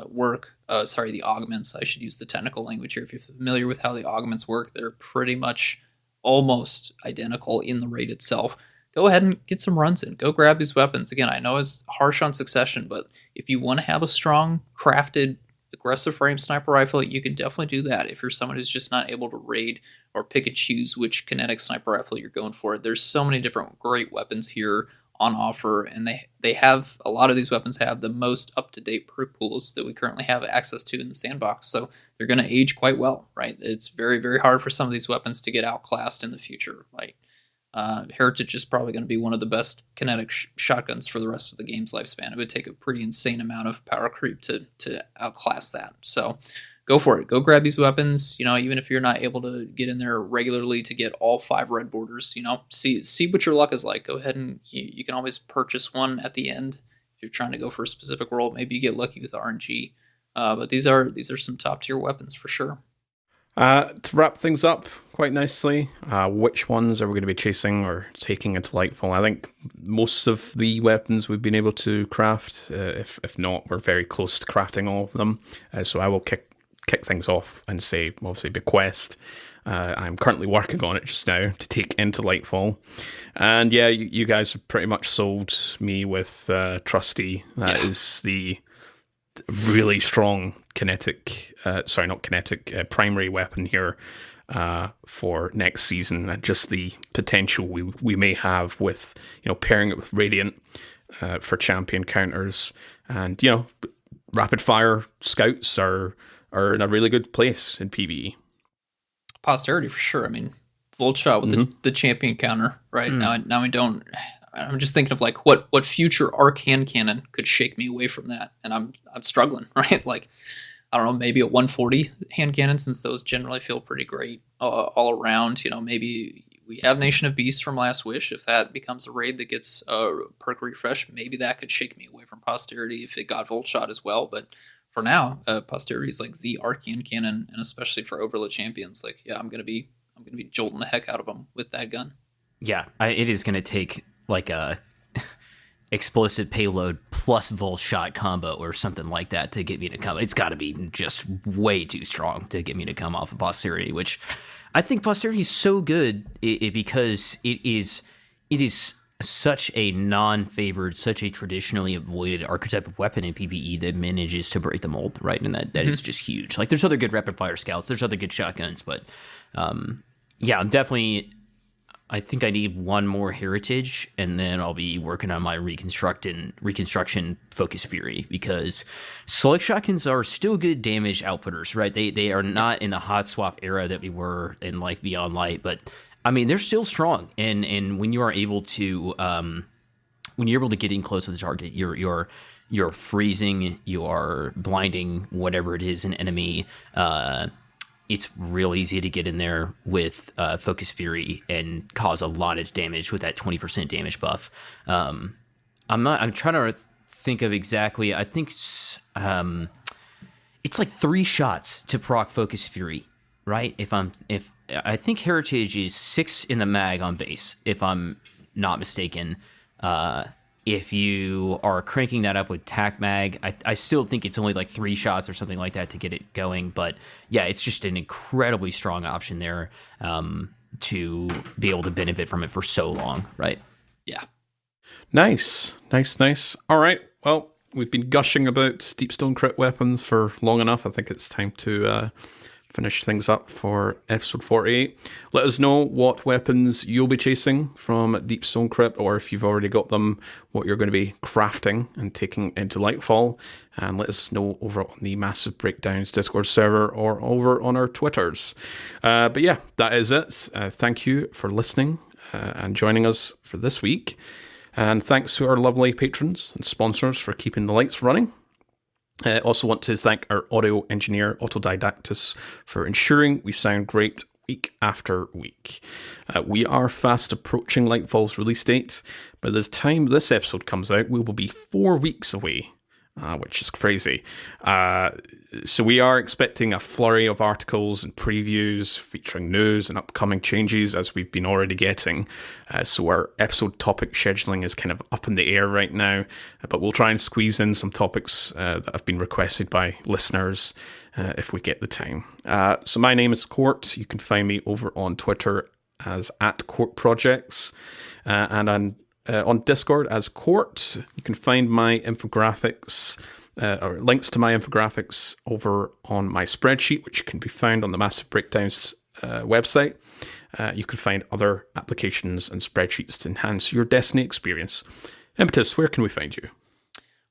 work. The augments. I should use the technical language here. If you're familiar with how the augments work, they're pretty much almost identical in the raid itself. Go ahead and get some runs in. Go grab these weapons. Again, I know it's harsh on Succession, but if you want to have a strong, crafted, aggressive frame sniper rifle, you can definitely do that. If you're someone who's just not able to raid or pick and choose which kinetic sniper rifle you're going for, there's so many different great weapons here on offer, and they have, a lot of these weapons have the most up-to-date perk pools that we currently have access to in the sandbox, so they're going to age quite well, right? It's very, very hard for some of these weapons to get outclassed in the future, right? Heritage is probably going to be one of the best kinetic shotguns for the rest of the game's lifespan. It would take a pretty insane amount of power creep to outclass that. So go for it. Go grab these weapons. Even if you're not able to get in there regularly to get all 5 red borders, see what your luck is like. Go ahead and you can always purchase one at the end if you're trying to go for a specific role. Maybe you get lucky with RNG. But these are some top tier weapons for sure. To wrap things up quite nicely, which ones are we going to be chasing or taking into Lightfall? I think most of the weapons we've been able to craft. If not, we're very close to crafting all of them. So I will kick things off and say, obviously, Bequest. I'm currently working on it just now to take into Lightfall. And yeah, you guys have pretty much sold me with Trustee. That is the really strong primary weapon here for next season, and just the potential we may have with pairing it with Radiant for champion counters, and rapid fire scouts are in a really good place in PvE. Posterity for sure. I mean, Volt Shot with the champion counter right now we don't. I'm just thinking of like what future arc hand cannon could shake me away from that, and I'm struggling, right? Like, I don't know, maybe a 140 hand cannon, since those generally feel pretty great all around. Maybe we have Nation of Beasts from Last Wish. If that becomes a raid that gets perk refresh, maybe that could shake me away from Posterity if it got Volt Shot as well. But for now, Posterity is like the arc hand cannon, and especially for Overload champions, like I'm gonna be jolting the heck out of them with that gun. Yeah, it is gonna take like a explosive payload plus Volt Shot combo or something like that to get me to come. It's got to be just way too strong to get me to come off of Posterity, which I think Posterity is so good because it is such a non-favored, such a traditionally avoided archetype of weapon in PvE that manages to break the mold, right? And that is just huge. Like, there's other good rapid fire scouts, there's other good shotguns, but yeah, I think I need one more Heritage, and then I'll be working on my reconstruction Focus Fury, because select shotguns are still good damage outputters, right? They are not in the hot swap era that we were in like Beyond Light, but I mean, they're still strong. And when you are able to get in close to the target, you're freezing, you are blinding whatever it is, an enemy. It's real easy to get in there with Focus Fury and cause a lot of damage with that 20% damage buff. I'm trying to think of exactly. I think it's like 3 shots to proc Focus Fury, right? If I think Heritage is 6 in the mag on base, if I'm not mistaken. If you are cranking that up with Tac Mag, I still think it's only like 3 shots or something like that to get it going. But yeah, it's just an incredibly strong option there to be able to benefit from it for so long, right? Yeah. Nice. All right. Well, we've been gushing about Deep Stone Crypt Weapons for long enough. I think it's time to finish things up for episode 48. Let us know what weapons you'll be chasing from Deep Stone Crypt, or if you've already got them, what you're going to be crafting and taking into Lightfall. And let us know over on the Massive Breakdowns Discord server or over on our Twitters. But yeah, that is it. Thank you for listening and joining us for this week. And thanks to our lovely patrons and sponsors for keeping the lights running. I also want to thank our audio engineer, Autodidaktos, for ensuring we sound great week after week. We are fast approaching Lightfall's release date. By the time this episode comes out, we will be 4 weeks away, which is crazy. So we are expecting a flurry of articles and previews featuring news and upcoming changes, as we've been already getting. So our episode topic scheduling is kind of up in the air right now, but we'll try and squeeze in some topics that have been requested by listeners if we get the time. So my name is Court. You can find me over on Twitter as @CourtProjects and on Discord as Court. You can find my infographics or links to my infographics over on my spreadsheet, which can be found on the Massive Breakdowns website. You can find other applications and spreadsheets to enhance your Destiny experience. Impetus, where can we find you?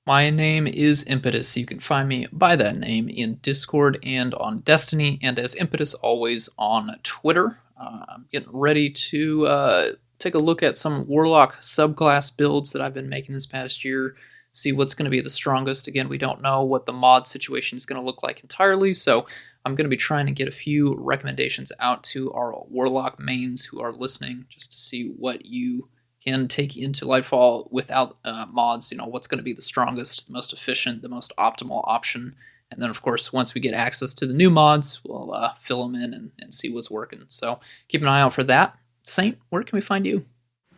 My name is Impetus. You can find me by that name in Discord and on Destiny, and as Impetus always on Twitter. I'm getting ready to take a look at some Warlock subclass builds that I've been making this past year, see what's going to be the strongest. Again, we don't know what the mod situation is going to look like entirely, so I'm going to be trying to get a few recommendations out to our Warlock mains who are listening, just to see what you can take into Lightfall without mods, what's going to be the strongest, the most efficient, the most optimal option. And then, of course, once we get access to the new mods, we'll fill them in and see what's working. So keep an eye out for that. Saint, where can we find you?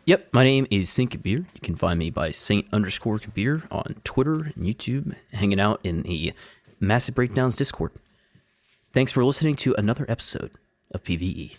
Yep, my name is Saint Kabir. You can find me by Saint_Kabir on Twitter and YouTube, hanging out in the Massive Breakdowns Discord. Thanks for listening to another episode of PvE.